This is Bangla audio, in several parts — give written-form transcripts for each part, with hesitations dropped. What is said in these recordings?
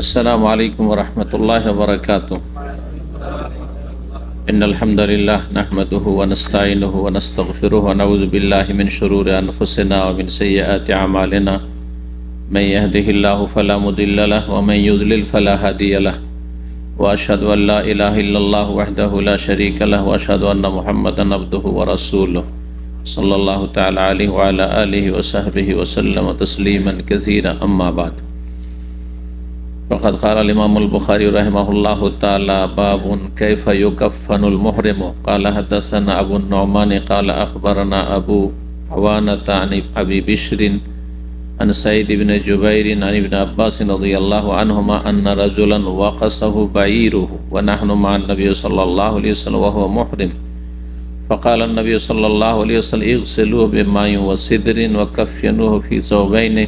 السلام عليكم ورحمة الله وبركاته. إن الحمد لله نحمده ونستعينه ونستغفره ونعوذ بالله من شرور أنفسنا ومن سيئات أعمالنا. من يهده الله فلا مضل له ومن يضلل فلا هادي له. وأشهد أن لا إله إلا الله وحده لا شريك له وأشهد أن محمدا عبده ورسوله صلى الله تعالى عليه وعلى آله وصحبه وسلم تسليما كثيرا. أما بعد، فقد قال الإمام البخاري رحمه الله تعالى: باب كيف يكفن المحرم. قال حدثنا أبو النعمان قال أخبرنا أبو عوانة عن أبي بشر عن سعيد بن جبير عن ابن عباس رضي الله عنهما أن رجلا وقصه بعيره ونحن مع النبي صلى الله عليه وسلم وهو محرم، فقال النبي صلى الله عليه وسلم: اغسلوه بماء وسدر وكفنوه في ثوبين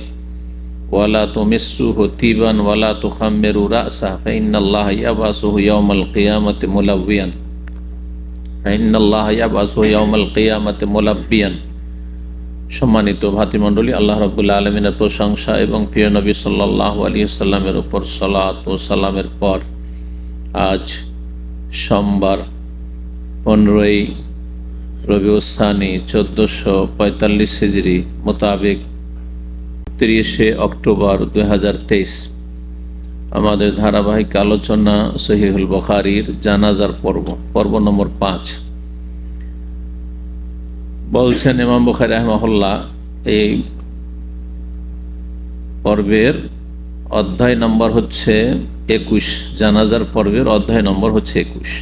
ولا تمسوه طيبا ولا تخمروا رأسه فإن الله يبعثه يوم القيامة ملبيا সম্মানিত ভাতৃমণ্ডলী, আল্লাহ রাব্বুল আলামিনের প্রশংসা এবং প্রিয় নবী সাল্লাল্লাহু আলাইহি সাল্লামের উপর সালাত ও সালামের পর আজ সোমবার 15ই রবিউল সানি 1445 হিজরি মোতাবেক 30 অক্টোবর 2023 আমাদের ধারাবাহিক আলোচনা সহিহুল বুখারীর জানাজার পর্ব নম্বর 5। বলছেন ইমাম বুখারী রাহিমাহুল্লাহ, এই পর্বের অধ্যায় নম্বর হচ্ছে 21, জানাজার পর্বের অধ্যায় নম্বর হচ্ছে 21।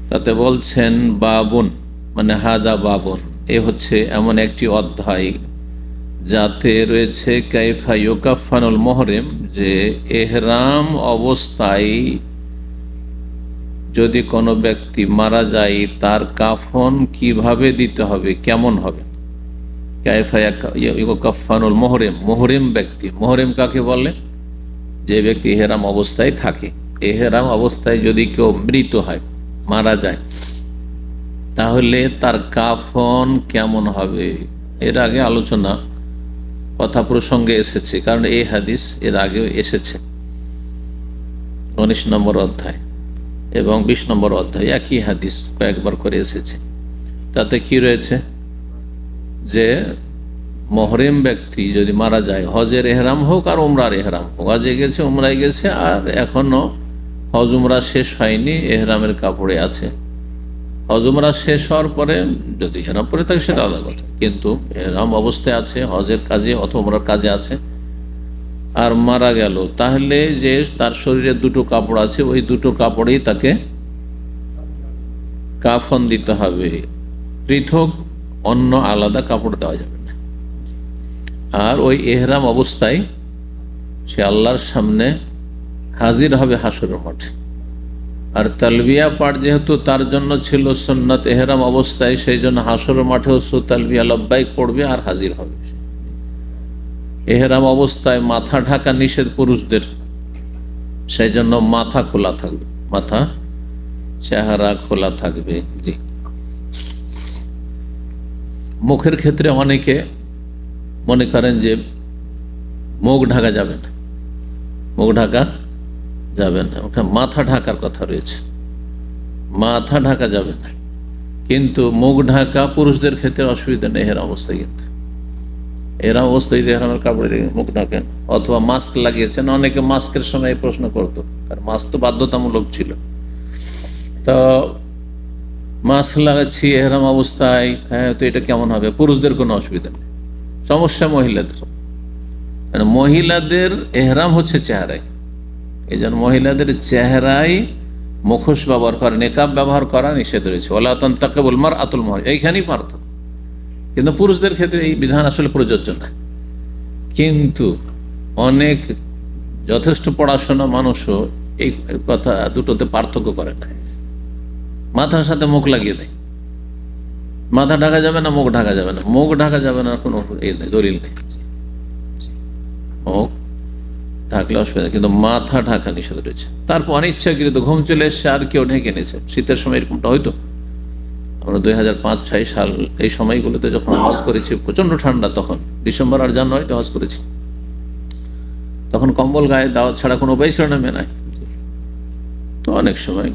তাতে বলছেন বাবুন মানে হাজা বাবুন, এ হচ্ছে এমন একটি অধ্যায় যাতে রয়েছে কাইফা ইউকাফানুল মুহরিম, যে এহরাম অবস্থায় যদি কোনো ব্যক্তি মারা যায় তার কাফন কিভাবে দিতে হবে, কেমন হবে। কাইফা ইউকাফানুল মুহরিম, মুহরিম ব্যক্তি, মুহরিম কাকে বলে? যে ব্যক্তি এহরাম অবস্থায় থাকে। এহরাম অবস্থায় যদি কেউ মৃত হয়, মারা যায়, তাহলে তার কাফন কেমন হবে। এর আগে আলোচনা কথা প্রসঙ্গে এসেছে, কারণ এই হাদিস এর আগেও এসেছে 19 নম্বর অধ্যায় এবং 20 নম্বর অধ্যায়, একই হাদিস কয়েকবার করে এসেছে। তাতে কি রয়েছে যে মুহরিম ব্যক্তি যদি মারা যায়, হজের এহরাম হোক আর উমরার এহরাম হোক, হজে গেছে, উমরায় গেছে, আর এখনো হজ উমরা শেষ হয়নি, এহরামের কাপড়ে আছে। হজ উমরা শেষ হওয়ার পরে যদি এহরাম পরে থাকে সেটা আলাদা কথা, কিন্তু এহরাম অবস্থায় আছে, হজের কাজে অথবা উমরার কাজে আছে, আর মারা গেল, তাহলে যে তার শরীরে দুটো কাপড় আছে, ওই দুটো কাপড়েই তাকে কাফন দিতে হবে। পৃথক অন্য আলাদা কাপড় দেওয়া যাবে না। আর ওই এহরাম অবস্থায় সে আল্লাহর সামনে হাজির হবে হাসরের মাঠে। আর তালবিয়া পাঠ যেহেতু তার জন্য ছিল সুন্নাত এহরাম অবস্থায়, সেই জন্য হাসরের মাঠেও তালবিয়া লব্বাইক পড়বে আর হাজির হবে। এহরাম অবস্থায় মাথা ঢাকা নিষেধ পুরুষদের, সেই জন্য মাথা খোলা থাকবে, মাথা চেহারা খোলা থাকবে। জি, মুখের ক্ষেত্রে অনেকে মনে করেন যে মুখ ঢাকা যাবে না, মুখ ঢাকা যাবে না, ওটা মাথা ঢাকার কথা রয়েছে, মাথা ঢাকা যাবে না। কিন্তু মুখ ঢাকা পুরুষদের ক্ষেত্রে অসুবিধা নেই এর অবস্থায়। কিন্তু এর অবস্থায় এহরামের কাপড়ে মুখ ঢাকেন অথবা মাস্ক লাগিয়েছেন। অনেকে মাস্কের সময় এই প্রশ্ন করতো, কারণ মাস্ক তো বাধ্যতামূলক ছিল। তো মাস্ক লাগাচ্ছি এহরাম অবস্থায়, হ্যাঁ, তো এটা কেমন হবে? পুরুষদের কোনো অসুবিধা নেই, সমস্যা মহিলাদের। মহিলাদের এহরাম হচ্ছে চেহারায়, এই জন্য মহিলাদের চেহারায় মুখোশ ব্যবহার করা, নেকাব ব্যবহার করা নিষেধ রয়েছে। ওয়ালা তানতাকিবুল মারআতুল মুহরিম, এইখানেই পার্থক্য। কিন্তু পুরুষদের ক্ষেত্রে এই বিধান আসলে প্রযোজ্য না। কিন্তু অনেক যথেষ্ট পড়াশোনা মানুষও এই কথা দুটোতে পার্থক্য করে না, মাথার সাথে মুখ লাগিয়ে দেয়। মাথা ঢাকা যাবে না, মুখ ঢাকা যাবে না, মুখ ঢাকা যাবে না, কোনো দলিল নেই। মুখ ঢাকলে অসুবিধা, কিন্তু মাথা ঢাকা নিষেধ রয়েছে। তারপর অনিচ্ছাকৃত ঘুম চলে এসছে আর কেউ ঢেকে নিয়েছে, শীতের সময় এরকমটা হয়তো। আমরা 2005-6 সাল এই সময়গুলোতে যখন হজ করেছি, প্রচন্ড ঠান্ডা, তখন ডিসেম্বর আর জানুয়ারিতে হজ করেছি। তো তখন কম্বল গায়ে দেওয়া ছাড়া কোনো উপায় ছিল না মেনায়। তো অনেক সময়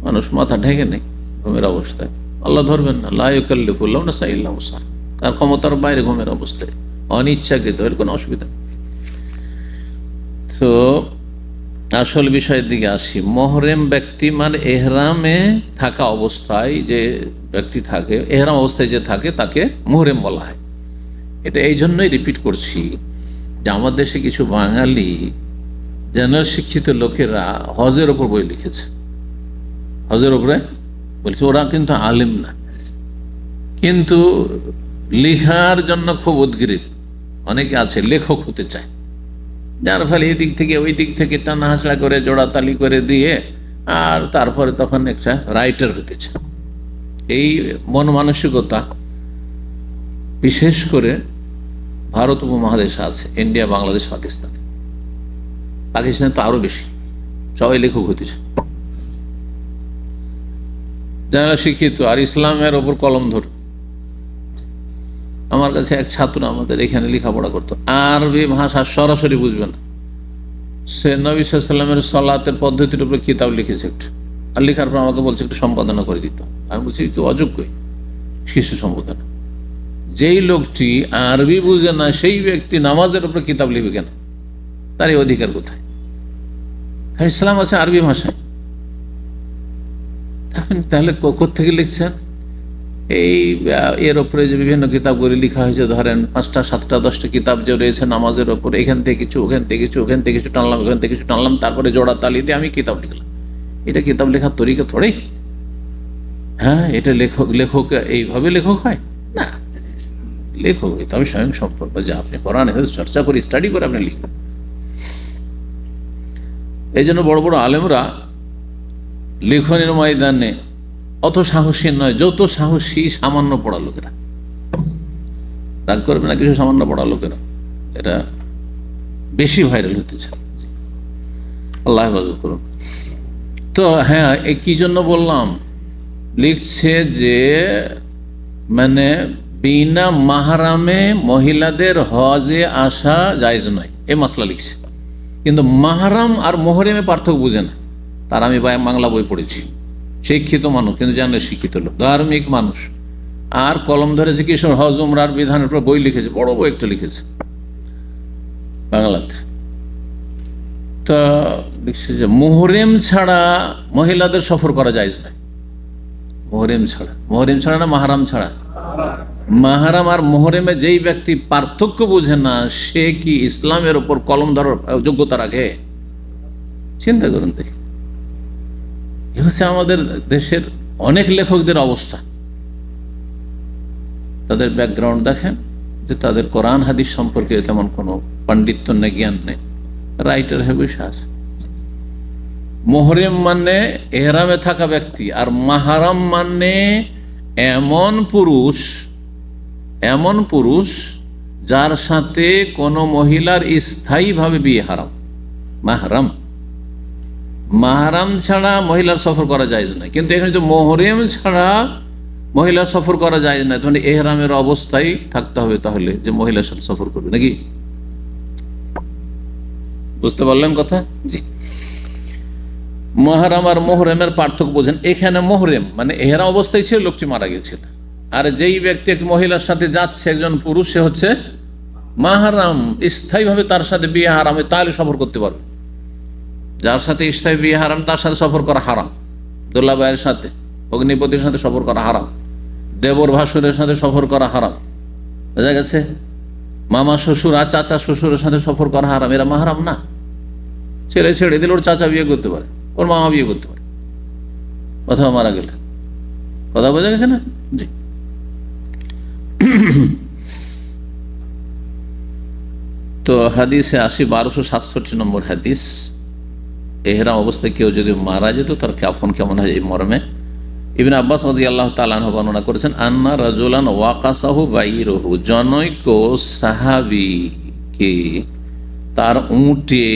মানুষ মাথা ঢেকে নেই ঘুমের অবস্থায়, আল্লাহ ধরবেন না, লা ইউকাল্লিফুল্লাহু নাফসান ইল্লা উসআহা, তার ক্ষমতার বাইরে ঘুমের অবস্থায় অনিচ্ছাকৃত, এর কোনো অসুবিধা নেই। তো আসল বিষয়ের দিকে আসি। মুহরিম ব্যক্তি মানে এহরামে থাকা অবস্থায় যে ব্যক্তি থাকে, এহরাম অবস্থায় যে থাকে তাকে মুহরিম বলা হয়। এটা এই জন্যই রিপিট করছি যে আমাদের দেশে কিছু বাঙালি জেনারেল শিক্ষিত লোকেরা হজের ওপর বই লিখেছে, হজের ওপরে বলছে। ওরা কিন্তু আলেম না, কিন্তু লিখার জন্য খুব উদ্গ্রীব। অনেকে আছে লেখক হতে চায়, যার ফলে এই দিক থেকে ওই দিক থেকে টানা হাসড়া করে জোড়াতালি করে দিয়ে আর তারপরে তখন একটা রাইটার হতে চায়। এই মন মানসিকতা বিশেষ করে ভারত উপমহাদেশে আছে, ইন্ডিয়া, বাংলাদেশ, পাকিস্তান। পাকিস্তানে তো আরো বেশি, সবাই লেখক হতে চায়, যারা শিক্ষিত আর ইসলামের ওপর কলম ধর। আমার কাছে এক ছাত্র আমাদের এখানে লেখাপড়া করতো, আরবি ভাষা সরাসরি বুঝবে না, সে নবী সাল্লাল্লাহু আলাইহি ওয়াসাল্লামের সালাতের পদ্ধতির উপরে কিতাব লিখেছে একটু, আর লেখার পর আমাকে বলছে একটু সম্পাদনা করে দিত। আমি বলছি তুই অযোগ্যই, কিসে সম্পাদনা? যেই লোকটি আরবি বুঝে না সেই ব্যক্তি নামাজের উপরে কিতাব লিখবে কেন? তার এই অধিকার কোথায়? ইসলাম আছে আরবি ভাষায়, তাহলে কোত্থেকে লিখছেন? এই এর ওপরে যে বিভিন্ন কিতাবগুলি লেখা হয়েছে, ধরেন 5টা 7টা 10টা কিতাব যে রয়েছে নামাজের ওপর, এখান থেকে কিছু ওখান থেকে কিছু ওখান থেকে কিছু টানলাম, ওখান থেকে কিছু টানলাম, তারপরে জোড়া তালি দিয়ে আমি কিতাব লিখলাম। এটা কিতাব লেখার তরিকা থোড়েই। হ্যাঁ, এটা লেখক এইভাবে লেখক হয় না। লেখক হইতে হবে স্বয়ং সম্পর্ক, যে আপনি কোরআন চর্চা করে স্টাডি করে আপনি লিখবেন। এই জন্য বড় বড় আলেমরা লেখনের ময়দানে অত সাহসী নয় যত সাহসী সামান্য পড়া লোকেরা। রাগ করবে না কিছু সামান্য পড়া লোকেরা, এটা বেশি ভাইরাল হতে চায়। আল্লাহ হেফাজত করুন। তো হ্যাঁ, কি জন্য বললাম, লিখছে যে মানে বিনা মাহরামে মহিলাদের হজে আসা জায়েজ নয়, এই মাসলা লিখছে। কিন্তু মাহরাম আর মুহরিমে পার্থক্য বুঝে না। তার আমি বাংলা বই পড়েছি, শিক্ষিত মানুষ, কিন্তু জানলে শিক্ষিত লোক, ধার্মিক মানুষ, আর কলম ধরেছে কিশোর হজ উমরার বিধানের উপর বই লিখেছে, বড় বই একটা লিখেছে বাংলাতে। তা লিখছে যে মুহরিম ছাড়া মহিলাদের সফর করা যায় না। মুহরিম ছাড়া না মাহরাম ছাড়া? মাহরাম আর মুহরিমে যেই ব্যক্তি পার্থক্য বোঝে না, সে কি ইসলামের উপর কলম ধরার যোগ্যতা রাখে? চিন্তা করুন দেখি। এ হচ্ছে আমাদের দেশের অনেক লেখকদের অবস্থা। তাদের ব্যাকগ্রাউন্ড দেখেন, যে তাদের কোরআন হাদিস সম্পর্কে তেমন কোনো পাণ্ডিত্য নেই, জ্ঞান নেই, রাইটার হয়ে বসে আছে। মুহরিম মানে এহরামে থাকা ব্যক্তি, আর মাহরাম মানে এমন পুরুষ যার সাথে কোনো মহিলার স্থায়ীভাবে বিয়ে হারাম। মাহরাম ছাড়া মহিলার সফর করা যায় না, কিন্তু এখানে তো মুহরিম ছাড়া মহিলার সফর করা যায় না, মানে এহরামের অবস্থায় থাকতে হবে তাহলে যে মহিলার সাথে সফর করবে নাকি? বুঝতে পারলেন কথা? জি। মাহরাম আর মুহরিমের পার্থক্য বোঝেন। এখানে মুহরিম মানে এহরাম অবস্থায় ছিল, লোকটি মারা গেছিল, আর যেই ব্যক্তি এক মহিলার সাথে যাচ্ছে, একজন পুরুষ, সে হচ্ছে মাহরাম, স্থায়ীভাবে তার সাথে বিয়ে হারামে, তাহলে সফর করতে পারবে। যার সাথে স্থায়ী বিয়ে হারাম তার সাথে সফর করা হারাম। দোল্লাবাইয়ের সাথে, অগ্নিপতির সাথে সফর করা হারাম, দেবর ভাসুরের সাথে সফর করা হারাম, বোঝা গেছে? মামা শ্বশুর আর চাচা শ্বশুরের সাথে সফর করা হারাম, এরা মাহরাম না। ছেলে ছেড়ে দিলে ওর চাচা বিয়ে করতে পারে, ওর মামা বিয়ে করতে পারে, অথবা মারা গেলে। কথা বোঝা গেছে না? জি। তো হাদিসে আসি 1267 নম্বর হাদিস। এহরাম অবস্থায় কেউ যদি মারা যেত তার কাফন কেমন হয় এই মর্মে ইবনে আব্বাস রাদিয়াল্লাহু তাআলা আনহু বর্ণনা করেছেন, আন্না রাজুলান ওয়াকাসাহু বাইরুহু, জনৈক সাহাবীকে তার উটে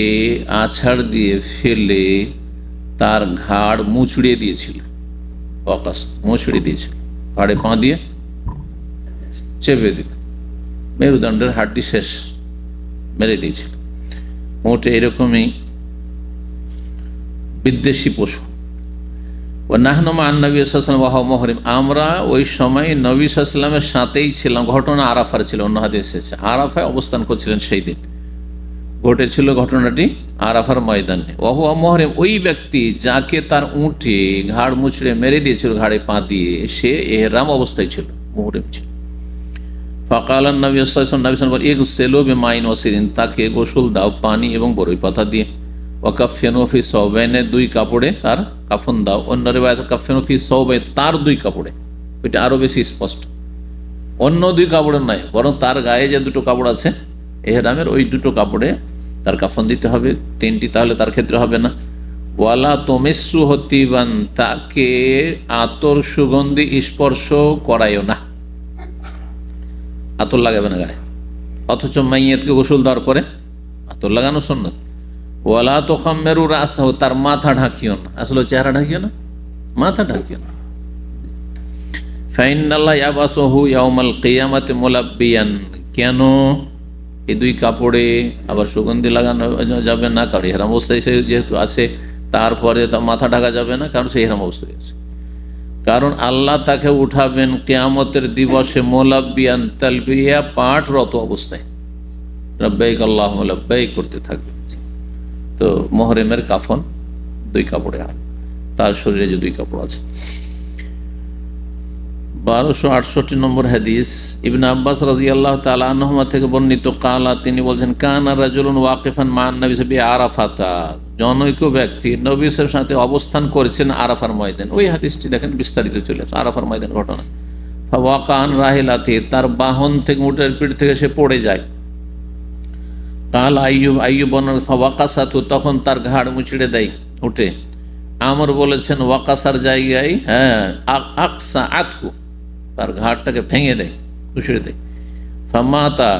আছাড় দিয়ে ফেলে তার ঘাড় মুচড়িয়ে দিয়েছিল। ওয়াকাস মুচড়িয়ে দিয়েছিল, ঘাড়ে পা দিয়ে চেপে দিল, মেরুদণ্ডের হাড্ডি শেষ, মেরে দিয়েছিল। উট এরকমই বিদ্বেষী পশু। ও নাহনুমা আন নবী সাল্লাল্লাহু আলাইহি মুহরিম, আমরা ওই সময় নবী সাল্লাল্লাহু আলাইহি ওয়াসাল্লামের সাথেই ছিলাম। ঘটনা আরাফার ছিল, অন্য হাদিসে আরাফায় অবস্থান করছিলেন সেই দিন ঘটেছিল ঘটনাটি আরাফার ময়দানে। ওহু মুহরিম, ওই ব্যক্তি যাকে তার উঁটে ঘাড় মুচড়ে মেরে দিয়েছিল ঘাড়ে পা দিয়ে, সে ইহরাম অবস্থায় ছিল, মুহরিম ছিল। ফাকাল নবী সাল্লাল্লাহু আলাইহি ওয়াসাল্লাম বলেন, ইগসিলু বিমাইন ওয়াসিরিন, তাকে গোসল দাও পানি এবং বরই পাতা দিয়ে। ওয়াকাফিনু ফি সাওবাইনে, দুই কাপড়ে তার কাফন দাও। অন্য রিওয়ায়াত কাফিনু ফি সাওবাই, তার দুই কাপড়ে, ওইটা আরো বেশি স্পষ্ট। অন্য দুই কাপড়ে নয়, বরং তার গায়ে যে দুটো কাপড় আছে ইহরামের, ওই দুটো কাপড়ে তার কাফন দিতে হবে, তিনটি তাহলে তার ক্ষেত্রে হবে না। ওয়ালা তোমেসু হতিবান, তাকে আতর সুগন্ধি স্পর্শ করায়ও না, আতর লাগাবে না গায়ে। অথচ মাইয়াতকে গোসল দেওয়ার পরে আতর লাগানো সুন্নাত। ওয়ালা তো খাম্মেরু রাসাহু, তার মাথা ঢাকিও না, আসলে চেহারা ঢাকিও না, মাথা ঢাকিও না। ফাইনাল্লাহ ইয়াবাসুহু ইয়াউমাল কিয়ামাতি মুলাব্বিয়ান, কেন এই দুই কাপড়ে আবার সুগন্ধি লাগানো যাবে না? কারণ ইহরাম অবস্থায় সে যেহেতু আছে, তারপরে তার মাথা ঢাকা যাবে না, কারণ সে ইহরাম অবস্থায় আছে। কারণ আল্লাহ তাকে উঠাবেন কিয়ামতের দিবসে মুলাব্বিয়ান, তালবিয়া পাঠরত অবস্থায়, লব্বাইক আল্লাহুম্মা লব্বাইক করতে থাকবে। তো মুহরিমের কাফন দুই কাপড়ে হয়, তার শরীরে যে দুই কাপড় আছে। 1268 নম্বর হাদিস, ইবনে আব্বাস রাদিয়াল্লাহু তাআলা আনহুমা থেকে বর্ণিত, কালা, তিনি বলছেন, কানা রাজুলুন ওয়াকিফান মান নবী আরাফাতা, জনৈক ব্যক্তি নবীর সাথে অবস্থান করেছেন আরাফার ময়দান। ওই হাদিসটি দেখেন বিস্তারিত চলে আসে, আরাফার ময়দান ঘটনা। ফাওয়াকান রাহিলাতি, তার বাহন থেকে, উটের পিঠ থেকে সে পড়ে যায়। কাল আইয়ুব ওয়াকাসাতু, তখন তার ঘাড় মুচড়ে দেয় উঠে। আমর বলেছেন ওয়াকাসার জায়গায় আকসা আতহু, তার ঘাড়টাকে ভেঙে দেয়, মুচড়ে দেয়। ফামাতা,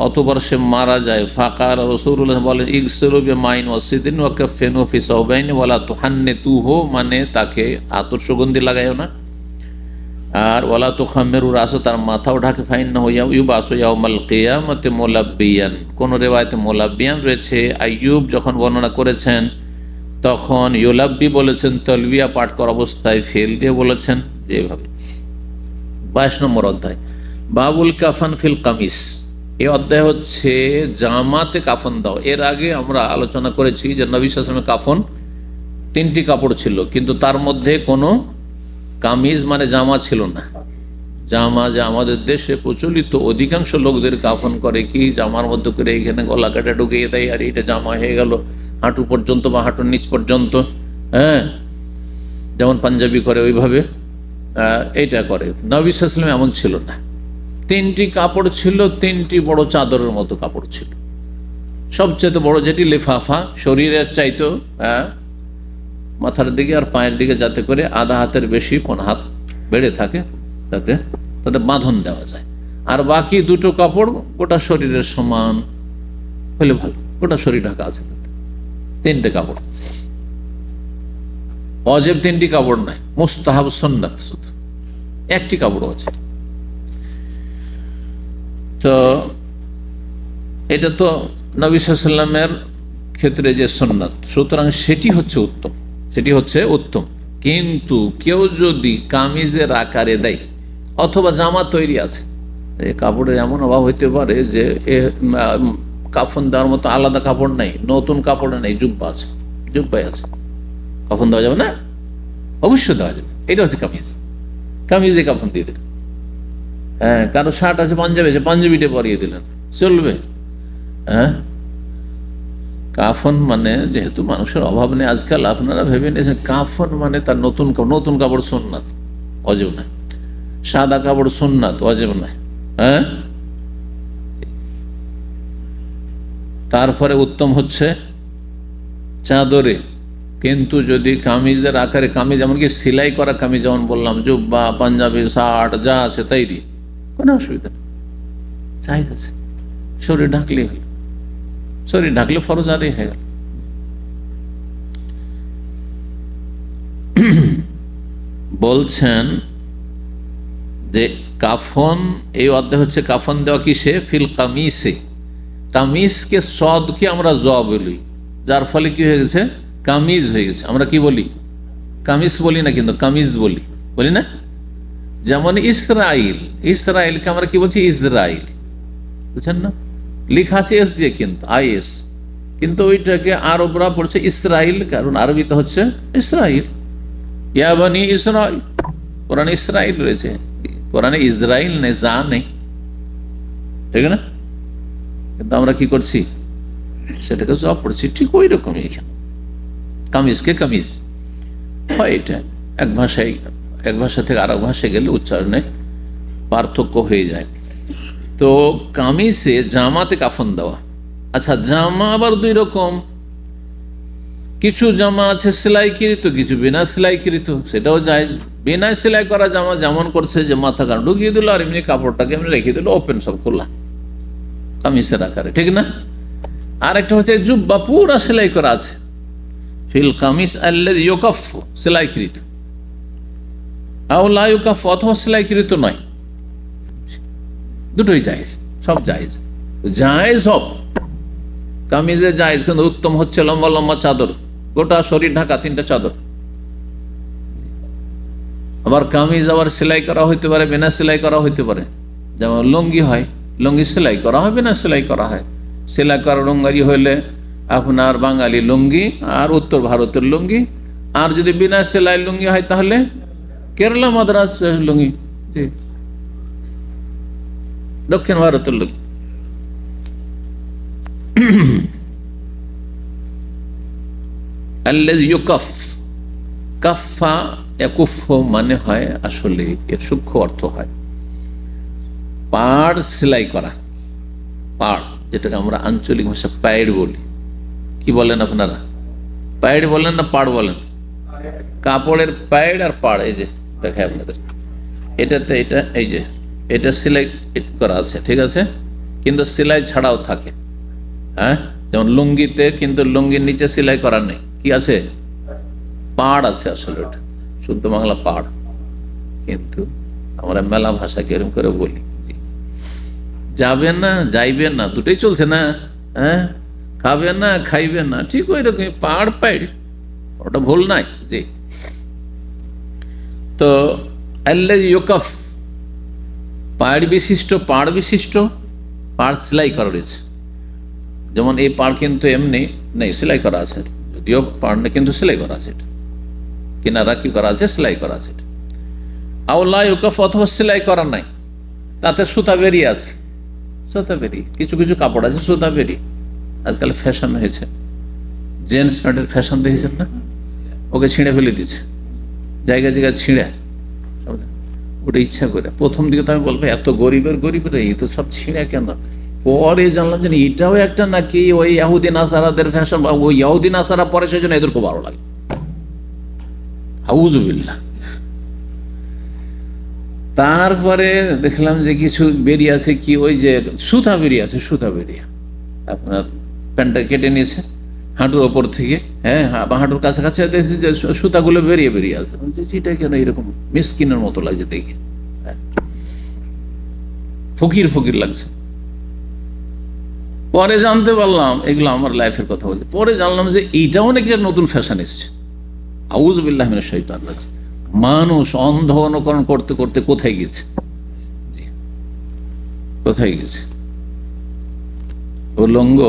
অতবার সে মারা যায়। ফাকার রাসূলুল্লাহ বলেন, ইগসিলু বিমাইন ওয়াসিদিন ওয়া কাফিনু ফি সাওবাইন ওয়ালা তুহান্নিতুহু, মানে তাকে আতর সুগন্ধি লাগায়ও না, আর ওয়ালা তুখাম্মিরু রাসা, তার মাথাও ঢাকে। ফাইন্নাহু ইউবাসু ইয়াউমাল কিয়ামাতি মুলাব্বিয়ান, কোন রিওয়ায়াতে মুলাব্বিয়ান রয়েছে। আইয়ুব যখন বর্ণনা করেছেন তখন ইউলাব্বি বলেছেন, তলবিয়া পাঠ করা অবস্থায় ফেল দিয়ে বলেছেন, যেভাবে। 22 নম্বর অধ্যায়, বাবুল কাফান ফিল কামিস, এই অধ্যায় হচ্ছে জামাতে কাফন দাও। এর আগে আমরা আলোচনা করেছি যে নবী সাল্লাল্লাহু আলাইহি ওয়াসাল্লামের কাফন তিনটি কাপড় ছিল, কিন্তু তার মধ্যে কোনো কামিজ মানে জামা ছিল না। জামা, যে আমাদের দেশে প্রচলিত, অধিকাংশ লোকদের কাফন করে কি, জামার মধ্যে করে এখানে গলা কাটা ঢুকিয়ে দেয়, আর এটা জামা হয়ে গেল হাঁটু পর্যন্ত বা হাঁটুর নিচ পর্যন্ত, হ্যাঁ, যেমন পাঞ্জাবি করে ওইভাবে এইটা করে। নবী সাল্লাল্লাহু আলাইহি ওয়াসাল্লাম এমন ছিল না, তিনটি কাপড় ছিল, তিনটি বড় চাদরের মতো কাপড় ছিল। সবচেয়ে বড় যেটি লিফাফা, শরীরের চাইতো মাথার দিকে আর পায়ের দিকে, যাতে করে আধা হাতের বেশি, 1 হাত বেড়ে থাকে, তাতে তাতে বাঁধন দেওয়া যায়। আর বাকি দুটো কাপড় গোটা শরীরের সমান হলে ভালো, গোটা শরীর ঢাকা আছে। তিনটে কাপড়, ওয়াজিব তিনটি কাপড় নাই, মুস্তাহাব সুন্নাত শুধু একটি কাপড় আছে। তো এটা তো নবী সাল্লাল্লাহু আলাইহি ওয়াসাল্লামের ক্ষেত্রে যে সুন্নাত, সুতরাং সেটি হচ্ছে উত্তম, সেটি হচ্ছে উত্তম। কিন্তু কেউ যদি কামিজের আকারে দেয়, অথবা জামা তৈরি আছে, এই কাপড়ের এমন অভাব হইতে পারে যে কাফন দেওয়ার মতো আলাদা কাপড় নেই, নতুন কাপড়ে নেই, জুব্বা আছে, জুব্বাই আছে, কাফন দেওয়া যাবে না? অবশ্যই দেওয়া যাবে। এটা হচ্ছে কামিজ, কামিজে কাফন দিয়ে দিলেন। হ্যাঁ, কারো শার্ট আছে, পাঞ্জাবি আছে, পাঞ্জাবিটা পরিয়ে দিলেন, চলবে। হ্যাঁ, কাফন মানে, যেহেতু মানুষের অভাব নেই আজকাল, আপনারা ভেবে নিয়েছেন কাফন মানে তার নতুন নতুন কাপড় সুন্নাত, ওয়াজিব না। সাদা কাপড় সুন্নাত, ওয়াজিব না। হ্যাঁ, তারপরে উত্তম হচ্ছে চাদরে। কিন্তু যদি কামিজের আকারে, কামিজ এমনকি সেলাই করা কামিজ, যেমন বললাম জুব্বা, পাঞ্জাবি, শার্ট যা আছে তাই দিয়ে, কোনো অসুবিধা নেই, চাহিদা আছে, শরীর ঢাকলে হল, শরীর ঢাকলে ফরজ আদায় হয়ে গেল। বলছেন যে কাফন, এই অধ্যায় হচ্ছে কাফন দেওয়া কিসে, ফিল কামিসে, কামিজকে সদকে আমরা জ বলি, যার ফলে কি হয়ে গেছে, কামিজ হয়ে গেছে। আমরা কি বলি, কামিজ বলি না, কিন্তু কামিজ বলি, বলি না। যেমন ইসরাইল, ইসরাইলকে আমরা কি বলছি, ইসরাইল, বুঝছেন না, লেখা আছে এস দিয়ে, কিন্তু IS, কিন্তু ওইটাকে আরবরা পড়ছে ইসরাইল, কারণ আরবিতে হচ্ছে ইসরাইল। ইয়া বানি ইসরাইল, কোরআনে ইসরাইল রয়েছে, কোরআনে ইসরাইল নেই, যা নেই, ঠিক না। কিন্তু আমরা কি করছি, সেটাকে জব পড়ছি। ঠিক ওই রকমই এখানে কামিজকে কামিজ হয়। এটা এক ভাষায়, এক ভাষা থেকে আরেক ভাষায় গেলে উচ্চারণে পার্থক্য হয়ে যায়। তো কামিজে জামাতে কাফন দেওয়া। আচ্ছা, জামা আবার দুই রকম, কিছু জামা আছে সেলাইকৃত, কিছু বিনা সেলাইকৃত, সেটাও যায়। বিনা সেলাই করা জামা যেমন করছে যে মাথা কান ঢুকিয়ে দিল আর এমনি কাপড়টাকে এমনি রেখে দিল, ওপেন সব খোলা, কামিজের আকারে, ঠিক না। আর একটা হচ্ছে জুব্বা পুরা সেলাই করা আছে, ফিল কামিজ আল্লাযী ইউকাফফু, সেলাইকৃত, আও লা ইউকাফফু, অথবা সেলাইকৃত নয়, দুটোই জায়েজ, সব জায়েজ, জায়েজ সব। কামিজে জায়েজ, কিন্তু উত্তম হচ্ছে লম্বা লম্বা চাদর, গোটা শরীর ঢাকা, 3টা চাদর। আবার কামিজ আবার সেলাই করা হইতে পারে, বিনা সেলাই করা হইতে পারে। যেমন লুঙ্গি হয়, লুঙ্গি সেলাই করা হয়, বিনা সেলাই করা হয়। সেলাই করা লুঙ্গি হইলে আপনার বাঙালি লুঙ্গি আর উত্তর ভারতের লুঙ্গি, আর যদি বিনা সেলাই লুঙ্গি হয় তাহলে কেরালা মাদ্রাস লুঙ্গি, দক্ষিণ ভারতের লুঙ্গি। আল্লাযী ইউকাফ, কাফা ইয়াকুফু মানে হয়, আসলে এর সূক্ষ্ম অর্থ হয় পাড় সেলাই করা। পাড়, যেটাকে আমরা আঞ্চলিক ভাষা পাইড় বলি। কি বলেন আপনারা, পাইড় বলেন না পাড় বলেন? কাপড়ের পাইড় আর পাড়, এই যে দেখে আপনাদের এটাতে, এটা এই যে এটা সেলাই করা আছে, ঠিক আছে, কিন্তু সেলাই ছাড়াও থাকে। হ্যাঁ, যেমন লুঙ্গিতে, কিন্তু লুঙ্গির নিচে সেলাই করা নেই, কি আছে, পাড় আছে। আসলে ওটা শুদ্ধ বাংলা পাড়, কিন্তু আমরা মেলা ভাষাকে এরকম করে বলি। যাবেন না যাইবেন না দুটোই চলছে না, হ্যাঁ, খাবেন না খাইবেন না, ঠিক ওই রকম পাড় পাইড়, ওটা ভুল নাই। জি, তো আল্লাযী ইউকাফ, পাড় বিশিষ্ট, পাড় বিশিষ্ট, পাড় সেলাই করা রয়েছে। যেমন এই পাড় কিন্তু এমনি নেই, সেলাই করা আছে, যদিও পাড় নেই কিন্তু সেলাই করা আছে, এটা কিনারা কি করা আছে, সেলাই করা আছে। আও লা ইউকাফ, অথবা সেলাই করা নাই, তাতে সুতা বেরিয়ে আছে, সুতা বেরিয়ে, কিছু কিছু কাপড় আছে সুতা বেরিয়ে। আজকাল ফ্যাশন হয়েছে, জেন্টস প্যান্টের ফ্যাশন দেখেছেন না, ওকে ছিঁড়ে ফেলে দিচ্ছে, জায়গায় জায়গায় ছিঁড়ে, ওটা ইচ্ছা করে। প্রথম দিকে তো আমি বলবো এত গরিবের এই তো সব ছিঁড়ে কেন, পরে জানলাম যে এটাও একটা নাকি ওই ইহুদি নাসারাদের ফ্যাশন, বা ওই ইহুদি নাসারা পরে, সেই জন্য এদের খুব ভালো লাগে। আউযুবিল্লাহ। তারপরে দেখলাম যে কিছু বেরিয়ে আছে, কি ওই যে সুতা বেরিয়ে আছে, সুতা বেরিয়ে আপনার প্যান্টটা কেটে নিয়েছে হাঁটুর ওপর থেকে, হ্যাঁ, হাঁটুর কাছাকাছি সুতাগুলো বেরিয়ে বেরিয়ে আছে। এটা কেন এরকম মিসকিনের মতো লাগছে দেখে, ফকির ফকির লাগছে। পরে জানতে পারলাম, এগুলো আমার লাইফের কথা বলছে, পরে জানলাম যে এইটাও নাকি নতুন ফ্যাশন এসছে। আউযুবিল্লাহি মিনাশ শাইতানির রাজিম। মানুষ অন্ধ অনুকরণ করতে করতে কোথায় গেছে, কোথায় গেছে। উলঙ্গ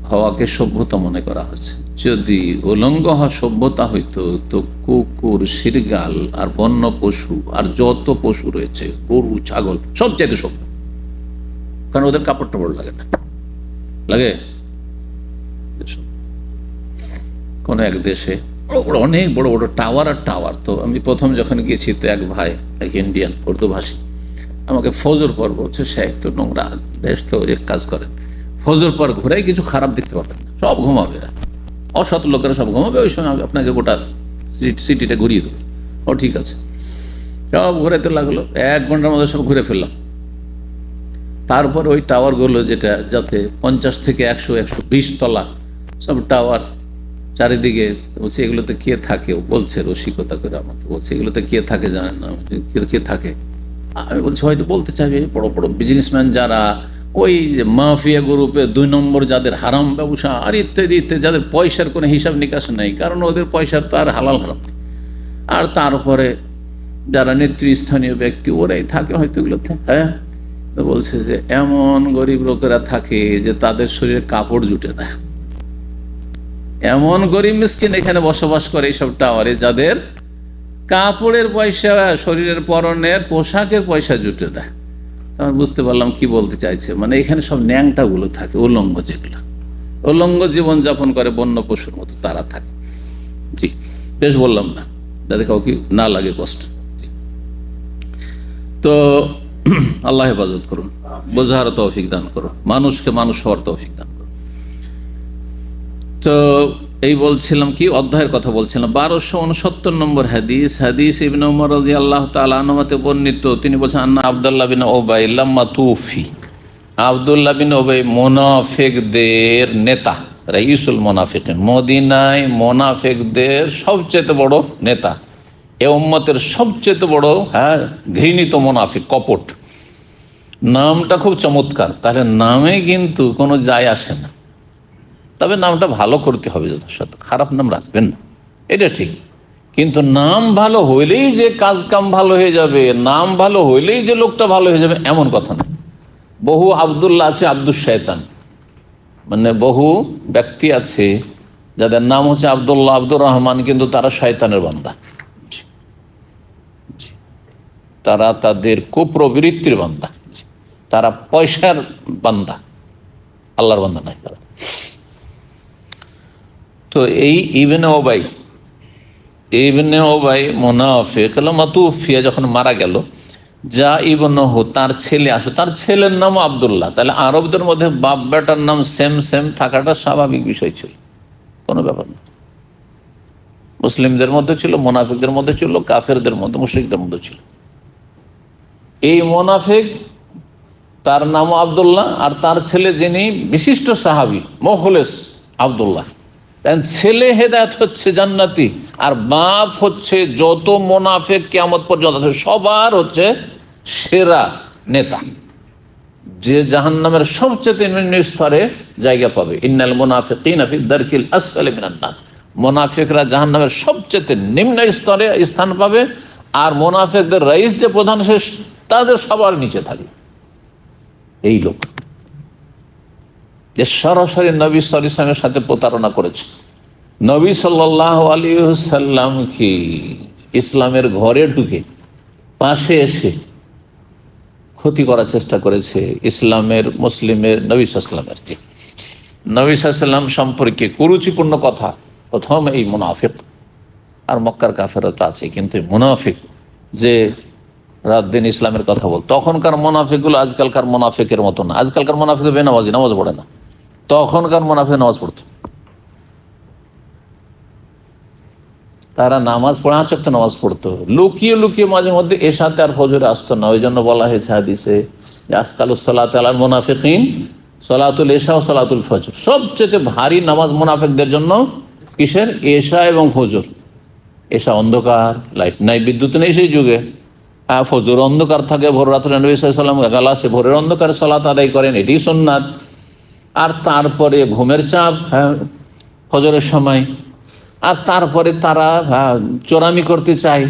হওয়াকে সভ্যতা মনে করা হচ্ছে। যদি উলঙ্গ হওয়া সভ্যতা হইতো, তো কুকুর, শিরগাল আর বন্য পশু আর যত পশু রয়েছে, গরু ছাগল, সব চাইতে সভ্য, কারণ ওদের কাপড় টাপড় লাগে না, লাগে। কোন এক দেশে অনেক বড় বড় টাওয়ার আর টাওয়ার। তো আমি প্রথম যখন গেছি, তো এক ভাই, এক ইন্ডিয়ান উর্দু ভাষী, আমাকে ফজর পর বলছে, শেখ তো নোংরা দেশ, তো এক কাজ করেন, ফজর পর ঘুরে কিছু খারাপ দেখতে পাবেন না, সব ঘুমাবে, অসৎ লোকেরা সব ঘুমাবে, ওই সময় আপনাকে গোটা সিটিটা ঘুরিয়ে দেবো। ও ঠিক আছে, সব ঘুরাতে লাগলো, 1 ঘন্টার মধ্যে সব ঘুরে ফেললাম। তারপর ওই টাওয়ারগুলো যেটা, যাতে 50 থেকে 100, 120 তলা সব টাওয়ার চারিদিকে, বলছে এগুলোতে কে থাকে, বলছে রসিকতা করে আমাকে, বলছে এগুলোতে কে থাকে জানেন না, কে থাকে। আমি বলছি হয়তো বলতে চাইবে বড় বড় বিজনেসম্যান যারা, ওই মাফিয়া গ্রুপে 2 নম্বর যাদের হারাম ব্যবসা আর ইত্যাদি ইত্যাদি, যাদের পয়সার কোনো হিসাব নিকাশ নেই, কারণ ওদের পয়সার তো আর হালাল হারাম নেই। আর তারপরে যারা নেতৃস্থানীয় ব্যক্তি ওরাই থাকে হয়তো এগুলোতে। হ্যাঁ, তো বলছে যে এমন গরিব লোকেরা থাকে যে তাদের শরীরে কাপড় জুটে না। এমন গরিব মিসকিন এখানে বসবাস করে এইসব টাওয়ারে, যাদের কাপড়ের পয়সা, শরীরের পরনের পোশাকের পয়সা জুটে না। আমি বুঝতে পারলাম কি বলতে চাইছে। মানে এখানে সব ন্যাংটা গুলো থাকে, উলঙ্গ, যেগুলো উলঙ্গ জীবন যাপন করে বন্য পশুর মতো তারা থাকে। জি, বেশ বললাম না, যাতে কাউকে না লাগে কষ্ট। তো আল্লাহ হেফাজত করুন, বোঝার তৌফিক দান করুন, মানুষকে মানুষ হওয়ার তৌফিক দান করুন। তো এই বলছিলাম কি, অধ্যায়ের কথা বলছিলাম। 1269 নম্বর হাদিস, হাদিস ইবনে উমর রাদিয়াল্লাহু তাআলা আনহুতে বর্ণিত। তিনি বলছেন, আন্না আব্দুল্লাহ বিন উবাই লাম্মা তুফি, আব্দুল্লাহ বিন উবাই মুনাফিকদের নেতা, রাইসুল মুনাফিকিন, মদিনায় মুনাফিকদের সবচেয়ে বড় নেতা, এ উম্মতের সবচেয়ে বড় ঘৃণিত মুনাফিক, কপট। নামটা খুব চমৎকার, তাহলে নামে কিন্তু কোনো যায় আসে না। তবে নামটা ভালো করতে হবে যথাসাধ্য, খারাপ নাম রাখবেন না, এটা ঠিক। কিন্তু নাম ভালো হইলেই যে কাজ কাম ভালো হয়ে যাবে, নাম ভালো হইলেই যে লোকটা ভালো হয়ে যাবে, এমন কথা না। বহু আব্দুল্লাহ আছে, আব্দুল শয়তান, মানে বহু ব্যক্তি আছে যাদের নাম হচ্ছে আব্দুল্লাহ, আব্দুর রহমান, কিন্তু তারা শয়তানের বান্দা। তারা তাদের কুপ্রবৃত্তির বান্দা, তারা পয়সার বান্দা, আল্লাহর বান্দা নাই তারা। তো এই ইবনে ওবাই মুনাফিক মাতুফিয়া যখন মারা গেল, যা ইবনহু তার ছেলে আসে, তার ছেলের নাম আব্দুল্লাহ। তাহলে আরবদের মধ্যে বাপ বেটার নাম সেম সেম থাকাটা স্বাভাবিক বিষয় ছিল, কোনো ব্যাপার না। মুসলিমদের মধ্যে ছিল, মুনাফিকদের মধ্যে ছিল, কাফেরদের মধ্যে, মুশরিকদের মধ্যে ছিল। এই মুনাফিক তার নাম আব্দুল্লাহ, আর তার ছেলে যিনি বিশিষ্ট সাহাবী মুখলেস আব্দুল্লাহ। ছেলে হেদায়েত হচ্ছে জান্নাতি, আর বাপ হচ্ছে যত মুনাফিক কিয়ামত পর্যন্ত সবার হচ্ছে সেরা নেতা, যে জাহান্নামের সবচেয়ে নিম্ন স্তরে জায়গা পাবে। ইন্নাল মুনাফিকিনা ফি দারকিল আসফালি মিনান নার, মুনাফিকরা জাহান্নামের সবচেয়ে নিম্ন স্তরে স্থান পাবে, আর মুনাফিকদের রাইস যে প্রধান, সে তাদের সবার নিচে থাকবে। এই লোক যে সরাসরি নবী সাল্লাল্লাহু আলাইহি ওয়াসাল্লামের সাথে প্রতারণা করেছে, নবী সাল্লাল্লাহু আলাইহি ওয়াসাল্লামকে ইসলামের ঘরে ঢুকে পাশে এসে ক্ষতি করার চেষ্টা করেছে ইসলামের, মুসলিমের, নবী সাল্লাল্লাহু আলাইহি ওয়াসাল্লামের। নবী সাল্লাল্লাহু আলাইহি ওয়াসাল্লাম সম্পর্কে কুরুচিপূর্ণ কথা প্রথম এই মুনাফিক, আর মক্কার কাফেররা তো আছে, কিন্তু মুনাফিক যে রাত দিন ইসলামের কথা বল, তখনকার মুনাফিকগুলো আজকালকার মুনাফিকের মতো না। আজকালকার মুনাফিক বেনামাজি, নামাজ পড়ে না। তখনকার মুনাফিক নামাজ পড়তো, তারা নামাজ পড়ে, 5 ওয়াক্ত নামাজ পড়তো, লুকিয়ে লুকিয়ে মাঝে মধ্যে এশাতে আর ফজরে আসতো না। ওই জন্য বলা হয়েছে হাদিসে, আসকালুস সালাত আলাল মুনাফিকিন সালাতুল ইশা ও সালাতুল ফজর। সবচেয়ে ভারী নামাজ মুনাফিকদের জন্য কিসের? এশা এবং ফজর। এশা অন্ধকার, লাইট নাই, বিদ্যুৎ নেই সেই যুগে। ফজর অন্ধকার থাকে, ভোর রাত্রে নবী সাল্লাল্লাহু আলাইহি ওয়াসাল্লাম গালাসে ভোরের অন্ধকারে সালাত আদায় করেন, এটি সুন্নাত। আর তারপরে ঘুমের চাপ ফজরের সময়, আর তারপরে তারা চোরামি করতে চায়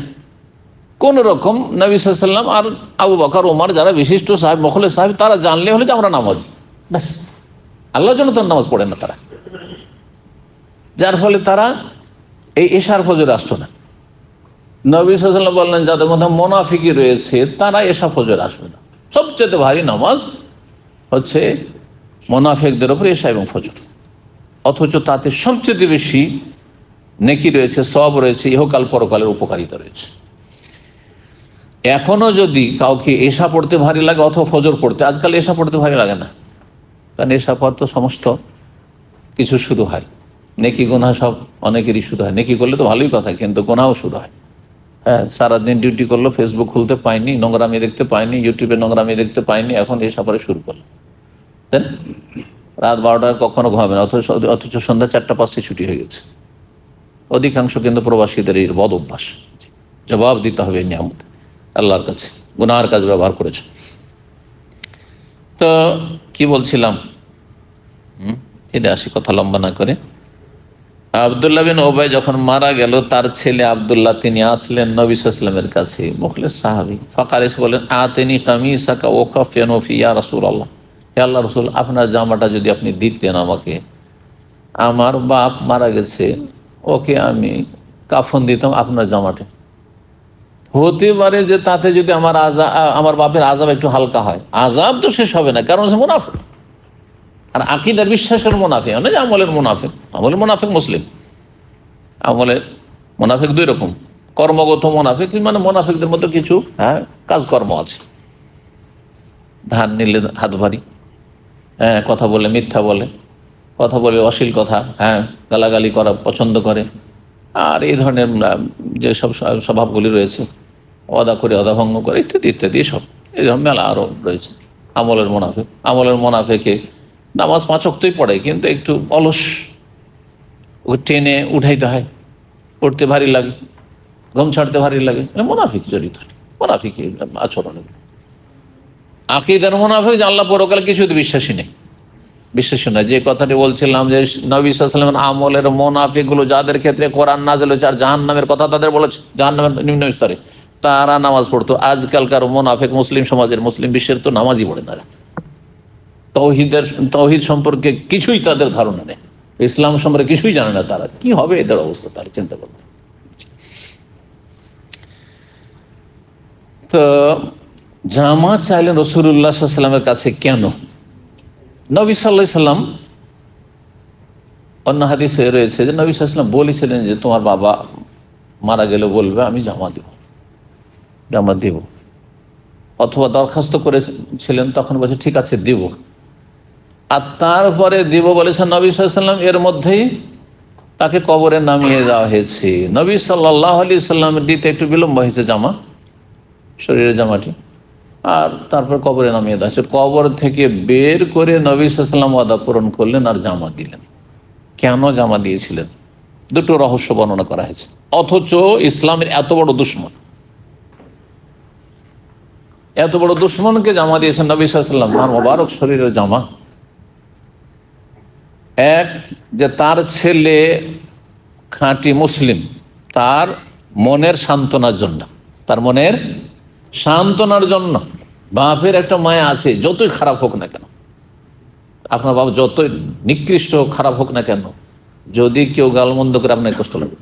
কোন রকম। নবী সাল্লাল্লাহু আলাইহি ওয়াসাল্লাম আর আবু বকর, ওমর, যারা বিশিষ্ট সাহেব, মুখলেস সাহেব, তারা জানলে হলে যে আমরা নামাজ, ব্যাস, আল্লাহর জন্য তো নামাজ পড়ে না তারা, যার ফলে তারা এই এশার ফজরে আসতো না। নবী সাল্লাল্লাহু আলাইহি ওয়াসাল্লাম বললেন, যাদের মধ্যে মুনাফিকি রয়েছে তারা এশা ফজরে আসবে না। সবচেয়ে ভারী নামাজ হচ্ছে মুনাফিকদের উপর এশা এবং ফজর, অথচ তাতে সবচেয়ে বেশি নেকি রয়েছে, সওয়াব রয়েছে, ইহকাল পরকালের উপকারিতা রয়েছে। এখনো যদি কাউকে এশা পড়তে ভারী লাগে অথবা ফজর পড়তে, আজকাল এশা পড়তে ভারী লাগে না, কারণ এশা পর তো সমস্ত কিছু শুরু হয়, নেকি গুনাহ সব অনেকেরই শুরু হয়। নেকি করলে তো ভালোই কথা, কিন্তু গুনাহও শুরু হয়। হ্যাঁ, সারাদিন ডিউটি করলো, ফেসবুক খুলতে পাইনি, নোংরামি দেখতে পাইনি, ইউটিউবে নোংরামি দেখতে পাইনি, এখন এশা পরে শুরু করলো, তাই না? রাত 12টায় কখনো ঘুমাবে না, অথচ সন্ধ্যা 4টা-5টায় ছুটি হয়ে গেছে। অধিকাংশ কিন্তু প্রবাসীদের এই বদ অভ্যাস। জবাব দিতে হবে নিয়ামত আল্লাহর কাছে, গুনাহের কাজ ব্যবহার করেছে। তো কি বলছিলাম, এটা আসি কথা লম্বা না করে। আব্দুল্লাহ বিন ওবাই যখন মারা গেল, তার ছেলে আব্দুল্লাহ তিনি আসলেন নবী সাল্লাল্লাহু আলাইহি ওয়াসাল্লামের কাছে, মুখলিস সাহাবী। ফাকার এসে বলেন, আতিনি কামিসাকা ওয়া কাফিয়ানু ফি ইয়া রাসূলুল্লাহ, হে আল্লাহর রাসূল, আপনার জামাটা যদি আপনি দিতেন আমাকে, আমার বাপ মারা গেছে, ওকে আমি কাফন দিতাম আপনার জামাটা। হতে পারে যে তাতে যদি আমার বাপের আযাব একটু হালকা হয়। আযাব তো শেষ হবে না, কারণ সে মুনাফিক। আর আকীদার বিশ্বাসের মুনাফিক না, যে আমলের মুনাফিক। আমলের মুনাফিক মুসলিম, আমলের মুনাফিক দুই রকম। কর্মগত মুনাফিক মানে মুনাফিকদের মধ্যে কিছু কাজকর্ম আছে। ধান নিলে হাত ভারী, কথা বলে মিথ্যা বলে, কথা বলে অশ্লীল কথা, গালাগালি করা পছন্দ করে, আর এই ধরনের যে সব স্বভাবগুলি রয়েছে, অদা করে অদা ভঙ্গ করে ইত্যাদি ইত্যাদি, সব এই ধরনের মেলা আরও রয়েছে। আমলের মোনাফেকে নামাজ 5 ওয়াক্তই পড়ে, কিন্তু একটু অলস, ও টেনে উঠাইতে হয়, পড়তে ভারী লাগে, ঘুম ছাড়তে ভারী লাগে, মোনাফিক জড়িত, মোনাফিক আচরণ। আকীদার মুনাফিক যে আল্লাহ পরকাল কিছুতে বিশ্বাসী নেই, বিশ্বাসী না। যে কথাটি বলছিলাম যে নবী সাল্লাল্লাহু আলাইহি ওয়াসাল্লামের আমলের মুনাফিকগুলো, যাদের ক্ষেত্রে কোরআন নাযিল হয়েছে আর জাহান্নামের কথা তাদের বলেছে, জাহান্নামের নিম্ন স্তরে, তারা নামাজ পড়তো। আজকালকার মুনাফিক মুসলিম সমাজের, মুসলিম বিশ্বের তো নামাজই পড়ে না। তৌহিদ সম্পর্কে কিছুই তাদের ধারণা নেই, ইসলাম সম্পর্কে কিছুই জানে না। তারা কি হবে এদের অবস্থা, তারা চিন্তা করবে। তো জামাত চাইলেন রাসূলুল্লাহ সাল্লাল্লাহু আলাইহি ওয়াসাল্লামের কাছে কেন? নবী সাল্লাল্লাহু আলাইহি ওয়াসাল্লাম, অন্য হাদিসে রয়েছে যে নবী সাল্লাল্লাহু আলাইহি ওয়াসাল্লাম বলেছিলেন যে তোমার বাবা মারা গেলে বলবে আমি জামা দেব। অথবা দরখাস্ত করেছিলেন, তখন বলছে ঠিক আছে দেব। আর তারপরে দেব বলেছেন নবী সাল্লাল্লাহু আলাইহি ওয়াসাল্লাম, এর মধ্যেই তাকে কবরে নামিয়ে দেওয়া হয়েছে। নবী সাল্লাল্লাহু আলাইহি ওয়াসাল্লামের দিতে একটু বিলম্ব হয়েছে, জামা, শরীরের জামাটি, আর তারপর কবরে নামিয়ে দেওয়া হয়েছে। কবর থেকে বের করে নবী সাল্লাল্লাহু আলাইহি ওয়াসাল্লাম ওয়াদা পূরণ করলেন আর জামা দিলেন। কেন জামা দিয়েছিলেন? দুটো রহস্য বর্ণনা করা হয়েছে। অথচ ইসলামের এত বড় দুশ্মনকে জামা দিয়েছেন নবী সাল্লাল্লাহু আলাইহি ওয়াসাল্লাম, তার মোবারক শরীরের জামা। এক, যে তার ছেলে খাঁটি মুসলিম, তার মনের সান্ত্বনার জন্য, বাপের একটা মায়া আছে, যতই খারাপ হোক না কেন, আপনার বাবা যতই নিকৃষ্ট খারাপ হোক না কেন, যদি কেউ গালমন্দ করে আপনার কষ্ট লাগবে,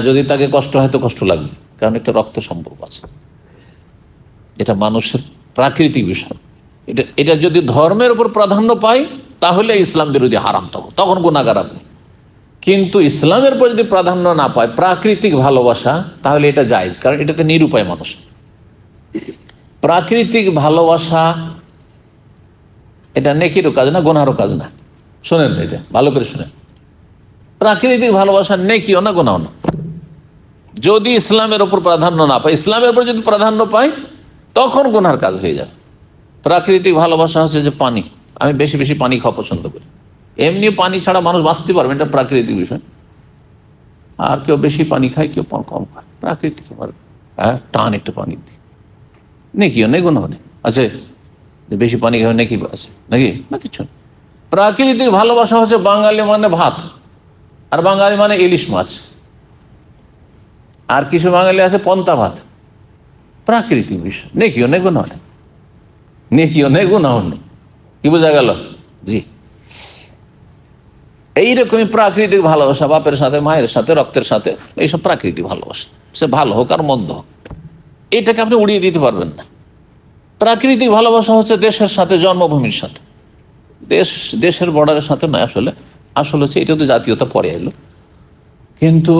যদি তাকে কষ্ট হয় তো কষ্ট লাগবে, কারণ একটা রক্ত সম্পর্ক আছে। এটা মানুষের প্রাকৃতিক বিষয়। এটা যদি ধর্মের উপর প্রাধান্য পায় তাহলে ইসলাম বিরোধী হারাম, তখন গুনাহগার আপনি। কিন্তু ইসলামের উপর যদি প্রাধান্য না পায়, প্রাকৃতিক ভালোবাসা, তাহলে এটা জায়েজ, কারণ এটাতে নিরুপায় মানুষ। প্রাকৃতিক ভালোবাসা এটা নেকিরও কাজ না, গুনাহরও কাজ না। শোনেন, এটা ভালো করে শোনেন, প্রাকৃতিক ভালোবাসা নেকিও না, গুনাহও না। যদি ইসলামের উপর প্রাধান্য না পায়, ইসলামের উপর যদি প্রাধান্য পায় তখন গুনাহর কাজ হয়ে যায়। প্রাকৃতিক ভালোবাসা হচ্ছে যে পানি, আমি বেশি বেশি পানি খাওয়া পছন্দ করি, এমনি পানি ছাড়া মানুষ বাঁচতে পারবে, এটা প্রাকৃতিক বিষয়। আর কেউ বেশি পানি খায়, কেউ কম খায়, প্রাকৃতিক। টান একটু পানি দিই, নেকিও নেই, গুনাহ নেই। আছে বেশি পানি খাবে নেকি আছে নাকি? না, কিছু। প্রাকৃতিক ভালোবাসা হচ্ছে বাঙালি মানে ভাত, আর বাঙালি মানে ইলিশ মাছ, আর কিছু বাঙালি আছে পন্তা ভাত। প্রাকৃতিক বিষয়, নেকিও নেই, গুনাহ নেই, নেকিও নেই, গুনাহ নেই। কি বোঝা গেল? জি, এইরকমই প্রাকৃতিক ভালোবাসা, বাপের সাথে, মায়ের সাথে, রক্তের সাথে, এইসব প্রাকৃতিক ভালোবাসা। সে ভালো হোক আর মন্দ হোক, এটাকে আপনি উড়িয়ে দিতে পারবেন না। প্রাকৃতিক ভালোবাসা হচ্ছে দেশের সাথে, জন্মভূমির সাথে, দেশের বর্ডারের সাথে নয়। আসলে হচ্ছে এটা তো জাতীয়তা পরে এলো, কিন্তু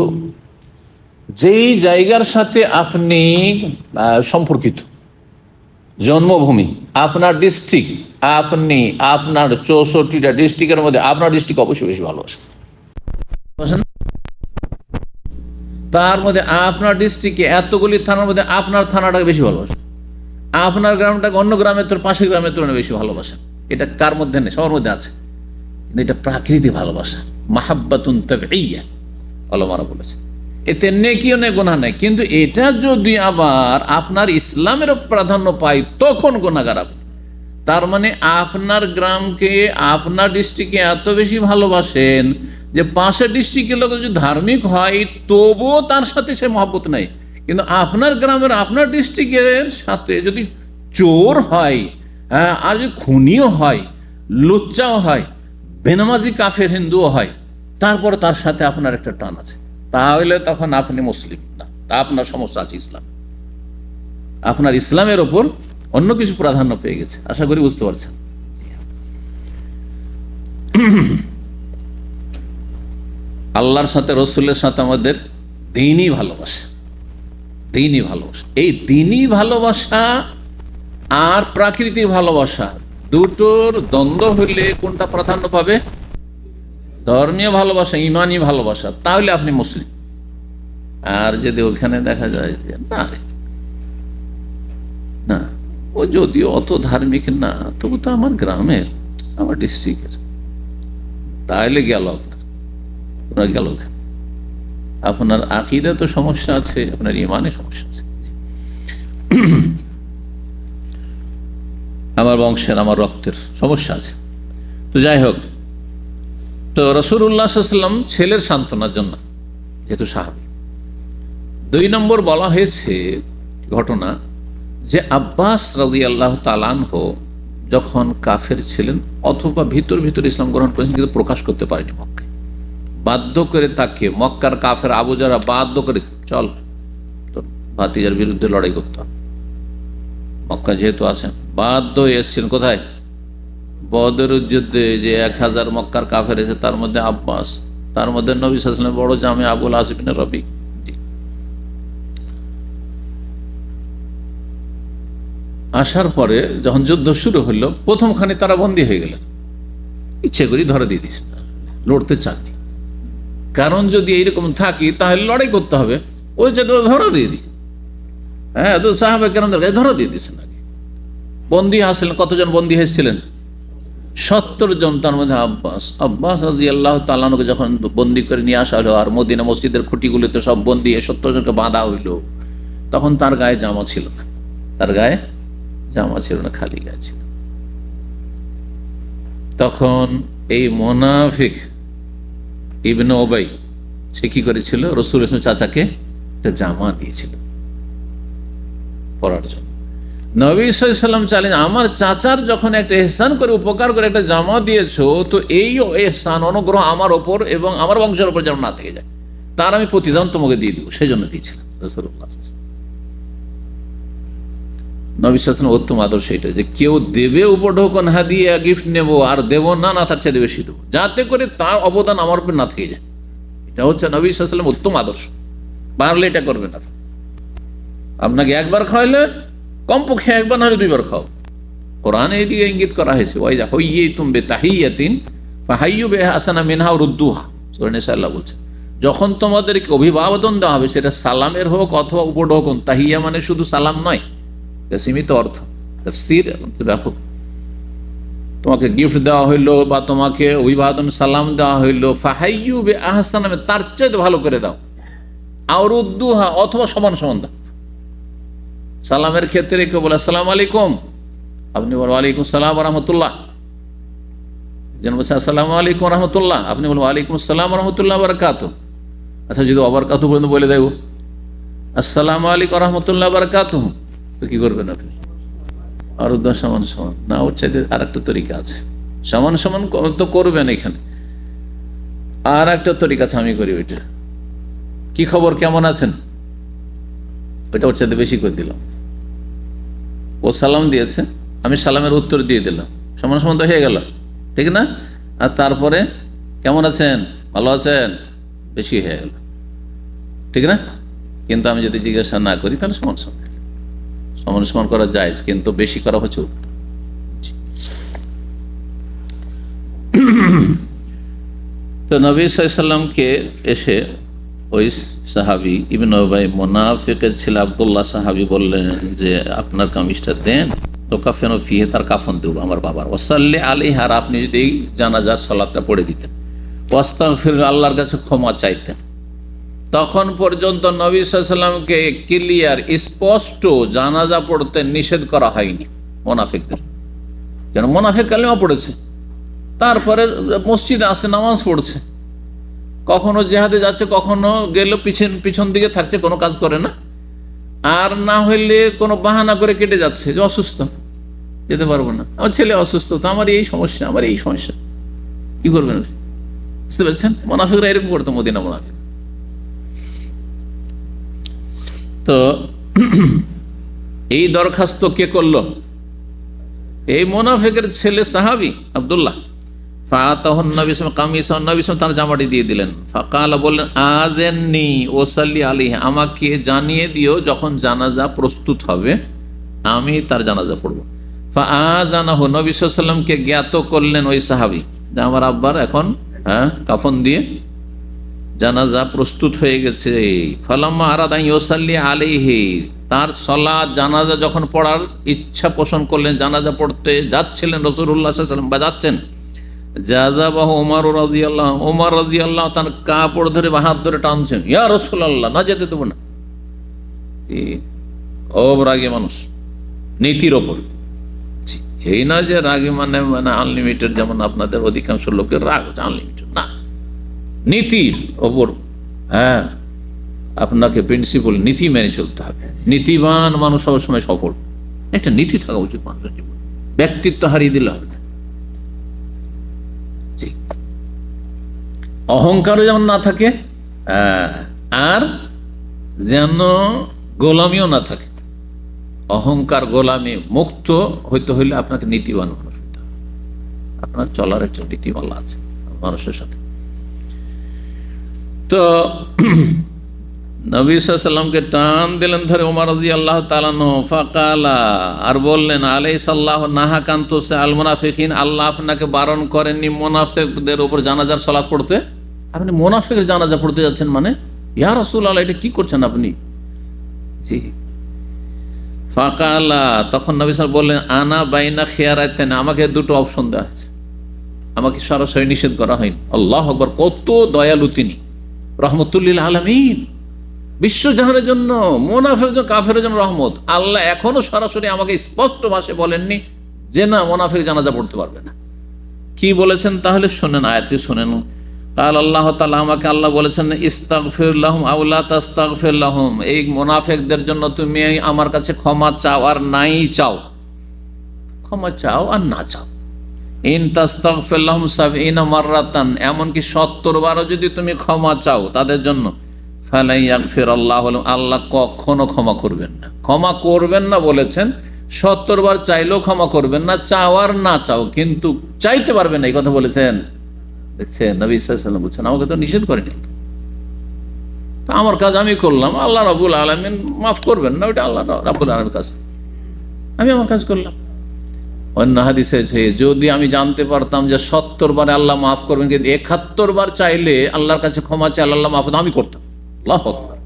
যেই জায়গার সাথে আপনি সম্পর্কিত, জন্মভূমি, আপনার ডিস্ট্রিক্ট, আপনি আপনার 64টা ডিস্ট্রিক্টের মধ্যে আপনার ডিস্ট্রিক্ট অবশ্যই বেশি ভালোবাসেন। তার মধ্যে আপনার ডিস্ট্রিক্টে এতগুলি থানার মধ্যে আপনার থানাটাকে বেশি ভালোবাসেন, আপনার গ্রামটাকে অন্য গ্রামের তোর পাশের গ্রামের তুলনায় বেশি ভালোবাসেন। এটা কার মধ্যে নেই? সবার মধ্যে আছে। এটা প্রাকৃতিক ভালোবাসা, মাহাব্বাতুন তাবঈয়া, ওলামারা বলেছে। এতে নেকিও নেই, গুনাহ নেই। কিন্তু এটা যদি আবার আপনার ইসলামের প্রাধান্য পায় তখন গুনাহগার আপনি। তার মানে আপনার গ্রামকে, আপনার ডিস্ট্রিক্টকে এত বেশি ভালোবাসেন যে পাশের ডিস্ট্রিক্টের লোক যদি ধার্মিক হয় তবুও তার সাথে সে মহব্বত নাই। কিন্তু আপনার গ্রামের, আপনার ডিস্ট্রিক্টের সাথে যদি চোর হয়, হ্যাঁ, আর যদি খুনিও হয়, লুচ্চাও হয়, বেনামাজি কাফের হিন্দুও হয়, তারপরে তার সাথে আপনার একটা টান আছে, তাহলে তখন আপনি মুসলিম না, তা আপনার সমস্যা আছে ইসলাম। আপনার ইসলামের ওপর অন্য কিছু প্রাধান্য পেয়ে গেছে। আশা করি বুঝতে পারছেন। আল্লাহর সাথে, রসুলের সাথে আমাদের দ্বীনি ভালোবাসা, দ্বীনি ভালোবাসা। এই দ্বীনি ভালোবাসা আর প্রাকৃতিক ভালোবাসা দুটোর দ্বন্দ্ব হলে কোনটা প্রাধান্য পাবে? ধর্মীয় ভালোবাসা, ইমানি ভালোবাসা, তাহলে আপনি মুসলিম। আর যদি ওখানে দেখা যায় যে না না, ও যদিও অত ধার্মিক না, তবু তো আমার গ্রামের, আমার ডিস্ট্রিক্টের, তাহলে গেল আপনার গেল। আপনার আকীদা তো সমস্যা আছে, আপনার ইমানে সমস্যা আছে। আমার বংশের, আমার রক্তের সমস্যা আছে। তো যাই হোক, তো রাসূলুল্লাহ সাল্লাল্লাহু আলাইহি ওয়াসাল্লাম ছেলের সান্ত্বনার জন্য, যেহেতু সাহাবী। 2 নম্বর বলা হয়েছে ঘটনা যে আব্বাস রাদিয়াল্লাহু তাআলা আনহু যখন কাফের ছিলেন অথবা ভিতর ভিতর ইসলাম গ্রহণ করেছেন, কিন্তু প্রকাশ করতে পারেনি মক্কায়। বাধ্য করে তাকে মক্কার কাফের আবু জারা বাধ্য করে, চল তোর ভাতিজার বিরুদ্ধে লড়াই করতে হবে। মক্কা যেহেতু আছেন, বাধ্য হয়ে এসছেন কোথায়? বদরের যুদ্ধে। যে 1000 মক্কার কাফের এসে, তার মধ্যে আব্বাস, তার মধ্যে নবী সাল্লাল্লাহু আলাইহি ওয়াসাল্লামের বড় জামে আবুল আস ইবনে রবি। আসার পরে যখন যুদ্ধ শুরু হলো, প্রথমখানে তারা বন্দী হয়ে গেলেন। ইচ্ছে করি ধরে দিয়ে দিয়েছেন, লড়তে চাননি। কারণ যদি এইরকম থাকি তাহলে লড়াই করতে হবে, ওই যে ধরা দিয়ে দিই। হ্যাঁ, তো সাহাবা কেরাম ধরা দিয়ে দিয়েছেন। আগে বন্দী আসলেন, কতজন বন্দী হয়েছিলেন? 70 জন। তার মধ্যে আব্বাস রাদিয়াল্লাহু তাআলা আনহুকে যখন বন্দী করে নিয়ে আসা হলো, আর মদিনা মসজিদের খুঁটিগুলোতে সব বন্দী 70 জনকে বাঁধা হইল, তখন তার গায়ে জামা ছিল না, তার গায়ে জামা ছিল না, খালি গায়ে ছিল। তখন এই মুনাফিক ইবনে উবাই, সে কি করেছিল? রাসূল ইসলাম চাচাকে একটা জামা দিয়েছিল পরার জন্য। নবী সাল্লাল্লাহু আলাইহি ওয়াসাল্লাম চাইলেন, আমার চাচার যখন একটা ইহসান করে, উপকার করে একটা জামা দিয়েছো, তো এই ইহসান, অনুগ্রহ আমার ওপর এবং আমার বংশের উপর যেন না থেকে যায়, তার আমি প্রতিদান তোমাকে দিয়ে দিব। সেই জন্য দিয়েছিলাম। রাসূলুল্লাহ সাল্লাল্লাহু আলাইহি ওয়াসাল্লাম, নবী সাল্লাল্লাহু আলাইহি ওয়াসাল্লাম উত্তম আদর্শ এটা, যে কেউ দেবে উপঢৌকন, হাদিয়া, গিফট নেবো, আর দেব না, না তার চেয়ে বেশি দেবো, যাতে করে তার অবদান আমার উপর না থেকে যায়। এটা হচ্ছে নবী সাল্লাল্লাহু আলাইহি ওয়াসাল্লাম উত্তম আদর্শ। পারলে এটা করবেন। আপনাকে একবার খাওয়াইলে কমপক্ষে একবার, নাহলে 2 বার খাও। কোরআনে এদিকে ইঙ্গিত করা হয়েছে, ওয়াইদা হুইয়িতুম বিতাহিয়াতিন ফাহাইয়ু বিআহসানা মিনহা রুদ্দুহা। সূরা নিসা আল্লাহ বলছে, যখন তোমাদেরকে অভিবাদন দেওয়া হবে, সেটা সালামের হোক অথবা উপঢৌকন। তাহিয়া মানে শুধু সালাম নয়, সীমিত অর্থ, তাফসীর ব্যাপক। তোমাকে গিফট দেওয়া হইলো বা তোমাকে অভিবাদন সালাম দেওয়া হইলো, ফাহাইয়ু বিআহসানা, তার চেয়ে ভালো করে দাও, আও রুদ্দুহা, অথবা সমান সমান দাও। সালামের ক্ষেত্রে কেউ বলে আসসালামু আলাইকুম, আপনি বলেন ওয়ালাইকুম আসসালাম ওয়া রাহমাতুল্লাহ। যেন বলছে আসসালামু আলাইকুম ওয়া রাহমাতুল্লাহ, আপনি বলেন ওয়ালাইকুম আসসালাম ওয়া রাহমাতুল্লাহ ওয়া বারাকাতুহু। আচ্ছা, যদি অবরকাতু পর্যন্ত বলে দেব, আসসালামু আলাইকুম ওয়া রাহমাতুল্লাহ ওয়া বারাকাতুহু, তো কি করবেন আপনি? আর সমান সমান না, ওর চাইতে আর একটা তরিকা আছে। সমান সমান তো করবেন এখানে, আর একটা তরিকা আছে, আমি করি ওইটা। কি খবর, কেমন আছেন, ওইটা ওর চাইতে বেশি করে দিলাম। ও সালাম দিয়েছে, আমি সালামের উত্তর দিয়ে দিলাম, সমান সমান তো হয়ে গেল, ঠিক না? আর তারপরে কেমন আছেন, ভালো আছেন, বেশি হয়ে গেল, ঠিক না? কিন্তু আমি যদি জিজ্ঞাসা না করি, তাহলে সমান সমান, সমান সমান করা যায়, কিন্তু বেশি করা হচ্ছে। তো নবী সাল্লাল্লাহু আলাইহি ওয়াসাল্লামকে এসে ওই সাহাবী ইবনে উবাই, মুনাফিকের ছেলে আব্দুল্লাহ সাহাবী বললেন যে আপনার কামিজটা দেন, তো কাফেন ফিহে, তার কাফন দেব আমার বাবার, ওয়াসাল্লি আলাইহা, আর আপনি যদি এই জানাজার সালাতটা পড়ে দিতেন, ওয়াস্তাগফির, আল্লাহর কাছে ক্ষমা চাইতেন। তখন পর্যন্ত নবী সাল্লাল্লাহু আলাইহি ওয়াসাল্লামকে ক্লিয়ার, স্পষ্ট জানাজা পড়তে নিষেধ করা হয়নি মুনাফিকদের। কেন মুনাফিক কালেমা পড়েছে, তারপরে মসজিদে আসে, নামাজ পড়ছে, কখনো জেহাদে যাচ্ছে, কখনো গেল পিছন দিকে থাকছে, কোনো কাজ করে না, আর না হইলে কোনো বাহানা করে কেটে যাচ্ছে যে অসুস্থ, যেতে পারবো না, আমার ছেলে অসুস্থ, তো আমার এই সমস্যা, আমার এই সমস্যা, কি করবেন? বুঝতে পারছেন? মুনাফিকরা এরকম করতো, মদিনা মুনাফিক। তো এই দরখাস্ত কে করলো? এই মুনাফিকের ছেলে সাহাবী আব্দুল্লাহ। তার জামাটি দিয়ে দিলেন। ফাকালা, বললেন, আযিননি ওয়াসাল্লি আলাইহি, আমাকে জানিয়ে দিও যখন জানাজা প্রস্তুত হবে, আমি তার জানাজা পড়ব। ফাআযানাহু, নবী সাল্লাল্লাহু আলাইহি ওয়াসাল্লামকে জ্ঞাত করলেন ওই সাহাবী যে আমার আব্বার এখন কাফন দিয়ে জানাজা প্রস্তুত হয়ে গেছে। ফালাম্মা আরাদা আন ইউসাল্লি আলাইহি, তার সালাত জানাজা যখন পড়ার ইচ্ছা পোষণ করলেন, জানাজা পড়তে যাচ্ছিলেন রাসূলুল্লাহ সাল্লাল্লাহু আলাইহি ওয়াসাল্লাম, বা যাচ্ছেন, জাযাবাহু ওমর রাদিয়াল্লাহু, ওমর রাদিয়াল্লাহু তার কাপড় ধরে বা হাত ধরে টানছেন, ইয়া রাসূলুল্লাহ, না যেতে দেব না। ও রাগী মানুষ, নীতির ওপর। এই না যে রাগী মানে আনলিমিটেড, যেমন আপনাদের অধিকাংশ লোকের রাগ হচ্ছে আনলিমিটেড, না, নীতির ওপর। হ্যাঁ, আপনাকে প্রিন্সিপাল, নীতি মেনে চলতে হবে। নীতিবান মানুষ সবসময় সফল। একটা নীতি থাকা উচিত মানুষের জীবন, ব্যক্তিত্ব হারিয়ে দিলে হবে না। অহংকারও যেমন না থাকে, আর যেন গোলামিও না থাকে। অহংকার গোলামি মুক্ত হইতে হইলে আপনাকে নীতিবান মানুষ হইতে হবে। আপনার চলার একটা নীতিমালা আছে মানুষের সাথে। তো নবী সাল্লাল্লাহু আলাইহি ওয়াসাল্লামকে টান দিলেন ধরে ওমর রাদিয়াল্লাহু তাআলা আনহু। ফাকালা, আর বললেন, আলাইসাল্লাহু নাহাকা আন তুসাল মুনাফিকিন, আল্লাহ আপনাকে বারণ করেননি মুনাফিকদের উপর জানাজার সালাত পড়তে? আপনি মুনাফিকের জানাজা পড়তে যাচ্ছেন মানে? ইয়া রাসূলুল্লাহ, এটা কি করছেন আপনি? জি। ফাকালা, তখন নবী সাল্লাল্লাহু আলাইহি ওয়াসাল্লাম বললেন, আনা বাইনা খিয়ারাতাইন, আমাকে দুটো অপশন দেওয়া হয়েছে, আমাকে সরাসরি নিষেধ করা হয়নি। আল্লাহু আকবার, কত দয়ালু তিনি, রহমতুল লিল আলামিন, বিশ্বজাহানের জন্য, মুনাফিক কাফেরের জন্য রহমত। আল্লাহ এখনো সরাসরি আমাকে স্পষ্ট ভাষায় বলেননি যে না, মুনাফিক জানাজা পড়তে পারবে না। কি বলেছেন তাহলে শোনেন, আয়াতটি শোনেন। কাল আল্লাহ তাআলা, আমাকে আল্লাহ বলেছেন, ইস্তাগফির লাহুম আও লা তাস্তাগফির লাহুম, এই মুনাফিকদের জন্য তুমি আমার কাছে ক্ষমা চাও আর নাই চাও, ক্ষমা চাও আর না চাও। ইন তাস্তাগফির লাহুম ৭০ মাররাতান, এমনকি ৭০ বারও যদি তুমি ক্ষমা চাও তাদের জন্য, ফালাই ইয়াগফির আল্লাহু লাহুম, আল্লাহ কখনো ক্ষমা করবেন না। ক্ষমা করবেন না বলেছেন, ৭০ বার চাইলেও ক্ষমা করবেন না, চাওয়ার না চাও, কিন্তু চাইতে পারবেন না, এই কথা বলেছেন। দেখছেন, নবী সাল্লাল্লাহু আলাইহি ওয়াসাল্লাম বলছেন, আমাকে তো নিষেধ করেনি, তো আমার কাজ আমি করলাম, আল্লাহ রাব্বুল আলামিন মাফ করবেন না, ওইটা আল্লাহ রাব্বুল আলামিনের কাছে, আমি আমার কাজ করলাম। অন্য হাদিসে আছে, যদি আমি জানতে পারতাম যে ৭০ বারে আল্লাহ মাফ করবেন, কিন্তু ৭১ বার চাইলে আল্লাহর কাছে ক্ষমা চাই আল্লাহ মাফ, আমি করতাম। আল্লাহু আকবার।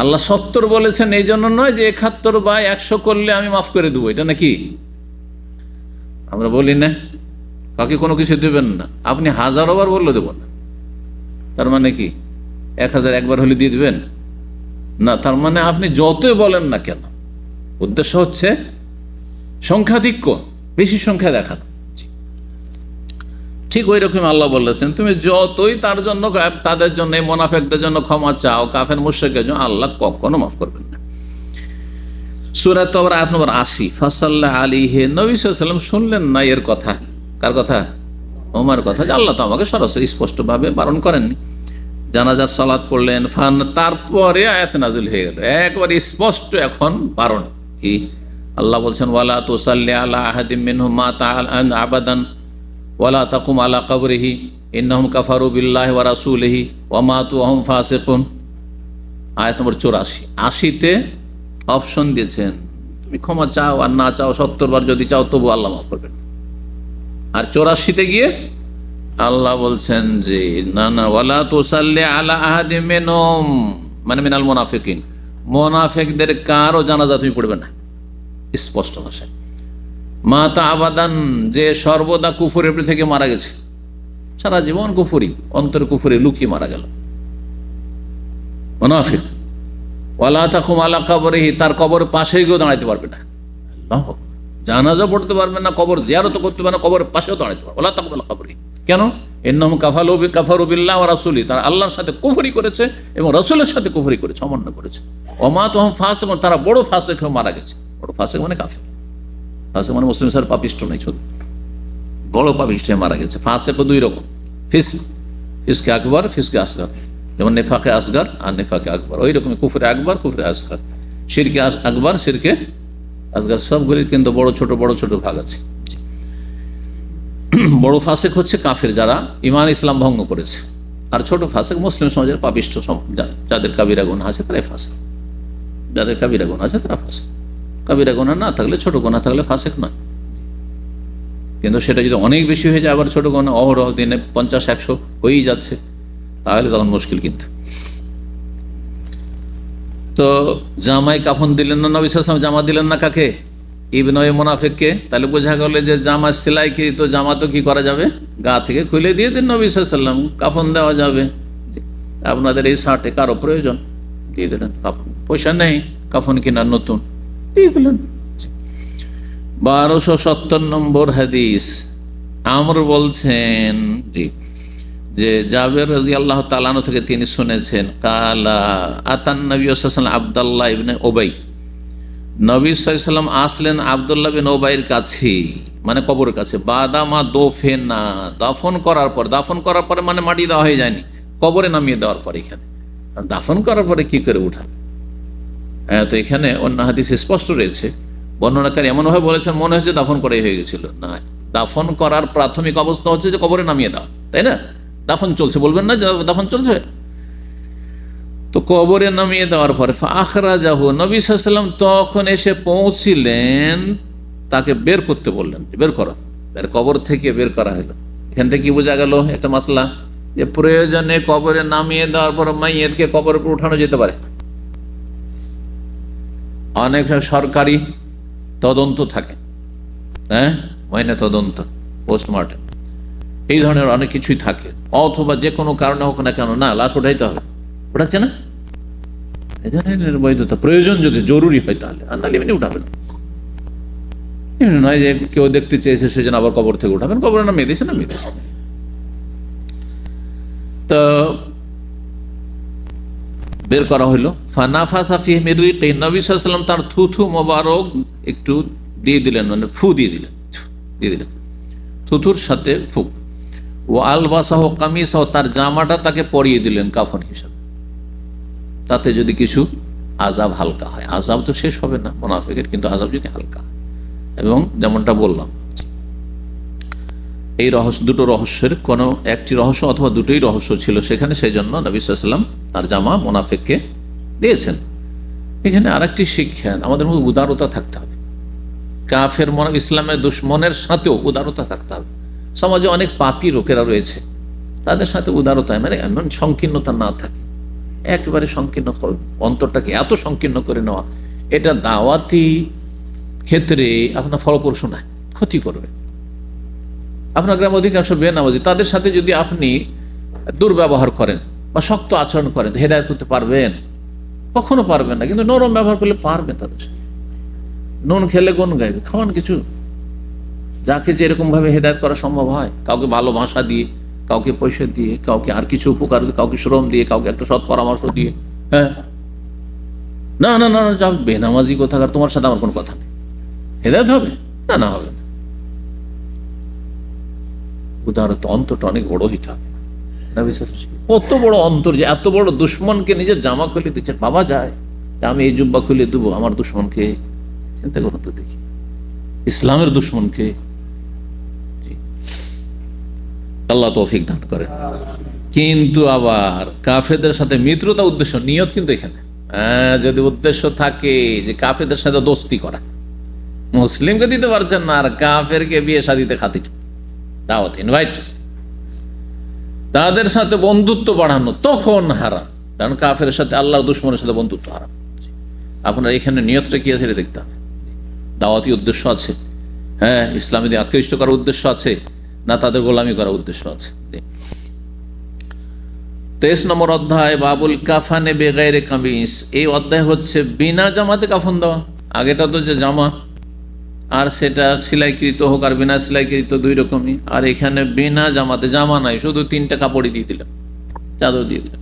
আল্লাহ ৭০ বলেছেন এই জন্য নয় যে ৭১ বা ১০০ করলে আমি মাফ করে দেবো, এটা নাকি আমরা বলি না, কাউকে কোনো কিছু দেবেন না, আপনি ১০০০ বার বললে দেব না, তার মানে কি ১০০০ একবার হলে দিয়ে দিবেন না? তার মানে আপনি যতই বলেন না কেন, উদ্দেশ্য হচ্ছে সংখ্যাধিক্য, বেশি সংখ্যা দেখানো। ঠিক ওই রকম আল্লাহ বলেছেন, তুমি যতই তার জন্য, তাদের জন্য, মুনাফিকদের জন্য ক্ষমা চাও, কাফের মুশরিকদের জন্য, আল্লাহ কখনো মাফ করবেন না। সূরা তাওবা আয়াত নম্বর ৮০। ফাসাল্লা আলাইহি, নবী সাল্লাল্লাহু আলাইহি ওয়াসাল্লাম শুনলেন না এর কথা। কার কথা? ওমর কথা, যে আল্লাহ তো আমাকে সরাসরি স্পষ্ট ভাবে বারণ করেননি। জানাজার সালাত পড়লেন, তারপরে আয়াত নাযিল হয়ে গেল, একবার স্পষ্ট এখন বারণ। কি আল্লাহ বলছেন, ওয়ালা তুসাল্লি আলা আহাদিম মিনহুম মাতা আবাদান ওয়ালা তাকুম আলা কবরিহি ইন্নাহুম কাফারু বিল্লাহি ওয়া রাসূলিহি ওয়া মাতু ওয়া হুম ফাসিকুন। আয়াত নম্বর ৮৪। ৮০-তে অপশন দিয়েছেন, তুমি ক্ষমা চাও আর না চাও, ৭০ বার যদি চাও তবু আল্লাহ মাফ করবেন। আর ৮৪-তে গিয়ে আল্লাহ বলছেন যে না না, ওয়ালা তুসাল্লি আলা আহাদিম মিনহুম, মানে মিনাল মুনাফিকিন, মুনাফিকদের কারও জানাজা তুমি পড়বে না। স্পষ্ট ভাষায়, মাতা আবাদান, যে সর্বদা কুফরের থেকে মারা গেছে, সারা জীবন কুফরি, অন্তর কুফরি লুকিয়ে মারা গেল, মুনাফিক। ওয়ালা তাকুম আলা কবরিহি, তার কবরের পাশেই গিয়ে দাঁড়াইতে পারবে না। জানাজা পড়তে পারবেন না, কবর জিয়ারত করতে পারবেন না, কবরের পাশেও দাঁড়াতে পারবেন ওলা তাকবাল কবরি। কেন? ইন্নাহুম কাফারু বিল্লাহি ওয়া রাসূলি, তারা আল্লাহর সাথে কুফরি করেছে এবং রাসূলের সাথে কুফরি করেছে, অমান্য করেছে। ওয়া মাতুহুম ফাসিক, তারা বড় ফাসিক হয়ে মারা গেছে। বড় ফাসিক মানে কাফের, ফাসিক মানে মুসলিম স্যার পাপিষ্ট নাই, শুধু বড় পাপিষ্ট হয়ে মারা গেছে। ফাসিক দুই রকম, ফিসকে আকবর, ফিসকে আসগর, যেমন নেফাকে আসগর আর নেফাকে আকবর, ওই রকম কুফরে আকবর, কুফরে আসগর, শিরকে আকবর, শিরকে আসগর, সবগুলির কিন্তু বড় ছোট ভাগ আছে। বড় ফাসেক হচ্ছে কাফের, যারা ইমান ইসলাম ভঙ্গ করেছে, আর ছোট ফাসেক মুসলিম সমাজের পাপিষ্ট, যাদের কাবিরা গুনাহ আছে তারাই ফাসেক, যাদের কাবিরা গুনাহ আছে তারা ফাসেক। কাবিরা গুনাহ না থাকলে, ছোট গুনাহ থাকলে ফাসেক নয়। কিন্তু সেটা যদি অনেক বেশি হয়ে যায়, আবার ছোট গুনাহ অহরহ দিনে 50-100 হয়েই যাচ্ছে, তাহলে তখন মুশকিল। কিন্তু তো জামাই কাফন দিলেন না নবী সাল্লাল্লাহু আলাইহি ওয়াসাল্লাম, জামা দিলেন না কাকে? ইবনে মুনাফিককে। তাহলে বোঝা গেল যে জামা সেলাই কি, তো জামা তো কি করা যাবে, গা থেকে খুলে দিয়ে দিন, নবী সাল্লাল্লাহু আলাইহি ওয়াসাল্লাম কাফন দেওয়া যাবে। আপনাদের এই শার্টে কারো প্রয়োজন, দিয়ে দিলেন। পয়সা নেই কাফন কিনার, নতুন দিয়ে দিলেন। 1270 নম্বর হাদিস। আমর বলছেন জি, যে জাবের রাদিয়াল্লাহু তাআলা আনহু থেকে তিনি শুনেছেন, কালা আতান নবী সাল্লাল্লাহু আলাইহি ওয়াসাল্লাম আব্দুল্লাহ ইবনে উবাই, নবী সাল্লাল্লাহু আলাইহি ওয়াসাল্লাম আসলেন আব্দুল্লাহ বিন উবাইয়ের কাছে, মানে কবরের কাছে। বাদামা দোফেনা, দাফন করার পরে মানে মাটি দেওয়া হয়ে যায়নি, কবরে নামিয়ে দেওয়ার পরে। এখানে দাফন করার পরে কি করে উঠাবে? তো এখানে অন্য হাদিসে স্পষ্ট রয়েছে, বর্ণনাকারী এমনভাবে বলেছেন মনে হচ্ছে দাফন করাই হয়ে গেছিল। না, দাফন করার প্রাথমিক অবস্থা হচ্ছে যে কবরে নামিয়ে দেওয়া, তাই না? দাফন চলছে, বলবেন না যে দাফন চলছে। তো কবরে নামিয়ে দেওয়ার পরে আখরাজাহু, নবী সাল্লাল্লাহু আলাইহি ওয়াসাল্লাম তখন এসে পৌঁছিলেন, তাকে বের করতে বললেন, বের করা, কবর থেকে বের করা হলো। এখান থেকে কি বোঝা গেল একটা মাসলা, যে প্রয়োজনে কবরে নামিয়ে দেওয়ার পর মাইয়েতকে কবরের উপর উঠানো যেতে পারে। অনেক সরকারি তদন্ত থাকে, হ্যাঁ, ময়না তদন্ত, পোস্টমর্টেম, এই ধরনের অনেক কিছুই থাকে। অথবা যে কোনো কারণে হোক না কেন, না লাশ উঠাইতে হবে, উঠাচ্ছে না, এই ধরনের বৈধতা প্রয়োজন যদি জরুরি হয় তাহলে, আর নাহলে এমনি উঠাবেন। এমনি নয় যে কেউ দেখতে চেয়েছে সেজন্য আবার কবর থেকে উঠাবেন, কবরে নামিয়ে দিয়েছে, নামিয়ে দিয়েছে। তো বের করা হইলো। ফানাফাসা ফিহি মিন রিকি, নবী সাল্লাল্লাহু আলাইহি ওয়াসাল্লাম তার থুথু মোবারক একটু দিয়ে দিলেন, মানে ফু দিয়ে দিলেন, থুথুর সাথে ফু। ও আলবাসাহু কামিসাহু, তার জামাটা তাকে পরিয়ে দিলেন কাফন হিসাবে, তাতে যদি কিছু আযাব হালকা হয়। আযাব তো শেষ হবে না মুনাফিকের, কিন্তু আযাব যদি হালকা হয়। এবং যেমনটা বললাম, এই রহস্য, দুটো রহস্যের কোন একটি রহস্য অথবা দুটোই রহস্য ছিল সেখানে, সেই জন্য নবী সাল্লাল্লাহু আলাইহি ওয়াসাল্লাম তার জামা মুনাফিককে দিয়েছেন। এখানে আরেকটি শিক্ষা, আমাদের মধ্যে উদারতা থাকতে হবে। কাফের মন, ইসলামের দুশ্মনের সাথেও উদারতা থাকতে হবে। সমাজে অনেক পাপী লোকেরা রয়েছে, তাদের সাথে উদারতা, মানে এমন সংকীর্ণতা না থাকে, একেবারে সংকীর্ণ, অন্তরটাকে এত সংকীর্ণ করে নেওয়া, এটা দাওয়াতি ক্ষেত্রে আপনার ফলপ্রসূ নয়, ক্ষতি করবে। আপনার গ্রামে অধিকাংশ বেনামাজি, তাদের সাথে যদি আপনি দুর্ব্যবহার করেন বা শক্ত আচরণ করেন, হেদায়েত করতে পারবেন? কখনো পারবেন না। কিন্তু নরম ব্যবহার করলে পারবেন তাদের সাথে। নুন খেলে গুণ গাইবে, খাওয়ান কিছু, যাকে যেরকম ভাবে হেদায়েত করা সম্ভব হয়, কাউকে ভালো ভাষা দিয়ে, কাউকে পয়সা দিয়ে, কাউকে আর কিছু উপকার দিয়ে, কাউকে শ্রম দিয়ে, কাউকে একটা সৎ পরামর্শ দিয়ে। হ্যাঁ, না না না, যা বেনামাজি কোথাকার, তোমার সাথে আমার কোনো কথা নেই, হেদায়েত হবে না? না হবে না। উদারতা, অন্তরটা অনেক বড় হইতে হবে। কত বড় অন্তর, যে এত বড় দুশ্মনকে নিজের জামা খুলে দিচ্ছে, বাবা যায় আমি এই জুব্বা খুলে দেবো আমার দুশ্মনকে। চিন্তা করুন তো দেখি, ইসলামের দুশ্মনকে। আল্লাহ তৌফিক দান করেন। কিন্তু আবার কাফেরদের সাথে মিত্রতা উদ্দেশ্য, নিয়ত কিন্তু এখানে, যদি উদ্দেশ্য থাকে যে কাফেরদের সাথে দোস্তি করা, মুসলিমকে দিতে পারছেন না আর কাফেরকে বিয়ে শাদিতে খাতির, দাওয়াত, ইনভাইট, তাদের সাথে বন্ধুত্ব বাড়ানো, তখন হারাম। কারণ কাফের সাথে, আল্লাহর দুশমনের সাথে বন্ধুত্ব হারাম। আপনার এখানে নিয়তটা কি আছে দেখতে হবে। দাওয়াতি উদ্দেশ্য আছে, হ্যাঁ, ইসলামী আকৃষ্ট করার উদ্দেশ্য আছে, না তাদের গোলামি করার উদ্দেশ্য আছে। 23 নম্বর অধ্যায়, বাবুল কাফানে বেগাইরে কামিজ। এই অধ্যায় হচ্ছে বিনা জামাতে কাফন দেওয়া। আগেটা তো যে জামা, আর সেটা সেলাইকৃত হোক আর বিনা সেলাইকৃত দুই রকমই। আর এখানে বিনা জামাতে, জামা নাই, শুধু 3টা কাপড়ই দিয়ে দিলাম, চাদর দিয়ে দিলাম।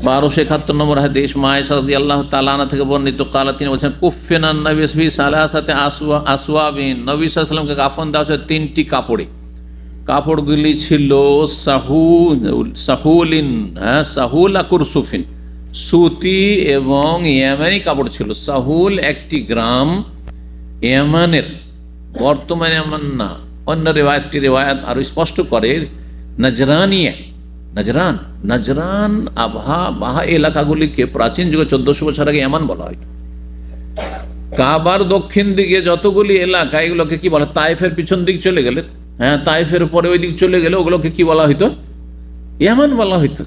1271 নম্বর হাদিস মায়েশা রাদিয়াল্লাহু তাআলা আনহা থেকে বর্ণিত, কালা, তিনি বলছেন কুফিনান নবী ফি সালাসাতি আসওয়াবিন, নবী সাল্লাল্লাহু আলাইহি ওয়াসাল্লামকে কাফন দেওয়া হয়েছে 3টি কাপড়ে। কাপড়গুলি ছিল সাহুলিন, সাহুল কুরসুফিন, সুতি এবং ইয়ামানি কাপড় ছিল। সাহুল একটি গ্রাম ইয়ামানের, বর্তমানে ইয়ামান না, অন্য রেওয়ায়তটি রেওয়ায়ত আরো স্পষ্ট করে নজরানিয়া, নজরান বাহা এলাকাগুলিকে প্রাচীন যুগে 1400 বছর আগে ইয়ামান বলা হয়। কাবার দক্ষিণ দিকে যতগুলি এলাকা, এগুলোকে কি বলে, তাইফের পিছন দিক চলে গেলে, তাইফের পরে ওই দিক চলে গেলে ওগুলোকে কি বলা হইতো, ইয়ামান বলা হইতো।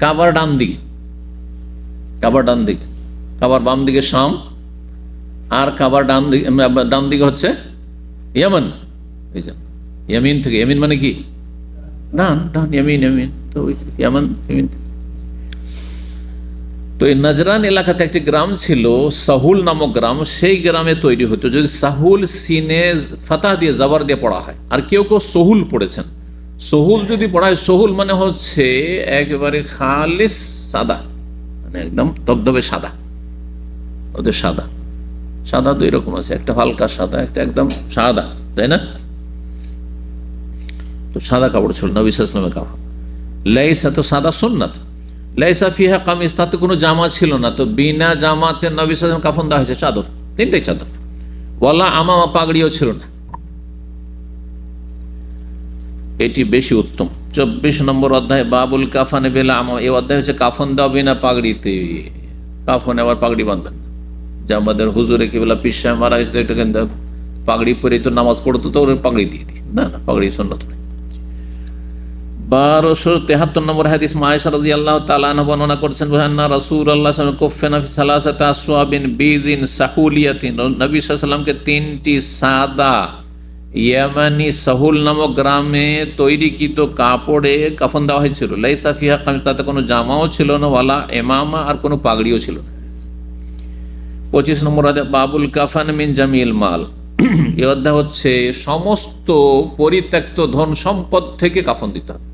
কাবার ডান দিকে, কাবার বাম দিকে শাম, আর কাবার ডান দিকে হচ্ছে ইয়ামান। এই যে ইয়ামিন থেকে, ইয়ামিন মানে কি, ডান, ইয়ামিন, তো ইয়ামান, ইয়ামিন। তো এই নজরান এলাকাতে একটি গ্রাম ছিল সাহুল নামক গ্রাম, সেই গ্রামে তৈরি হতো। যদি সাহুল সিনে ফাতাহ দিয়ে জাবার দিয়ে পড়া হয়, আর কেউ কেউ সহুল পড়েছেন। সহুল যদি পড়া হয়, সহুল মানে হচ্ছে একেবারে খালিস সাদা, মানে একদম ধবধবে সাদা। ওদের সাদা দুই রকম আছে, একটা হালকা সাদা, একটা একদম সাদা, তাই না? তো সাদা কাপড় ছিল নবী সাল্লাল্লাহু আলাইহি ওয়াসাল্লামের কাপড়। লাইসা তো সাদা সুন্নাত, লাইসা ফিহা কামিজ, তাতে কোনো জামা ছিল না। তো বিনা জামাতে নবী সাল্লাল্লাহু আলাইহি ওয়াসাল্লাম কাফন দেওয়া হয়েছে, চাদর, 3টাই চাদর। ওয়ালা আমামা, পাগড়িও ছিল না। এটি বেশি উত্তম। 24 নম্বর অধ্যায় বাবুল কাফানে বেলা আমা, এই অধ্যায় হচ্ছে কাফন দেওয়া বিনা পাগড়িতে। কাফনে আবার পাগড়ি বাঁধবেন, যে আমাদের হুজুরে কি বলা, পীর সাহেব মারা গেছে, এটা কিন্তু পাগড়ি পরে তো নামাজ পড়তো, তো ওর পাগড়ি দিয়ে দিই না, পাগড়ি সুন্নাত নেই। 1273 নম্বর হাদিস মায়েশা রাদিয়াল্লাহু তাআলা আনহা বর্ণনা করছেন, আন্না রাসূলুল্লাহ সাল্লাল্লাহু আলাইহি ওয়াসাল্লাম কুফিনা ফি সালাসাতি আসওয়াবিন বিদিন সাহুলিয়াতিন, নবী সাল্লাল্লাহু আলাইহি ওয়াসাল্লামকে 3টি সাদা ইয়ামানি সাহুল নামক গ্রামে তৈরিকৃত কাপড়ে কাফন দেওয়া হয়েছিল। লাইসা ফিহা কামিজ, তাতে কোনো জামাও ছিল না, ওয়ালা ইমামা, আর কোনো পাগড়িও ছিল না। 25 নম্বর অধ্যায় বাবুল কাফান মিন জামিল মাল, এই অধ্যায় হচ্ছে সমস্ত পরিত্যক্ত ধন সম্পদ থেকে কাফন দিতে হবে।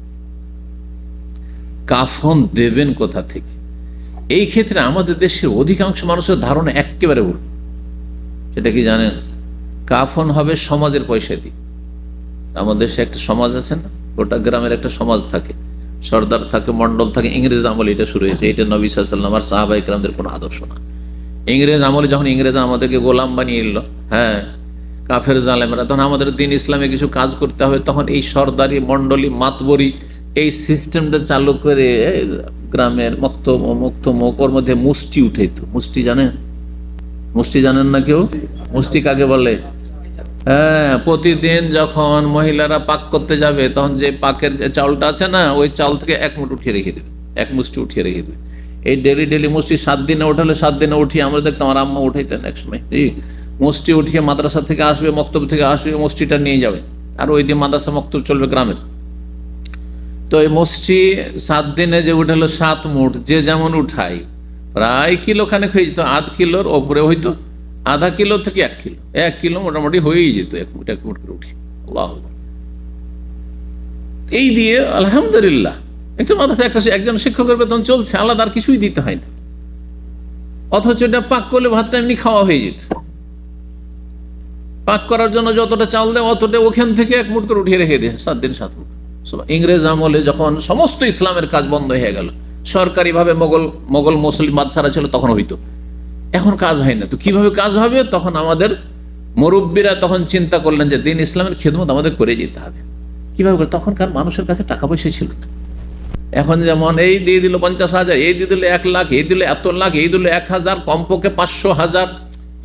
কাফন দেবেন কোথা থেকে? এই ক্ষেত্রে আমাদের দেশের অধিকাংশ মানুষের ধারণা একেবারে ভুল। সেটা কি জানেন? কাফন হবে সমাজের পয়সা দিয়ে। আমাদের দেশে একটা সমাজ আছে না, গোটা গ্রামের একটা সমাজ থাকে, সর্দার থাকে, মন্ডল থাকে। ইংরেজ আমলে এটা শুরু হয়েছে। এটা নবী সাল্লাল্লাহু আলাইহি ওয়াসাল্লাম আর সাহাবায়ে কেরামদের কোনো আদর্শ না। ইংরেজ আমলে যখন ইংরেজ আমাদেরকে গোলাম বানিয়ে এলো, কাফের জালেমরা, তখন আমাদের দিন ইসলামে কিছু কাজ করতে হবে, তখন এই সর্দারি, মন্ডলী, মাতবরি, এই সিস্টেমটা চালু করে গ্রামের মুক্তমুখ, ওর মধ্যে মুষ্টি উঠেইতো। মুষ্টি জানেন না কেউ? মুষ্টি কাকে বলে? প্রতিদিন যখন মহিলারা পাক করতে যাবে, তখন যে পাকের যে চাউলটা আছে না, ওই চাউল থেকে এক মুঠ উঠিয়ে রেখে দেবে, এক মুষ্টি উঠিয়ে রেখে দেবে। এই ডেলি মুষ্টি 7 দিনে উঠালে 7 দিনে উঠিয়ে, আমরা দেখতাম আমার আম্মা উঠাইতেন এক সময়, মুষ্টি উঠিয়ে মাদ্রাসা থেকে আসবে, মক্তব থেকে আসবে, মুষ্টিটা নিয়ে যাবে, আর ওই দিন মাদ্রাসা মক্তব চলবে গ্রামের। তো এই মুষ্টি 7 দিনে যে উঠালো 7 মুঠ, যে যেমন উঠাই, প্রায় কিলো খানেক হয়ে যেত, আধ কিলোর ওপরে হইতো, আধা কিলো থেকে 1 কিলো, 1 কিলো মোটামুটি হয়েই যেত এক মুঠ করে উঠি। আল্লাহ, এই দিয়ে আলহামদুলিল্লাহ একটা মাদ্রাসা, একজন শিক্ষকের বেতন চলছে, আলাদা আর কিছুই দিতে হয় না। অথচ এটা পাক করলে ভাতটা এমনি খাওয়া হয়ে যেত। পাক করার জন্য যতটা চাল দেয়, অতটা ওখান থেকে 1 মুঠ করে উঠিয়ে রেখে দেয়, 7 দিন 7 মুঠ। ইংরেজ আমলে যখন সমস্ত ইসলামের কাজ বন্ধ হয়ে গেল, সরকারি ভাবে মোগল মুসলিম বাদশারা ছিল, তখন হইতো। এখন কাজ হয় না, তো কিভাবে কাজ হবে? তখন আমাদের মুরব্বীরা তখন চিন্তা করলেন যে দিন ইসলামের খেদমত আমাদের করে যেতে হবে। কিভাবে করে? তখনকার মানুষের কাছে টাকা পয়সা ছিল না। এখন যেমন এই দিয়ে দিল 50,000, এই দিয়ে দিল 1 লাখ, এই দিল এত লাখ, এই দিল 1,000, কমপক্ষে 500,000,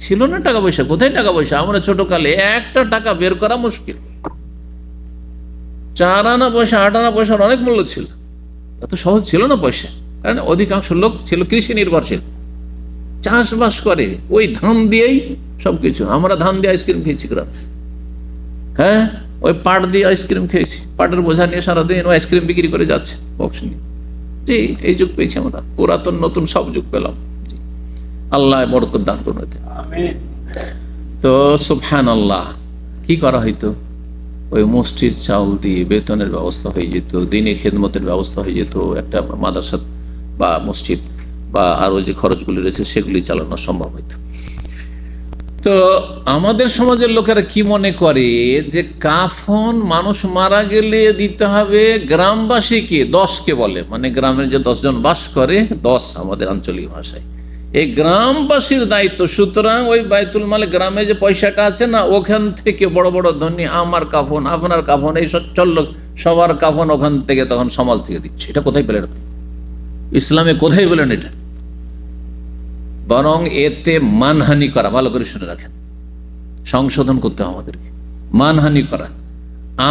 ছিল না টাকা পয়সা। কোথায় টাকা পয়সা? আমরা ছোটকালে একটা টাকা বের করা মুশকিল। 4 আনা পয়সা, 8 আনা পয়সার অনেক মূল্য ছিল। এত সহজ ছিল না পয়সা, কারণ অধিকাংশ লোক ছিল কৃষি নির্ভরশীল, চাষবাস করে, ওই ধান দিয়েই সবকিছু। আমরা ধান দিয়ে আইসক্রিম খেয়েছি গ্রামে, ওই পাট দিয়ে আইসক্রিম খেয়েছি, পাটের বোঝা নিয়ে সারাদিন ও আইসক্রিম বিক্রি করে যাচ্ছে বক্স নিয়ে। জি, এই যুগ পেয়েছি আমরা, পুরাতন নতুন সব যুগ পেলাম। আল্লাহ বরকত দান করুন। তো সুবহানাল্লাহ, কি করা হইতো? ওই মসজিদ চাউল দিয়ে বেতনের ব্যবস্থা হয়ে যেত, দিনে খেদমতের ব্যবস্থা হয়ে যেত, একটা মাদ্রাসা বা মসজিদ বা আরো যে খরচগুলি রয়েছে সেগুলি চালানো সম্ভব হইতো। তো আমাদের সমাজের লোকেরা কি মনে করে যে কাফন মানুষ মারা গেলে দিতে হবে গ্রামবাসীকে, 10কে বলে, মানে গ্রামের যে 10 জন বাস করে, 10 আমাদের আঞ্চলিক ভাষায়, এই গ্রামবাসীর দায়িত্ব। সুতরাং ওই বাইতুল মালে গ্রামে যে পয়সাটা আছে না, ওখান থেকে বড় বড় ধনী আমার কাফন, আপনার কাফন, এই সচ্ছল সবার কাফন ওখান থেকে তখন সমাজ থেকে দিচ্ছে। এটা কোথায় পেলেন? ইসলামে কোথায় বলেন এটা? বরং এতে মানহানি করা, ভালো করে শুনে রাখেন, সংশোধন করতে হবে আমাদেরকে। মানহানি করা,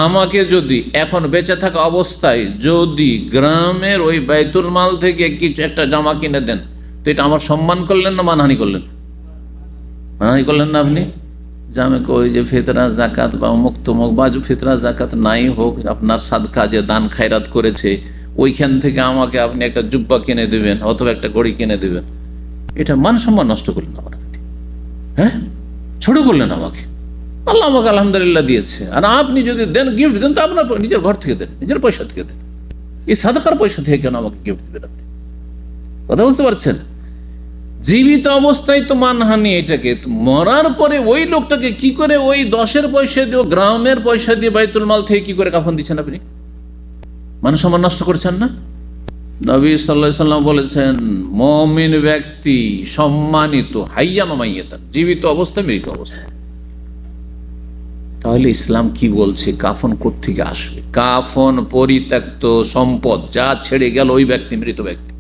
আমাকে যদি এখন বেঁচে থাকা অবস্থায় যদি গ্রামের ওই বাইতুল মাল থেকে কিছু একটা জামা কিনে দেন, তো এটা আমার সম্মান করলেন না মানহানি করলেন? মানহানি করলেন না আপনি। জামে ওই যে ফিতরা জাকাত বা মুক্ত মুখ বা ফিতরা জাকাত নাই হোক, আপনার সাদকা যে দান খায়রাত করেছে ওইখান থেকে আমাকে আপনি একটা জুব্বা কিনে দেবেন অথবা একটা ঘড়ি কিনে দেবেন, এটা মান সম্মান নষ্ট করলেন আমার, হ্যাঁ, ছোট করলেন আমাকে। আল্লাহ আমাকে আলহামদুলিল্লাহ দিয়েছে, আর আপনি যদি দেন, গিফট দেন, তো আপনার নিজের ঘর থেকে দেন, নিজের পয়সা থেকে দেন। এই সাদাকার পয়সা থেকে কেন আমাকে গিফট দেবেন আপনি? কথা বুঝতে পারছেন? জীবিত অবস্থায় তো মানহানি এটাকে, মরার পরে ওই লোকটাকে কি করে ওই 10-এর পয়সা দিয়ে, গ্রামের পয়সা দিয়ে বাইতুল মাল থেকে কি করে কাফন দিচ্ছেন আপনি? মান সম্মান নষ্ট করছেন না? নবী সাল্লাল্লাহু আলাইহি সাল্লাম বলেছেন, মুমিন ব্যক্তি সম্মানিত হাইয়ান ওয়া মাইয়াতান, জীবিত অবস্থা মৃত অবস্থা। তাহলে ইসলাম কি বলছে? কাফন কোত্থেকে আসবে? কাফন পরিত্যক্ত সম্পদ, যা ছেড়ে গেল ওই ব্যক্তি, মৃত ব্যক্তি,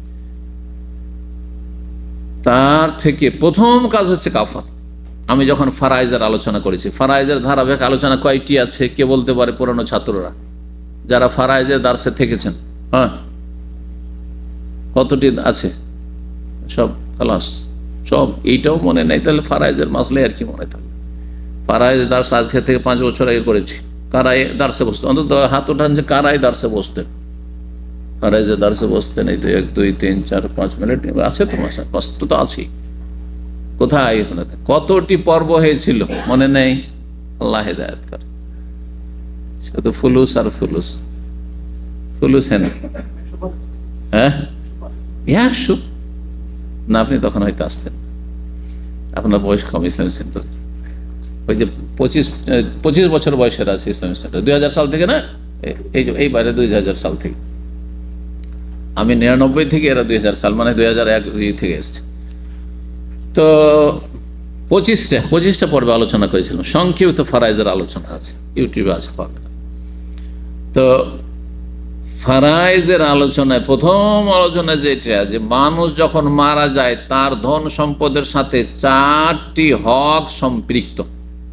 তার থেকে প্রথম কাজ হচ্ছে কাফন। আমি যখন ফারাইজের আলোচনা করেছি, ফারাইজের ধারাবাহিক আলোচনা কয়টি আছে কে বলতে পারে? পুরানো ছাত্ররা যারা ফারাইজের দার্সে থেকেছেন, হ্যাঁ, কতটি আছে? সব খালাস, সব। এইটাও মনে নেই, তাহলে ফারাইজের মাসলে আর কি মনে থাকবে? ফারাইজ দার্স আজকে থেকে 5 বছর আগে করেছি। কারাই দার্সে বসতে, অন্তত হাত ওঠান যে কারাই দার্সে বসতেন। ফারাইজের দার্সে বসতেন, এই তো 1, 2, 3, 4, 5 মিনিট আছে তো, মাসা কষ্ট তো আছেই। কোথায় কতটি পর্ব হয়েছিল মনে নেই? আল্লাহ হেদায়েত করে। শুধু ফুলুস আর ফুলুস, ফুলুস। হ্যাঁ, 100 না, আপনি তখন হয়তো আসতেন, আপনার বয়স কম। ইসলামিক সেন্টার ওই যে 25 বছর বয়সের আছে ইসলামিক সেন্টার, 2000 সাল থেকে না, এই বাইরে 2000 সাল থেকে। আমি 99 থেকে, এরা 2000 সাল, মানে 2001 থেকে এসছে। তো 25টা পর্বে আলোচনা করেছিলাম, সংক্ষিপ্ত ফারাইজের আলোচনা আছে, ইউটিউবে আছে, পাবেন। তো ফারাইজের আলোচনায় প্রথম আলোচনা যেটা, যে মানুষ যখন মারা যায় তার ধন সম্পদের সাথে 4টি হক সম্পৃক্ত,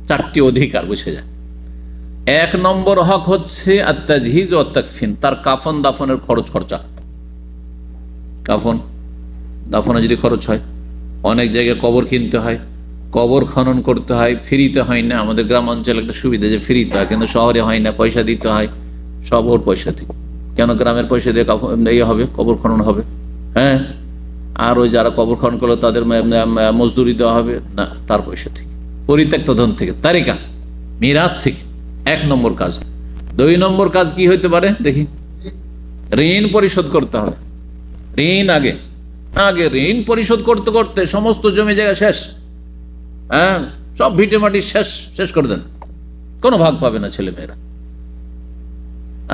4টি অধিকার বুঝে যায়। 1 নম্বর হক হচ্ছে আত-তাজহিজ ওয়া তাকফিন, তার কাফন দাফনের খরচা। কাফন দাফনে যদি খরচ হয়, অনেক জায়গায় কবর কিনতে হয়, কবর খনন করতে হয়, ফ্রিতে হয় না। আমাদের গ্রাম অঞ্চলে একটা সুবিধা যে ফ্রিতে হয়, কিন্তু শহরে হয় না, পয়সা দিতে হয়। সব ওর পয়সা থেকে। কেন গ্রামের পয়সা দিয়ে হবে, কবর খনন হবে? হ্যাঁ, আর ওই যারা কবর খনন করলো তাদের মজদুরি দেওয়া হবে না, তার পয়সা থেকে, পরিত্যক্ত ধন থেকে, তারিকা মিরাজ থেকে। 1 নম্বর কাজ। 2 নম্বর কাজ কি হইতে পারে দেখি? ঋণ পরিশোধ করতে হবে। ঋণ আগে ঋণ পরিশোধ করতে করতে সমস্ত জমি জায়গা শেষ, হ্যাঁ, সব ভিটে মাটি শেষ করে দেন, কোনো ভাগ পাবে না ছেলে মেয়েরা।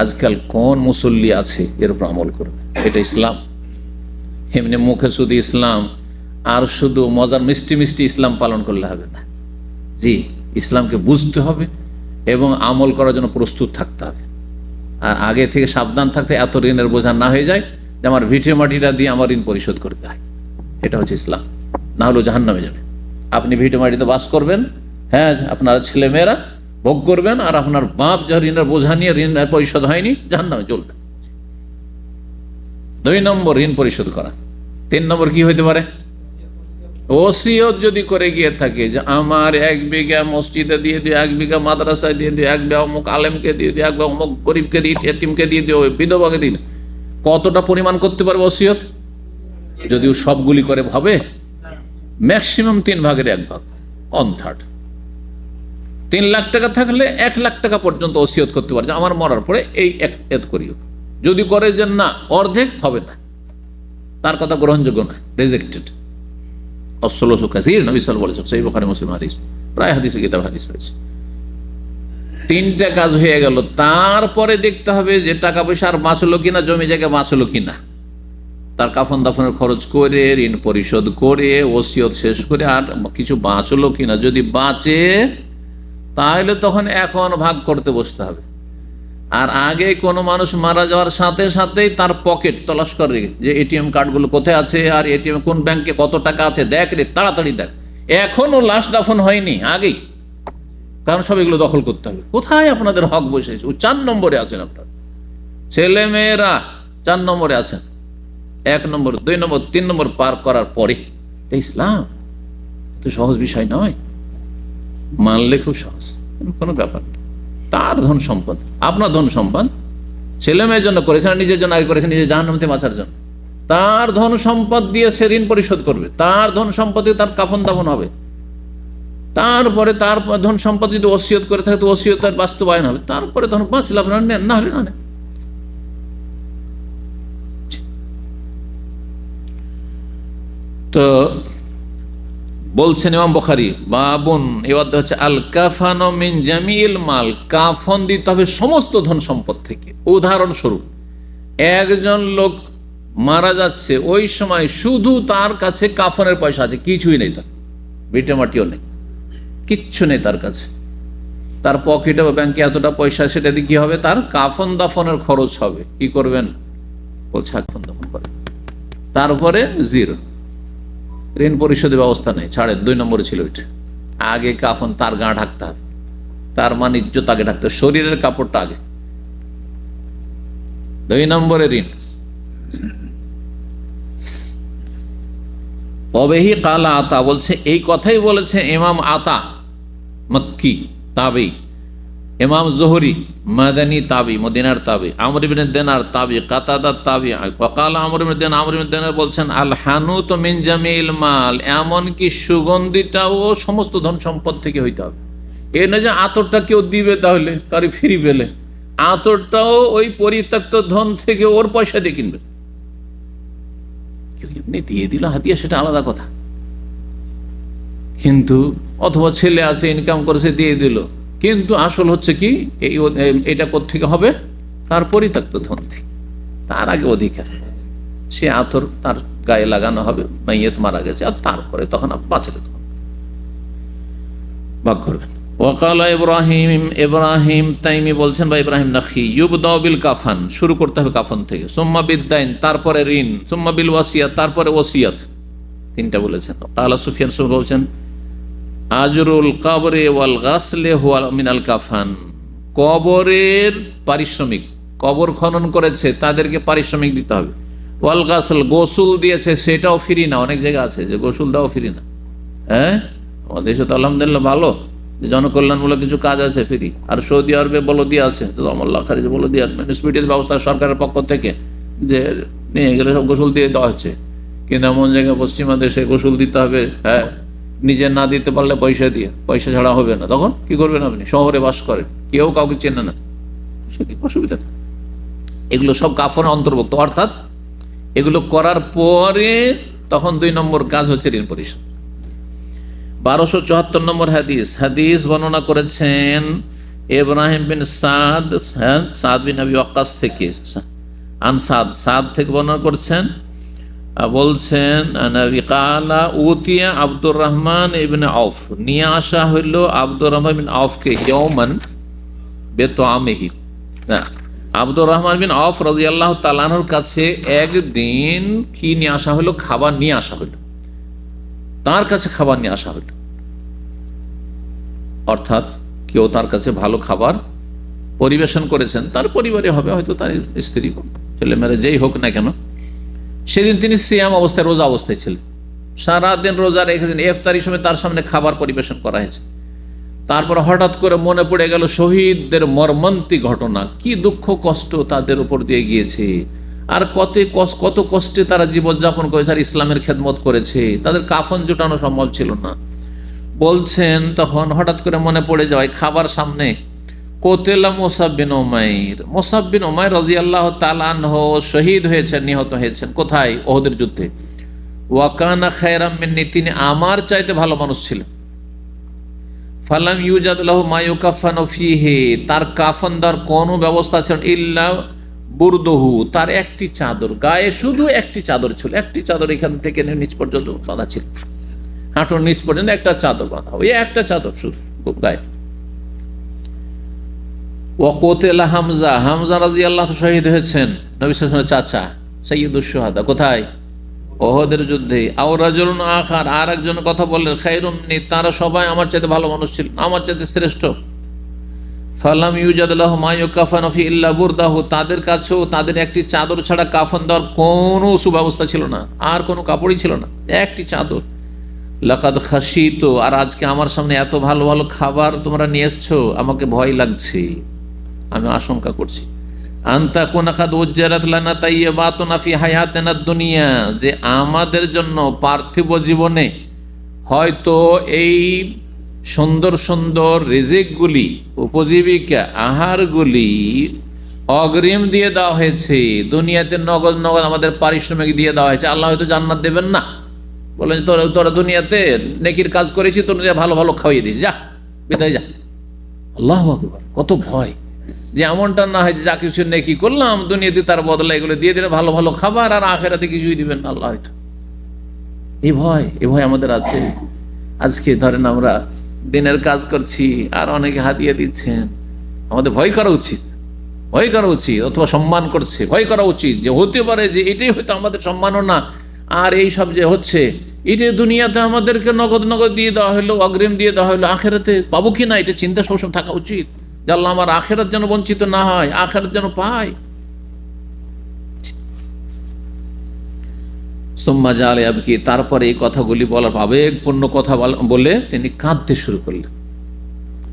আজকাল কোন মুসল্লি আছে এর উপর আমল করবে? এটা ইসলাম? এমনি মুখে শুধু ইসলাম আর শুধু মজার মিষ্টি মিষ্টি ইসলাম পালন করলে হবে না। জি, ইসলামকে বুঝতে হবে এবং আমল করার জন্য প্রস্তুত থাকতে হবে। আর আগে থেকে সাবধান থাকতে, এত ঋণের বোঝা না হয়ে যায় যে আমার ভিটে মাটিটা দিয়ে আমার ঋণ পরিশোধ করতে হয়। এটা হচ্ছে ইসলাম, না হলেও জাহান্নামে যাবে। আপনি ভিটে মাটিতে বাস করবেন, হ্যাঁ, আপনার ছেলে মেয়েরা ভোগ করবেন, আর আপনার বাপ যা ঋণের বোঝা নিয়ে ঋণ পরিশোধ হয়নি, জাহান্নামে চলবে। 2 নম্বর ঋণ পরিশোধ করা। 3 নম্বর কি হইতে পারে? ওসিয়ত যদি করে গিয়ে থাকে যে আমার 1 বিঘা মসজিদে দিয়ে দিও, 1 বিঘা মাদ্রাসায় দিয়ে দিও, 1 বিঘা অমুক আলেমকে দিয়ে দিও, 1 বিঘা অমুক গরিবকে দিয়ে, এতিমকে দিয়ে দিও, বিধবাকে দিন। কতটা পরিমাণ করতে পারবে ওসিয়ত? যদিও সবগুলি করে হবে, ম্যাক্সিমাম 3 ভাগের 1 ভাগ, 1/3। 3 লাখ টাকা থাকলে 1 লাখ টাকা পর্যন্ত ওসিয়ত করতে পারে যে আমার মরার পরে এই এত করিও। যদি করে যে না অর্ধেক হবে না, তার কথা গ্রহণযোগ্য না, রিজেক্টেড। অসলসু কাসীর, নবী সাল্লাল্লাহু আলাইহি ওয়াসাল্লাম, সহিহ বুখারী মুসলিম হাদিস, প্রায় হাদিসে কিতাব হাদিস রয়েছে। 3টা কাজ হয়ে গেল, তারপরে দেখতে হবে যে টাকা পয়সা আর বাঁচলো কিনা, জমি জায়গা বাঁচলো কিনা, তার কাফন দাফনের খরচ করে, ঋণ পরিশোধ করে, ওসিয়ত শেষ করে আর কিছু বাঁচলো কিনা। যদি বাঁচে তাহলে তখন এখন ভাগ করতে বসতে হবে। আর আগে কোনো মানুষ মারা যাওয়ার সাথে সাথেই তার পকেট তলাশ করে যে এটিএম কার্ডগুলো কোথায় আছে, আর এটিএম কোন ব্যাংকে কত টাকা আছে দেখ রে, তাড়াতাড়ি দেখ। এখনো লাশ দাফন হয়নি, আগেই, কারণ সব এগুলো দখল করতে হবে। কোথায় আপনাদের হক বসেছে? 4 নম্বরে আছেন আপনার ছেলে মেয়েরা, 4 নম্বরে আছেন। 1 নম্বর, 2 নম্বর, 3 নম্বর পার করার পরে ইসলাম তো সহজ বিষয় নয়, মানলে খুব সহজ, কোনো ব্যাপার না। তার ধন সম্পদ, আপনার ধন সম্পদ ছেলে মেয়ের জন্য করেছেন, নিজের জন্য আগে করেছেন, নিজের জাহান্নাম থেকে বাঁচার জন্য। তার ধন সম্পদ দিয়ে সে ঋণ পরিশোধ করবে, তার ধন সম্পদ দিয়ে তার কাফন দাফন হবে, তারপরে তার ধন সম্পদ যদি ওসিয়ত করে থাকে তো ওসিয়তের বাস্তবায়ন হবে, তারপরে ধন বাঁচলে আপনার নেন, না হলে না নেন। তো বলছেন ইমাম বুখারী, বাবুন, এই অধ্যায় হচ্ছে আল কাফানু মিন জামিল মাল, কাফন দিতে হবে সমস্ত ধন সম্পদ থেকে। উদাহরণস্বরূপ, একজন লোক মারা যাচ্ছে, ওই সময় শুধু তার কাছে কাফনের পয়সা আছে, কিছুই নেই, তার ভিটে মাটিও নেই, কিচ্ছু নেই তার কাছে, তার পকেটে বা ব্যাংকে এতটা পয়সা, সেটা দিয়ে কি হবে? তার কাফন দাফনের খরচ হবে। কি করবেন? বলছে কাফন দাফন করেন। তারপরে 0, ঋণ পরিশোধের ব্যবস্থা নেই, ছাড়েন। 2 নম্বরে ছিল এটা। আগে কাফন, তার গা ঢাকতে হবে, তার মান ইজ্জত আগে ঢাকতে হবে, শরীরের কাপড়টা আগে। 2 নম্বরে ঋণ। অবেহি কালা আতা, বলছে এই কথাই বলেছে ইমাম আতা মক্কি তাবি, ইমাম জোহরি মাদানী তাবি, মদিনার তাবি, আমর ইবনে দিনার তাবি, কাতাদা তাবি। ওয়াকাল আমর ইবনে দিনার, আমর ইবনে দিনার বলছেন আল হানুত মিন জামিল মাল, এমন কি সুগন্ধিটাও সমস্ত ধন সম্পদ থেকে হইতে হবে। এ না যে আতরটা কেউ দিবে তাহলে কারি ফ্রি পেলে, আতরটাও ওই পরিত্যক্ত ধন থেকে ওর পয়সা দিয়ে কিনবে। এমনি দিয়ে দিল হাতিয়া, সেটা আলাদা কথা, কিন্তু অথবা ছেলে আছে ইনকাম করেছে দিয়ে দিল, কিন্তু আসল হচ্ছে কি এটা কোত্থেকে হবে? তার পরিত্যক্ত ধন থেকে, তার আগে অধিকার, সে আতর তার গায়ে লাগানো হবে, মাইয়েত মারা গেছে, আর তারপরে তখন বাঁচলে তখন ভাগ করবেন। ওয়াকালা ইব্রাহিম, ইব্রাহিম তাইমি বলছেন, বা ইব্রাহিম নাখি, ইউবদাউ বিল কাফান, শুরু করতে হবে কাফন থেকে, সুম্মা বিদ্দাইন, তারপরে ঋণ, সুম্মা বিল ওয়াসিয়াত, তারপরে ওসিয়াত। 3টা বলেছেন। কালা সুফিয়ান বলছেন আজরুল কবরে ওয়াল গাসলে হুয়া মিনাল কাফান, কবরের পারিশ্রমিক, কবর খনন করেছে তাদেরকে পারিশ্রমিক দিতে হবে। ওয়াল গাসল, গোসল দিয়েছে সেটাও ফ্রি না, অনেক জায়গা আছে যে গোসল দাও ফ্রি না। হ্যাঁ, আমাদের দেশে তো আলহামদুলিল্লাহ ভালো, জনকল্যাণমূলক কিছু কাজ আছে ফ্রি। আর সৌদি আরবে বলদি আছে, বলদি মিউনিসিপালিটির ব্যবস্থা সরকারের পক্ষ থেকে যে নিয়ে গেলে সব গোসল দিয়ে দেওয়া হচ্ছে। কিন্তু এমন জায়গায় পশ্চিমা দেশে গোসল দিতে হবে, হ্যাঁ, নিজে না দিতে পারলে পয়সা দিয়ে, পয়সা ছাড়া হবে না। তখন কি করবেন? আপনি শহরে বাস করেন, কেউ কাউকে চেনে না, অসুবিধা। এগুলো সব কাফনে অন্তর্ভুক্ত, অর্থাৎ এগুলো করার পরে তখন 2 নম্বর কাজ হচ্ছে ঋণ পরিশোধ। 1274 নম্বর হাদিস বর্ণনা করেছেন ইব্রাহিম বিন সাদ, সাদ বিন আবি ওয়াক্কাস থেকে, সাদ থেকে বর্ণনা করছেন, বলছেন কালা উতিয়া আব্দুর রহমান ইবনে আউফ, নিয়ে আসা হইল আব্দুর রহমান বিন আউফকে ইয়াওমান বিতআমিহি, আব্দুর রহমান বিন আউফ রাদিয়াল্লাহু তাআলা আনহুর কাছে একদিন কি নিয়ে আসা হইল? খাবার নিয়ে আসা হইল, তার কাছে খাবার নিয়ে আসা হইল। অর্থাৎ কেউ তার কাছে ভালো খাবার পরিবেশন করেছেন, তার পরিবারে হবে, হয়তো তার স্ত্রী, ছেলেমেয়েরা, যেই হোক না কেন। সেদিন তিনি সিয়াম অবস্থায়, রোজা অবস্থায় ছিলেন, সারাদিন রোজা রেখেছেন। ইফতারির সময় তার সামনে খাবার পরিবেশন করা হয়েছে। তারপর হঠাৎ করে মনে পড়ে গেল শহীদদের মর্মান্তিক ঘটনা, কি দুঃখ কষ্ট তাদের উপর দিয়ে গিয়েছে, আর কত কষ্টে তারা জীবনযাপন করেছে, আর ইসলামের খেদমত করেছে, তাদের কাফন জোটানো সম্ভব ছিল না। বলছেন তখন হঠাৎ করে মনে পড়ে যায় খাবার সামনে, কোতেলা মুসাব বিন উমাইর, মুসাব বিন উমাইর রাদিয়াল্লাহু তাআলা আনহু শহীদ হয়েছেন, নিহত হয়েছেন। কোথায়? ওহদের যুদ্ধে। ওয়াকানা খায়রাম মিন্নি, তিনি আমার চাইতে ভালো মানুষ ছিলেন। ফালাম ইউজাদ লাহু মা ইউকাফানু ফিহি, তার কাফন দেওয়ার কোনো ব্যবস্থা ছিল ইল্লা বুরদুহু, তার একটি চাদর, গায়ে শুধু একটি চাদর ছিল, একটি চাদর এখান থেকে নিচ পর্যন্ত বাঁধা ছিল, হাঁটুর নিচ পর্যন্ত একটা চাদর বাঁধা, ওই একটা চাদর শুধু গায়ে। ওয়াকোতেলা হামজা, হামজা রাদিয়াল্লাহু শহীদ হয়েছেন, নবী সাল্লাল্লাহু আলাইহি ওয়াসাল্লামের চাচা, সাইয়্যিদুশ শুহাদা। কোথায়? ওহদের যুদ্ধে। আও রাজুলুন আখার, আর একজন কথা বললেন, খায়রুম মিন্নি, তারা সবাই আমার চাইতে ভালো মানুষ ছিল, আমার চাইতে শ্রেষ্ঠ। ফালাম ইউজাদ লাহু মা ইউকাফানু ফি ইল্লা বুরদাহু, তাদের কাছেও তাদের একটি চাদর ছাড়া কাফন দেওয়ার কোনো সুব্যবস্থা ছিল না, আর কোনো কাপড়ই ছিল না, একটি চাদর। লাকাদ খাশিতু, আর আজকে আমার সামনে এত ভালো ভালো খাবার তোমরা নিয়ে এসছো, আমাকে ভয় লাগছে, আমি আশঙ্কা করছি। আনতা কুনাকাদ উজ্জারাত লানা তাইয়্যিবাতুনা ফি হায়াতিনা দুনিয়া, যে আমাদের জন্য পার্থিব জীবনে হয়তো এই সুন্দর সুন্দর রিজিকগুলি, উপজীবিকা, আহারগুলি অগ্রিম দিয়ে দেওয়া হয়েছে, দুনিয়াতে নগদ নগদ আমাদের পারিশ্রমিক দিয়ে দেওয়া হয়েছে। আল্লাহ হয়তো জান্নাত দেবেন না, বলেন তোরা দুনিয়াতে নেকির কাজ করেছি, তোর ভালো ভালো খাওয়িয়ে দিস, যা বিদায় যা। আল্লাহু আকবার, কত ভয় যে এমনটা না হয় যে যা কিছু নেকি করলাম দুনিয়াতে তার বদলা এগুলো দিয়ে দিলে ভালো ভালো খাবার, আর আখেরাতে কিছুই দিবেন না আল্লাহ। হয়তো এই ভয় আমাদের আছে। আজকে ধরেন আমরা দিনের কাজ করছি আর অনেকে হাতিয়ে দিচ্ছেন, আমাদের ভয় করা উচিত, ভয় করা উচিত, অথবা সম্মান করছে, ভয় করা উচিত যে হতে পারে যে এটাই হয়তো আমাদের সম্মানও না, আর এই সব যে হচ্ছে এটাই দুনিয়াতে আমাদেরকে নগদ নগদ দিয়ে দেওয়া হলো, অগ্রিম দিয়ে দেওয়া হলো, আখেরাতে পাবো কিনা এটা চিন্তা সবসময় থাকা উচিত, যে আল্লাহ আমার আখেরাত যেন বঞ্চিত না হয়, আখেরাত যেন পাই। সুম্মা জাআলা ইয়াবকি, তারপরে এই কথাগুলি বলার আবেগপূর্ণ কথা বলে তিনি কাঁদতে শুরু করলেন।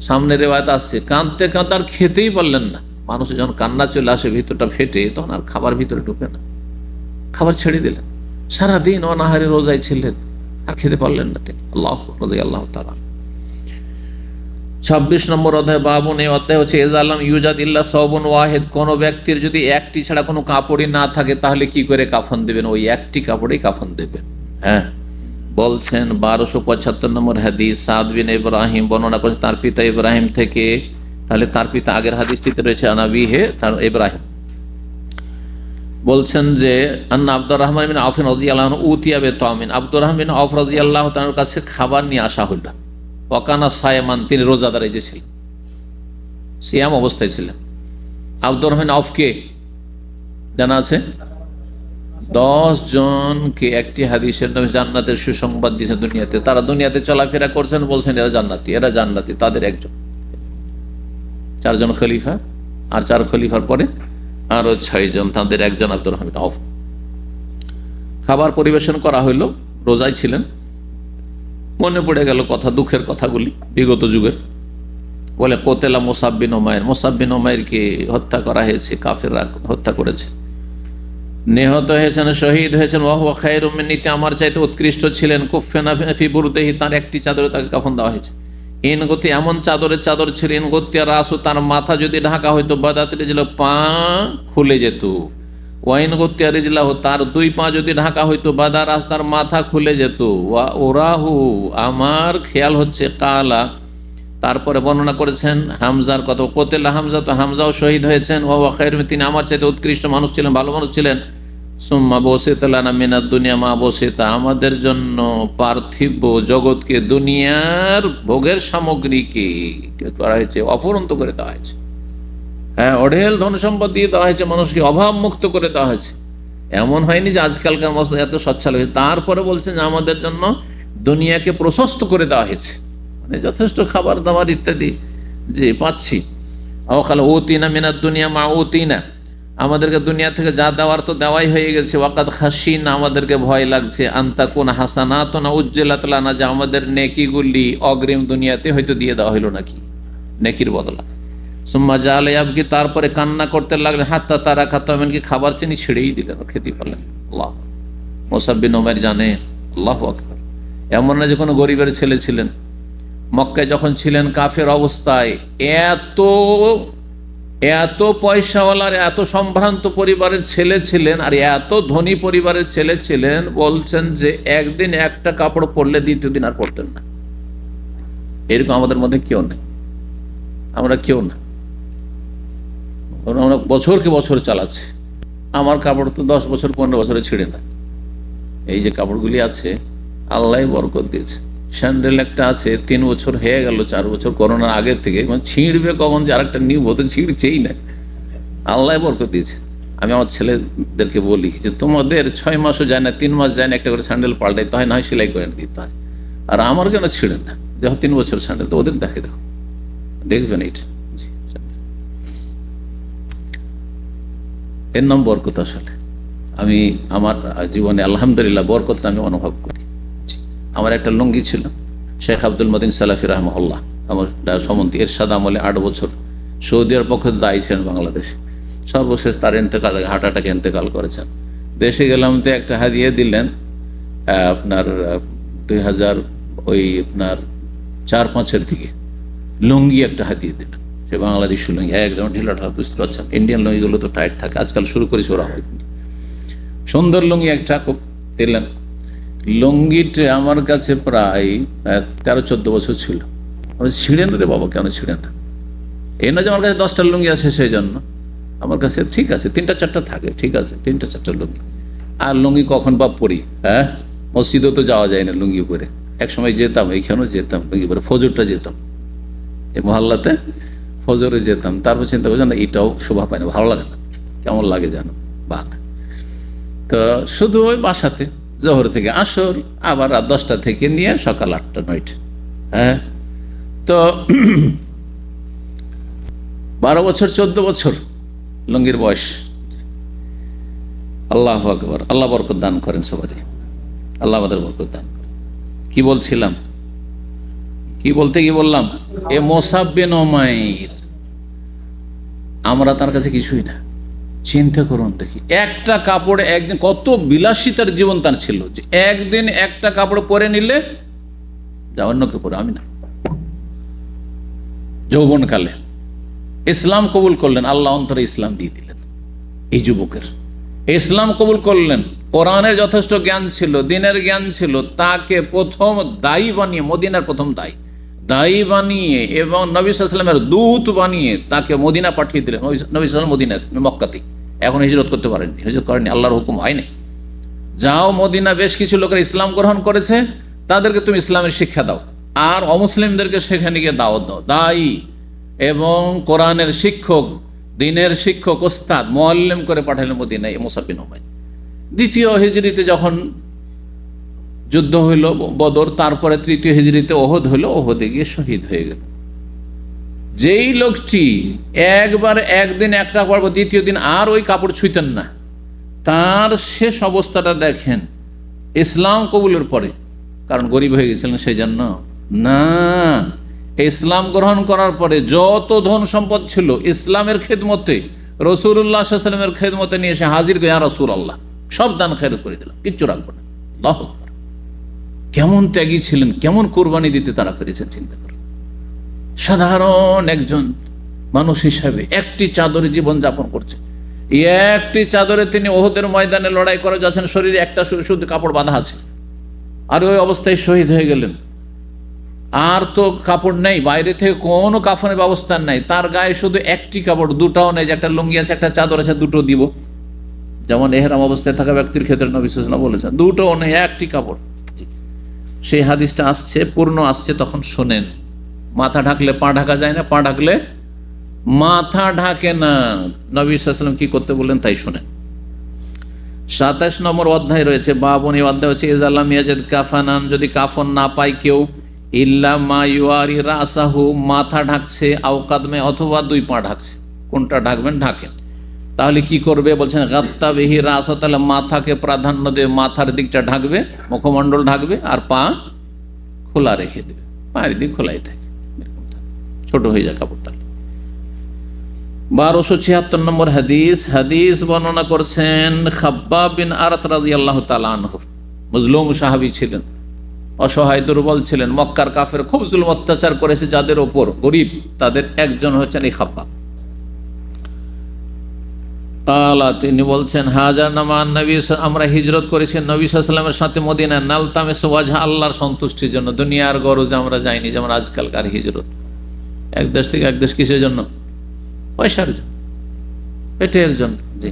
সামনে রিওয়ায়াত আসছে কাঁদতে কাঁদতে আর খেতেই পারলেন না। মানুষের যখন কান্না চলে আসে ভিতরটা ফেটে, তখন আর খাবার ভিতরে ঢুকে না, খাবার ছেড়ে দিলেন। সারাদিন অনাহারে রোজায় ছিলেন, আর খেতে পারলেন না তিনি। রাদিয়াল্লাহু তাআলা। 26 নম্বর অধ্যায়, বাবুন, এই অধ্যায় হচ্ছে ইজালাম ইউজাদ ইল্লা সাওবুন ওয়াহিদ, কোন ব্যক্তির যদি একটি ছাড়া কোনো কাপড়ই না থাকে তাহলে কি করে কাফন দেবেন? ওই একটি কাপড়েই কাফন দেবেন। হ্যাঁ, বলছেন 1275 নম্বর হাদিস, সাদ বিন ইব্রাহিম বর্ণনা করেছেন তার পিতা ইব্রাহিম থেকে। তাহলে তার পিতা আগের হাদিসটিতে রয়েছে আনাবি হে তার ইব্রাহিম। বলছেন যে আন্না আব্দুর রহমান বিন আউফ রাদিয়াল্লাহু আনহু উতিয়া বিতামিন, আব্দুর রহমান বিন আউফ রাদিয়াল্লাহু তাআলার কাছে খাবার নিয়ে আসা হল। ওয়াকানা সায়মান, তিনি রোজাদার যে ছিলেন, সিয়াম অবস্থায় ছিলেন। আব্দুর রহমান আউফকে জানা আছে, 10 জনকে একটি হাদিসের নামে জান্নাতের সুসংবাদ দিয়েছেন দুনিয়াতে। তারা দুনিয়াতে চলাফেরা করছেন, বলছেন এরা জান্নাতি, এরা জান্নাতি। তাদের একজন, 4 জন খলিফা, আর 4 খলিফার পরে আরো 6 জন, তাদের একজন আব্দুর রহমান আউফ। খাবার পরিবেশন করা হইল, রোজায় ছিলেন। মনে পড়ে গেল কথা, দুঃখের কথাগুলি বিগত যুগের। বলে কোতেলা মুসাব বিন উমাইর, মুসাব বিন উমাইরকে হত্যা করা হয়েছে, কাফেররা হত্যা করেছে, নিহত হয়েছেন, শহীদ হয়েছেন। ওয়া হুয়া খায়রুম মিন্নি, আমার চাইতে উৎকৃষ্ট ছিলেন। কুফফিনা ফি বুরদিহি, তার একটি চাদরে তাকে কাফন দেওয়া হয়েছে। ইন গতি, এমন চাদরের চাদর ছিল, ইন গতিয়া রাসু, তার মাথা যদি ঢাকা হইতো, বাদাত রিজলা, পা খুলে যেত। ওয়াইন গতিয়া রিজলাহু, তার 2 পা যদি ঢাকা হইতো, বাদা রাস, তার মাথা খুলে যেত। ওয়া ওরাহু, আমার খেয়াল হচ্ছে, কালা, তারপরে বর্ণনা করেছেন হামজার কথা, কোতেলা হামজা, তো হামজাও শহীদ হয়েছেন। ওয়া হুয়া খায়রুম, তিনি আমার চাইতে উৎকৃষ্ট মানুষ ছিলেন, ভালো মানুষ ছিলেন। সুম্মা বসিতা লানা মিনাদ দুনিয়া মা বসিতা, আমাদের জন্য পার্থিব জগৎকে, দুনিয়ার ভোগের সামগ্রীকে করা হয়েছে, অফুরন্ত করে দেওয়া হয়েছে। হ্যাঁ, অঢেল ধন সম্পদ দিয়ে দেওয়া হয়েছে, মানুষকে অভাব মুক্ত করে দেওয়া হয়েছে। এমন হয়নি যে আজকালকার মতো এত সচ্ছল হয়েছে। তারপরে বলছেন যে আমাদের জন্য দুনিয়াকে প্রশস্ত করে দেওয়া হয়েছে, মানে যথেষ্ট খাবার দাবার ইত্যাদি যে পাচ্ছি। আওখাল ওতিনা মিনাদ দুনিয়া মা ওতিনা, আমাদেরকে দুনিয়া থেকে যা দেওয়ার তো দেওয়াই হয়ে গেছে। ওয়াকাদ খাসিনা, আমাদেরকে ভয় লাগছে। আন্তাকুন হাসানাতুনা উজ্জিলাত লানা, যে আমাদের নেকিগুলি অগ্রিম দুনিয়াতে হয়তো দিয়ে দেওয়া হলো নাকি, নেকির বদলা। সুম্মা জাআলা ইয়াবকি, তারপরে কান্না করতে লাগলেন। হাত্তা তারা খাতা, এমনকি খাবার তিনি ছেড়েই দিলেন, খেতে পারলেন। আল্লাহ, মুসাব বিন উমাইর জানে, আল্লাহু আকবার। এমন না যে কোনো গরিবের ছেলে ছিলেন, মক্কায় যখন ছিলেন কাফের অবস্থায় এত এত পয়সাওয়ালার এত সম্ভ্রান্ত পরিবারের ছেলে ছিলেন আর এত ধনী পরিবারের ছেলে ছিলেন, বলছেন যে একদিন একটা কাপড় পরলে দ্বিতীয় দিন আর পরতেন না। এরকম আমাদের মধ্যে কেউ নেই, আমরা কেউ না, আমরা বছরকে বছর চালাচ্ছি। আমার কাপড় তো 10 বছর 15 বছরে ছিঁড়ে না। এই যে কাপড়গুলি আছে আল্লাহ বরকত দিয়েছে। স্যান্ডেল একটা আছে 3 বছর হয়ে গেল, 4 বছর করোনার আগে থেকে, ছিঁড়বে কখন যে আরেকটা নিউ হতে ছিঁড়ছেই না, আল্লাহ বরকত দিয়েছে। আমি আমার ছেলেদেরকে বলি যে তোমাদের 6 মাসও যায় না, 3 মাস যায় না একটা করে স্যান্ডেল পাল্টাইতে হয়, না হয় সেলাই করে দিতে হয়, আর আমার কেন ছিঁড়ে না? দেখো 3 বছর স্যান্ডেল, তো ওদের দেখে দেখো, দেখবেন এইটা এর নাম বরকত। আসলে আমি আমার জীবনে আলহামদুলিল্লাহ বরকতটা আমি অনুভব করি। আমার একটা লুঙ্গি ছিল, শেখ আব্দুল মতিন সালাফি রাহমাহুল্লাহ, আমার সমন্তি এরশাদ আমলে 8 বছর সৌদি আরব পক্ষে দায়ী ছিলেন বাংলাদেশে। সর্বশেষ তার ইন্তেকাল, হার্ট অ্যাটাকে ইন্তেকাল করেছেন। দেশে গেলাম তো একটা হাদিয়ে দিলেন, আপনার 2004-5-এর দিকে লুঙ্গি একটা হাদিয়ে দিলেন। সে বাংলাদেশি লুঙ্গি, একদম ঢিলাঢালা, বুঝতে পারছেন। ইন্ডিয়ান লুঙ্গিগুলো তো টাইট থাকে, আজকাল শুরু করেছে ওরা, হয় সুন্দর লুঙ্গি একটা দিলেন। লুঙ্গিটা আমার কাছে প্রায় 13-14 বছর ছিল। ছিঁড়ে না রে বাবা, কেন ছিঁড়ে না? এই না যে আমার কাছে 10টা লুঙ্গি আছে সেই জন্য, আমার কাছে ঠিক আছে 3-4টা থাকে, ঠিক আছে 3-4টা লুঙ্গি। আর লুঙ্গি কখন বা পরি? হ্যাঁ, মসজিদেও তো যাওয়া যায় না লুঙ্গি পরে। এক সময় যেতাম, এইখানেও যেতাম লুঙ্গি পরে, ফজরটা যেতাম, এই মহল্লাতে ফজরে যেতাম। তারপর চিন্তা করছেন এটাও শোভা পায় না, ভালো লাগে না, কেমন লাগে জানো বা। তো শুধু ওই বাসাতে জোহর থেকে আসর, আবার রাত 10টা থেকে নিয়ে সকাল 8টা-9টা। হ্যাঁ, তো 12 বছর 14 বছর লুঙ্গির বয়স। আল্লাহু আকবার, আল্লাহ বরকত দান করেন সবাই, আল্লাহ আমাদের বরকত দান করেন। কি বলছিলাম, কি বলতে কি বললাম? এ মুসাব বিন উমাইর, আমরা তার কাছে কিছুই না। চিন্তা করুন দেখি, একটা কাপড় একদিন, কত বিলাসিতার জীবন তার ছিল, যে একদিন একটা কাপড় পরে নিলে যা অন্যকে পরে, আমি না। যৌবনকালে ইসলাম কবুল করলেন, আল্লাহ অন্তরে ইসলাম দিয়ে দিলেন এই যুবকের। ইসলাম কবুল করলেন, কোরআনের যথেষ্ট জ্ঞান ছিল, দিনের জ্ঞান ছিল, তাকে প্রথম দায়ী বানিয়ে, মদিনার প্রথম দায়ী বানিয়ে এবং নবী সাল্লাল্লাহু আলাইহি ওয়াসাল্লামের দূত বানিয়ে তাকে মদিনা পাঠিয়ে দিলেন। নবী সাল্লাল্লাহু আলাইহি ওয়াসাল্লাম মদিনা, মক্কাতেই, এখন হিজরত করতে পারেননি, হিজরত করেননি, আল্লাহর হুকুম হয়নি। যাও মদিনা, বেশ কিছু লোকের ইসলাম গ্রহণ করেছে, তাদেরকে তুমি ইসলামের শিক্ষা দাও, আর অমুসলিমদেরকে সেখানে গিয়ে দাওয়াত দাও। দায়ী এবং কোরআনের শিক্ষক, দিনের শিক্ষক, ওস্তাদ, মুআল্লিম করে পাঠালেন মদিনায় মুসাব বিন উমাইর। দ্বিতীয় হিজরিতে যখন যুদ্ধ হইল বদর, তারপরে তৃতীয় হিজরিতে ওহদ হইল, ওহদে গিয়ে শহীদ হয়ে গেল। যেই লোকটি একবার একদিন একটা কাপড়, দ্বিতীয় দিন আর ওই কাপড় ছুঁইতেন না, তার শেষ অবস্থাটা দেখেন ইসলাম কবুলের পরে। কারণ গরিব হয়ে গেছিলেন সেই জন্য না, ইসলাম গ্রহণ করার পরে যত ধন সম্পদ ছিল ইসলামের খেদমতে, রাসূলুল্লাহ সাল্লাল্লাহু আলাইহি ওয়াসাল্লামের খেদমতে নিয়ে এসে হাজির করে, ইয়া রাসূলুল্লাহ, সব দান খেরাত করে দিলাম, কিচ্ছু রাখবো না। আল্লাহু আকবার, কেমন ত্যাগী ছিলেন, কেমন কোরবানি দিতে তারা করেছেন, চিন্তা করুন। সাধারণ একজন মানুষ হিসাবে একটি চাদরে জীবন যাপন করছে, একটি চাদরে তিনি ওহদের ময়দানে লড়াই করে যাচ্ছেন, শরীরে একটা শুধু কাপড় বাঁধা আছে, আর ওই অবস্থায় শহীদ হয়ে গেলেন। আর তো কাপড় নেই, বাইরে থেকে কোনো কাফনের ব্যবস্থা নেই, তার গায়ে শুধু একটি কাপড়, দুটাও নেই, যে একটা লুঙ্গি আছে, একটা চাদর আছে, দুটো দিব, যেমন এহরাম অবস্থায় থাকা ব্যক্তির ক্ষেত্রে নবী সাল্লাল্লাহু আলাইহি ওয়াসাল্লাম বলেছেন, দুটোও নেই, একটি কাপড়। সেই হাদিসটা আসছে, পূর্ণ আসছে, তখন শোনেন। মাথা ঢাকলে পা ঢাকা যায় না, পা ঢাকলে মাথা ঢাকে না। নবী সাল্লাল্লাহু আলাইহি ওয়াসাল্লাম কি করতে বললেন তাই শোনেন। 27 নম্বর অধ্যায় রয়েছে, বাবুন, এই অধ্যায় হচ্ছে ইযা লাম ইয়াজিদ কাফানান, যদি কাফন না পায় কেউ, ইল্লা মা ইউয়ারি রাসাহু, মাথা ঢাকছে, আও কাদমে, অথবা 2 পা ঢাকছে, কোনটা ঢাকবেন ঢাকেন। তাহলে কি করবে বলছেন, গাত্তা বিহি রাসা, তাহলে মাথাকে প্রাধান্য দেবে, মাথার দিকটা ঢাকবে, মুখমণ্ডল ঢাকবে, আর পা খোলা রেখে দেবে, পায়ের দিক খোলাই থাকে, ছোট হয়ে যায় কাপড়টা। 1276 নম্বর হাদিস বর্ণনা করছেন খাব্বাব বিন আরাত রাদিয়াল্লাহু তাআলা আনহু, মজলুম সাহাবী ছিলেন, অসহায় দুর্বল ছিলেন। মক্কার কাফের খুব জুলুম অত্যাচার করেছে যাদের ওপর, গরিব, তাদের একজন হচ্ছেন এই খাপ্পা। তিনি বলছেন হাজার নামান নবী, আমরা হিজরত করেছি নবী সাল্লাল্লাহু আলাইহি ওয়াসাল্লামের সাথে মদিনায়, নালতামিসু ওয়াজহা, আল্লাহর সন্তুষ্টির জন্য, দুনিয়ার গরজে আমরা যাইনি যেমন আজকালকার হিজরত। এক দেশ থেকে এক দেশ কিসের জন্য? পয়সার জন্য, পেটের জন্য। জি।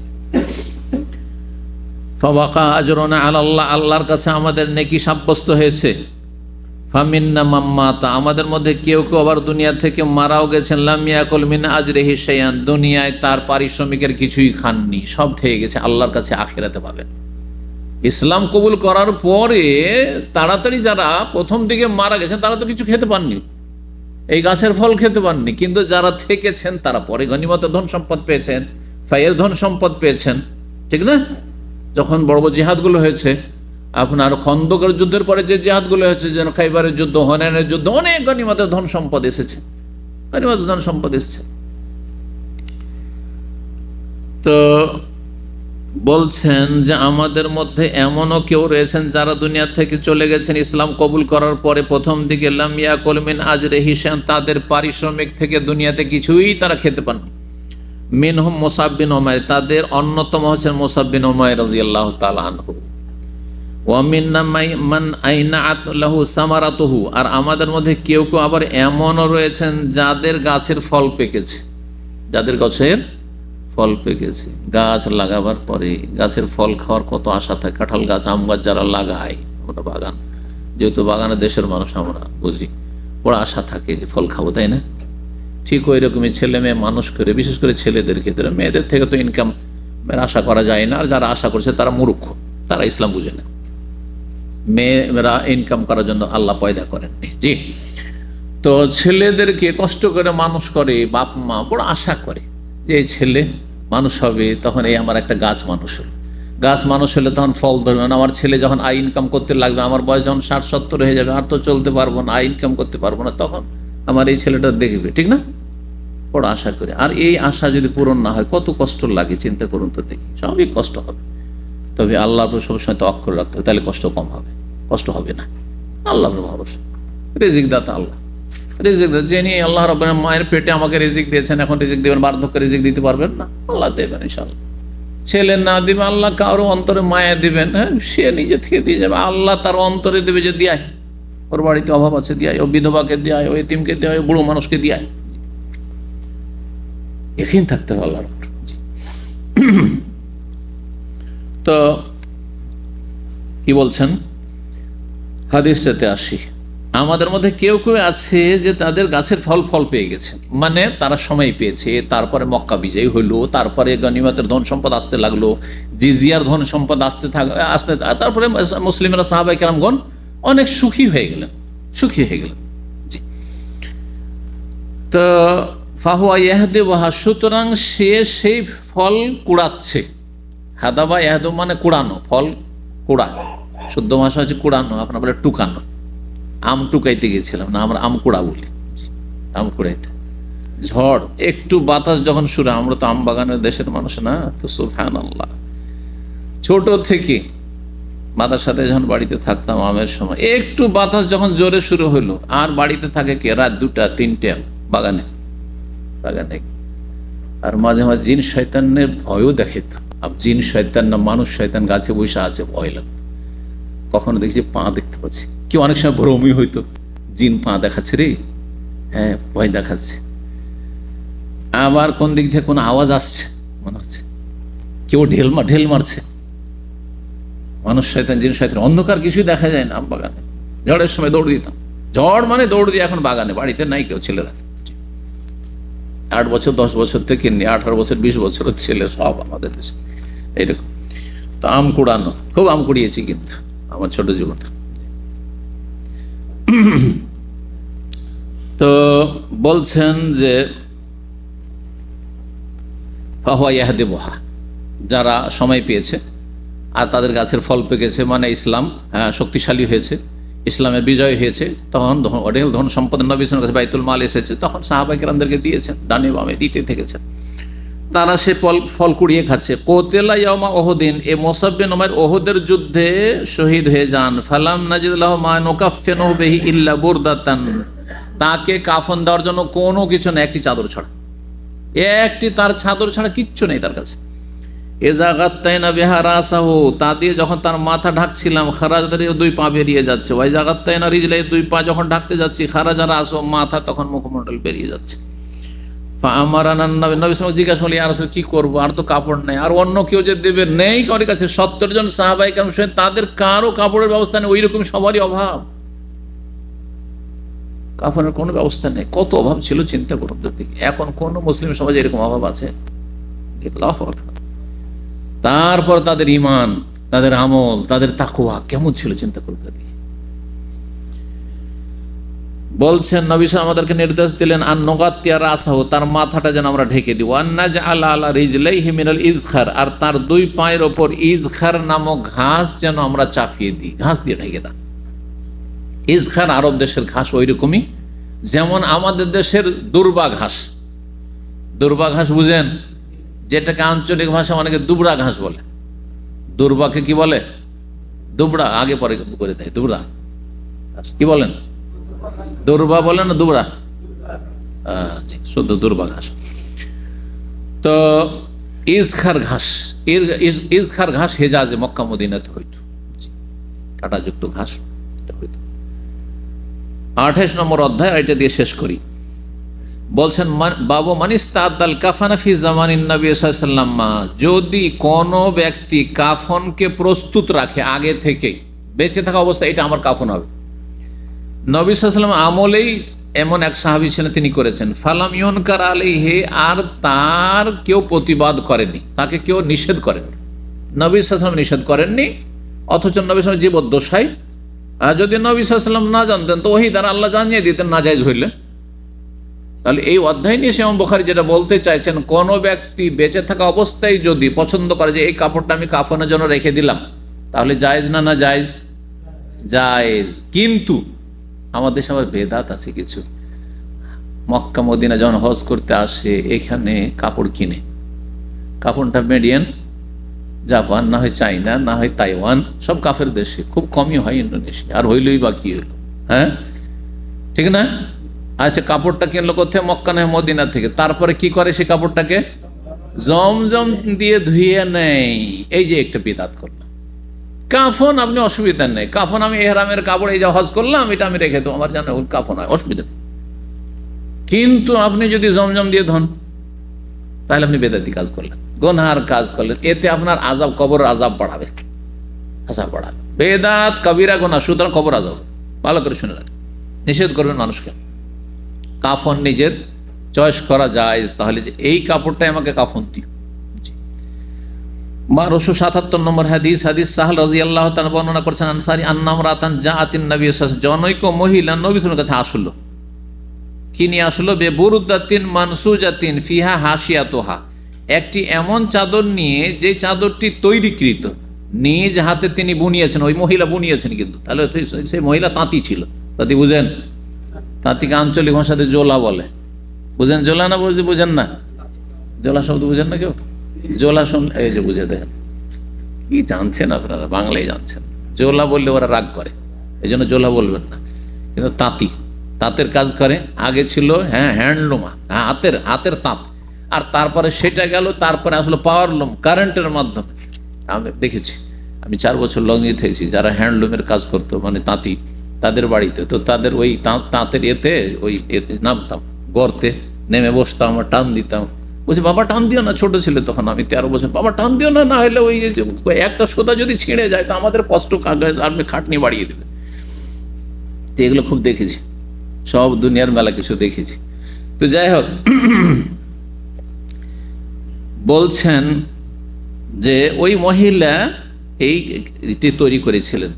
ফাওয়াকা আজরুনা আলাল্লাহ, আল্লাহর কাছে আমাদের নেকি সাব্যস্ত হয়েছে। ফামিন্না মাম্মাতা, আমাদের মধ্যে কেউ কেউ আবার দুনিয়া থেকে মারাও গেছেন। লাম ইয়াকুল মিন আজরিহি শাইআন, দুনিয়ায় তার পারিশ্রমিকের কিছুই খাননি, সব থেকে গেছে, আল্লাহর কাছে আখিরাতে পাবেন। ইসলাম কবুল করার পরে তাড়াতাড়ি যারা প্রথম দিকে মারা গেছেন তারা তো কিছু খেতে পাননি, এই গাছের ফল খেতে পাননি, কিন্তু যারা থেকেছেন তারা পরে গনিমতের ধন সম্পদ পেয়েছেন, ফাইয়ের ধন সম্পদ পেয়েছেন, ঠিক না? যখন বড় বড় জিহাদগুলো হয়েছে, আপনার খন্দকের যুদ্ধের পরে যে জিহাদগুলো হয়েছে, যেন খাইবারের যুদ্ধ, হুনাইনের যুদ্ধ, অনেক গনিমতের ধন সম্পদ এসেছে, গনিমতের ধন সম্পদ এসেছে। তো বলছেন যে আমাদের মধ্যে এমনও কেউ রয়েছেন যারা দুনিয়া থেকে চলে গেছেন ইসলাম কবুল করার পরে প্রথম দিকে, লাম ইয়াকুল মিন আজরিহি শাইআন, তাদের পারিশ্রমিক থেকে দুনিয়াতে কিছুই তারা খেতে পান। মিনহুম মুসাব বিন উমাইর, তাদের অন্যতম হচ্ছেন মুসাব বিন উমাইর রাদিয়াল্লাহু তাআলা আনহু। ওয়া মিন্না মান আইনাআত লাহু সামারাতুহু, আর আমাদের মধ্যে কেউ কেউ আবার এমনও রয়েছেন যাদের গাছের ফল পেকেছে, যাদের গাছের ফল পেকেছে। গাছ লাগাবার পরে গাছের ফল খাওয়ার কত আশা থাকে। কাঁঠাল গাছ, আম গাছ যারা লাগায়, আমরা বাগান, যেহেতু বাগানের দেশের মানুষ আমরা বুঝি, বড় আশা থাকে যে ফল খাবো, তাই না? ঠিক ওই রকমই ছেলে মেয়ে মানুষ করে, বিশেষ করে ছেলেদের ক্ষেত্রে, মেয়েদের থেকে তো ইনকাম আশা করা যায় না, আর যারা আশা করছে তারা মূর্খ, তারা ইসলাম বুঝে না। মেয়েরা ইনকাম করার জন্য আল্লাহ পয়দা করেননি। জি। তো ছেলেদেরকে কষ্ট করে মানুষ করে, বাপ মা বড় আশা করে যে এই ছেলে মানুষ হবে, তখন এই আমার একটা গাছ মানুষ হলো, গাছ মানুষ হলে তখন ফল ধরবে না, আমার ছেলে যখন আয় ইনকাম করতে লাগবে, আমার বয়স যখন 60-70 হয়ে যাবে, আর তো চলতে পারবো না, আয় ইনকাম করতে পারবো না, তখন আমার এই ছেলেটা দেখবে, ঠিক না? বড় আশা করে। আর এই আশা যদি পূরণ না হয় কত কষ্ট লাগে, চিন্তা করুন তো দেখি, সবই কষ্ট হবে। তবে আল্লাহর উপর সবসময় তওয়াক্কুল রাখতে হবে, তাহলে কষ্ট কম হবে, কষ্ট হবে না। আল্লাহর উপর ভরসা, রিজিক দাতা আল্লাহ, রিজিক যিনি আল্লাহ রাব্বুল আলামিন মায়ের পেটে আমাকে রিজিক দিয়েছেন, এখন রিজিক দিবেন, বার্ধক্যে রিজিক দিতে পারবেন না? আল্লাহ দেবেন ইনশাআল্লাহ। ছেলে না দিবে আল্লাহ, কারো অন্তরে মায়া দিবেন, হ্যাঁ, সে নিজে থেকে দিয়ে যাবে, আল্লাহ তার অন্তরে দেবে যে দিয়ায়, ওর বাড়িতে অভাব আছে দিয়ায়, ও বিধবাকে দিয়ায়, ও এতিমকে দিয়ায়, বুড়ো মানুষকে দিয়ায়, এখানে থাকতে হবে আল্লাহর উপর। তো কি বলছেন হাদিসটাতে আসি, আমাদের মধ্যে কেউ কেউ আছে যে তাদের গাছের ফল পেয়ে গেছে, মানে তারা সময় পেয়েছে, তারপরে মক্কা বিজয়ী হইলো, তারপরে গনিমতের ধন সম্পদ আসতে লাগলো, জিজিয়ার ধন সম্পদ আসতে তারপরে মুসলিমরা সাহাবায়ে কেরামগণ অনেক সুখী হয়ে গেলেন, সুখী হয়ে গেলেন। জি। তো ফাহুয়া ইয়াহদিবুহা, সুতরাং সে সেই ফল কুড়াচ্ছে। হাদাবা ইয়াহদু মানে কুড়ানো, ফল কুড়া, শুদ্ধ ভাষা হচ্ছে কুড়ানো, আপনার বলে টুকানো। আম টুকাইতে গেছিলাম না, আমরা আম কুড়া বলি, আম কুড়াইতে। ঝড়, একটু বাতাস যখন শুরু, আমরা তো আম বাগানের দেশের মানুষ না, তো সুবহানাল্লাহ, ছোট থেকে মাতার সাথে যখন বাড়িতে থাকতাম আমের সময়, একটু বাতাস যখন জোরে শুরু হইলো, আর বাড়িতে থাকে কে? রাত 2টা-3টে বাগানে, আর মাঝে মাঝে জিন শয়তানের ভয়ও দেখে। তো জিন শয়তান না মানুষ শয়তান গাছে বসে আছে, ভয় লাগতো। কখনো দেখছি পা দেখতে পাচ্ছি, কেউ অনেক সময় ভ্রমই হইতো, জিন পা দেখাচ্ছে রে, হ্যাঁ ভয় দেখাচ্ছে। আবার কোন দিক থেকে কোনো আওয়াজ আসছে, মনে হচ্ছে কেউ ঢেল মারছে, মানুষ শয়তান জিন শয়তান। অন্ধকার কিছুই দেখা যায় না। আম বাগানে ঝড়ের সময় দৌড় দিতাম, ঝড় মানে দৌড় দিয়ে, এখন বাগানে, বাড়িতে নাই কেউ, ছেলেরা 8 বছর 10 বছর থেকে নিয়ে 18 বছর 20 বছরের ছেলে সব আমাদের দেশে এইরকম। তো আম কুড়ানো, খুব আম কুড়িয়েছি কিন্তু আমার ছোট জীবনটা। তো বলছেন যে ফাহুয়া ইয়াহদিবুহা, যারা সময় পেয়েছে আর তাদের গাছের ফল পেকেছে, মানে ইসলাম শক্তিশালী হয়েছে, ইসলামের বিজয় হয়েছে, তখন অঢেল ধন সম্পদ নবী সাল্লাল্লাহু আলাইহি ওয়াসাল্লামের কাছে বাইতুল মাল এসেছে, তখন সাহাবায়ে কেরামদেরকে দিয়েছেন, ডানে বামে দিতে থেকেছেন। তারা সে ফল কুড়িয়ে খাচ্ছে। কোতেলা ইয়াউমা ওহদিন, এ মুসাব বিন উমাইর ওহদের যুদ্ধে শহীদ হয়ে যান। ফালাম নাজিদ লাহু মা নুকাফফিনু বিহি ইল্লা বুরদাতান, তাকে কাফন দেওয়ার জন্য কোনো কিছু নেই, একটি চাদর ছাড়া, একটি তার চাদর ছাড়া কিচ্ছু নেই তার কাছে। এজা গাত্তাইনা বিহা রাসাহু, তা দিয়ে যখন তার মাথা ঢাকছিলাম, খারাজা, দুই পা বেরিয়ে যাচ্ছে। ওয়াইজা গাত্তাইনা রিজলাই, দুই পা যখন ঢাকতে যাচ্ছি, খারাজা রাসহু, মাথা, তখন মুখমণ্ডল বেরিয়ে যাচ্ছে। জিজ্ঞাসা করলি আর কি করবো, আর তো কাপড় নেই, আর অন্য কেউ যে দেবে নেই কারোর কাছে। 70 জন সাহাবায়ে কেরাম, তাদের কারো কাপড়ের ব্যবস্থা নেই, ওই রকম সবারই অভাব, কাপড়ের কোনো ব্যবস্থা নেই। কত অভাব ছিল চিন্তা করুন তো। এখন কোন মুসলিম সমাজে এরকম অভাব আছে? তারপর তাদের ঈমান, তাদের আমল, তাদের তাকওয়া কেমন ছিল চিন্তা করতে। বলছেন নবী সাল্লাল্লাহু আমাদেরকে নির্দেশ দিলেন, আন নুগাত্তিয়া রাসাহু, তার মাথাটা যেন আমরা ঢেকে দিব। আন নাজআলা আলা রিজলাইহি মিনাল ইজখার, আর তার দুই পায়ের ওপর ইজখার নামক ঘাস যেন আমরা চাপিয়ে দিই, ঘাস দিয়ে ঢেকে দাও। ইজখার আরব দেশের ঘাস ওই রকমই, যেমন আমাদের দেশের দুর্বা ঘাস। দুর্বা ঘাস বুঝেন, যেটাকে আঞ্চলিক ভাষা অনেকে দুবড়া ঘাস বলে। দুর্বাকে কি বলে? দুবড়া, আগে পরে করে দেয় দুবড়া। কি বলেন? দুর্বা বলেন না দুবড়া? শুদ্ধ দুর্বা ঘাস। তো ইজখার ঘাস, ইজখার ঘাস হেজাজে, মক্কা মদিনাতে হইতো, কাঁটাযুক্ত ঘাস হইতো। 28 নম্বর অধ্যায়, এটা দিয়ে শেষ করি। বলছেন বাবু মানিস্তাদাল কাফানা ফি জামানিন নবী সাল্লাল্লাহু আলাইহি ওয়াসাল্লাম, যদি কোন ব্যক্তি কাফনকে প্রস্তুত রাখে আগে থেকে, বেঁচে থাকা অবস্থায় এটা আমার কাফন হবে। নবী সাল্লাল্লাহু আলাইহি ওয়াসাল্লাম আমলেই এমন এক সাহাবী ছিলেন, তিনি করেছেন। ফালাম ইউনকার আলাইহি, আর তার কেউ প্রতিবাদ করেনি, তাকে কেউ নিষেধ করেনি। নবী সাল্লাল্লাহু আলাইহি ওয়াসাল্লাম নিষেধ করেননি, অথচ নবী সাল্লাল্লাহু আলাইহি ওয়াসাল্লাম জীবদ্দশায়, যদি নবী সাল্লাল্লাহু আলাইহি ওয়াসাল্লাম না জানতেন তো ওহী দ্বারা আল্লাহ জানিয়ে দিতেন নাজায়েজ হইলে। তাহলে এই অধ্যায় নিয়ে ইমাম বুখারী যেটা বলতে চাইছেন, কোন ব্যক্তি বেঁচে থাকা অবস্থায় যদি পছন্দ করে যে এই কাপড়টা আমি কাফনের জন্য রেখে দিলাম, তাহলে জায়েজ না? না জায়েজ? জায়েজ। কিন্তু আমাদের দেশে আবার বেদাত আছে কিছু। মক্কা মদিনা যখন হজ করতে আসে, এখানে কাপড় কিনে, কাপড়টা মেডিয়ান জাপান, না হয় চাইনা, না হয় তাইওয়ান, সব কাফের দেশে, খুব কমই হয় ইন্দোনেশিয়া, আর হইলেই বাকি হইল। হ্যাঁ, ঠিক না? আচ্ছা, কাপড়টা কিনলো কোথায়? মক্কা নয় মদিনা থেকে। তারপরে কি করে? সে কাপড়টাকে জমজম দিয়ে ধুয়ে নেয়। এই যে একটা বিদাত করলাম। কাফন আপনি অসুবিধা নেই, কাফন আমি এহরামের কাপড়, এই যে হজ করলাম, এটা আমি রেখে দেবো, আমার জানা কাফন হয়, অসুবিধা নেই। কিন্তু আপনি যদি জমজম দিয়ে ধন, তাহলে আপনি বেদাতি কাজ করলেন, গুনহার কাজ করলেন। এতে আপনার আযাব, কবর আযাব বাড়াবে, আযাব বাড়াবে। বেদাত কবিরা গুনাহ, সুতরাং কবর আযাব। ভালো করে শুনে রাখেন, নিষেধ করবেন মানুষকে। কাফন নিজের চয়েস করা যায়, তাহলে যে এই কাপড়টাই আমাকে কাফন দিও। 1277 নম্বর হাদিস, হাদিস সাহল রাদিয়াল্লাহু তাআলা বর্ণনা করছেন, আনসারী আন্নাম রাতান জাআতিন নবী সাল্লাল্লাহু আলাইহি ওয়াসাল্লাম, জনৈক মহিলা নবী সাল্লাল্লাহু আলাইহি ওয়াসাল্লামের কাছে আসলো। কি নিয়ে আসলো? বেবুরদাতিন মানসুজাতিন ফিহা হাসিয়াতুহা, একটি এমন চাদর নিয়ে যে চাদরটি তৈরিকৃত, নিজ হাতে তিনি বুনিয়েছেন, ওই মহিলা বুনিয়েছেন। কিন্তু তাহলে সেই মহিলা তাঁতি ছিল। তাঁতি বুঝেন? তাঁতিকে আঞ্চলিক ভাষাতে জোলা বলে, বুঝেন? জোলা না বুঝেন না? জোলা শব্দ বুঝেন না কেউ? জোলা শুনলে এই যে বুঝে দেখেন, কি জানছেন আপনারা, বাংলায় জানছেন। জোলা বললে ওরা রাগ করে, এই জন্য জোলা বলবেন না। কিন্তু তাঁতি, তাঁতের কাজ করে। আগে ছিল হ্যান্ডলুম, হাতের তাঁত, আর তারপরে সেটা গেল, তারপরে আসলে পাওয়ারলুম, কারেন্টের মাধ্যমে। আমি দেখেছি, আমি 4 বছর লংয়ে থেকেছি, যারা হ্যান্ডলুমের কাজ করতো, মানে তাঁতি, তাদের বাড়িতে। তো তাদের ওই তাঁতের এতে নামতাম, গর্তে নেমে বসতাম, আমার টান দিতাম। বলছি, বাবা টান দিও না, ছোট ছিল তখন আমি, 13 বছর। বাবা টান দিও না, না হলে ওই একটা সোদা যদি ছিঁড়ে যায় তো আমাদের কষ্ট, আপনি খাটনি বাড়িয়ে দেবে। তো এগুলো খুব দেখেছি, সব দুনিয়ার মেলা কিছু দেখেছি। তো যাই হোক, বলছেন যে ওই মহিলা এইটি তৈরি করেছিলেন।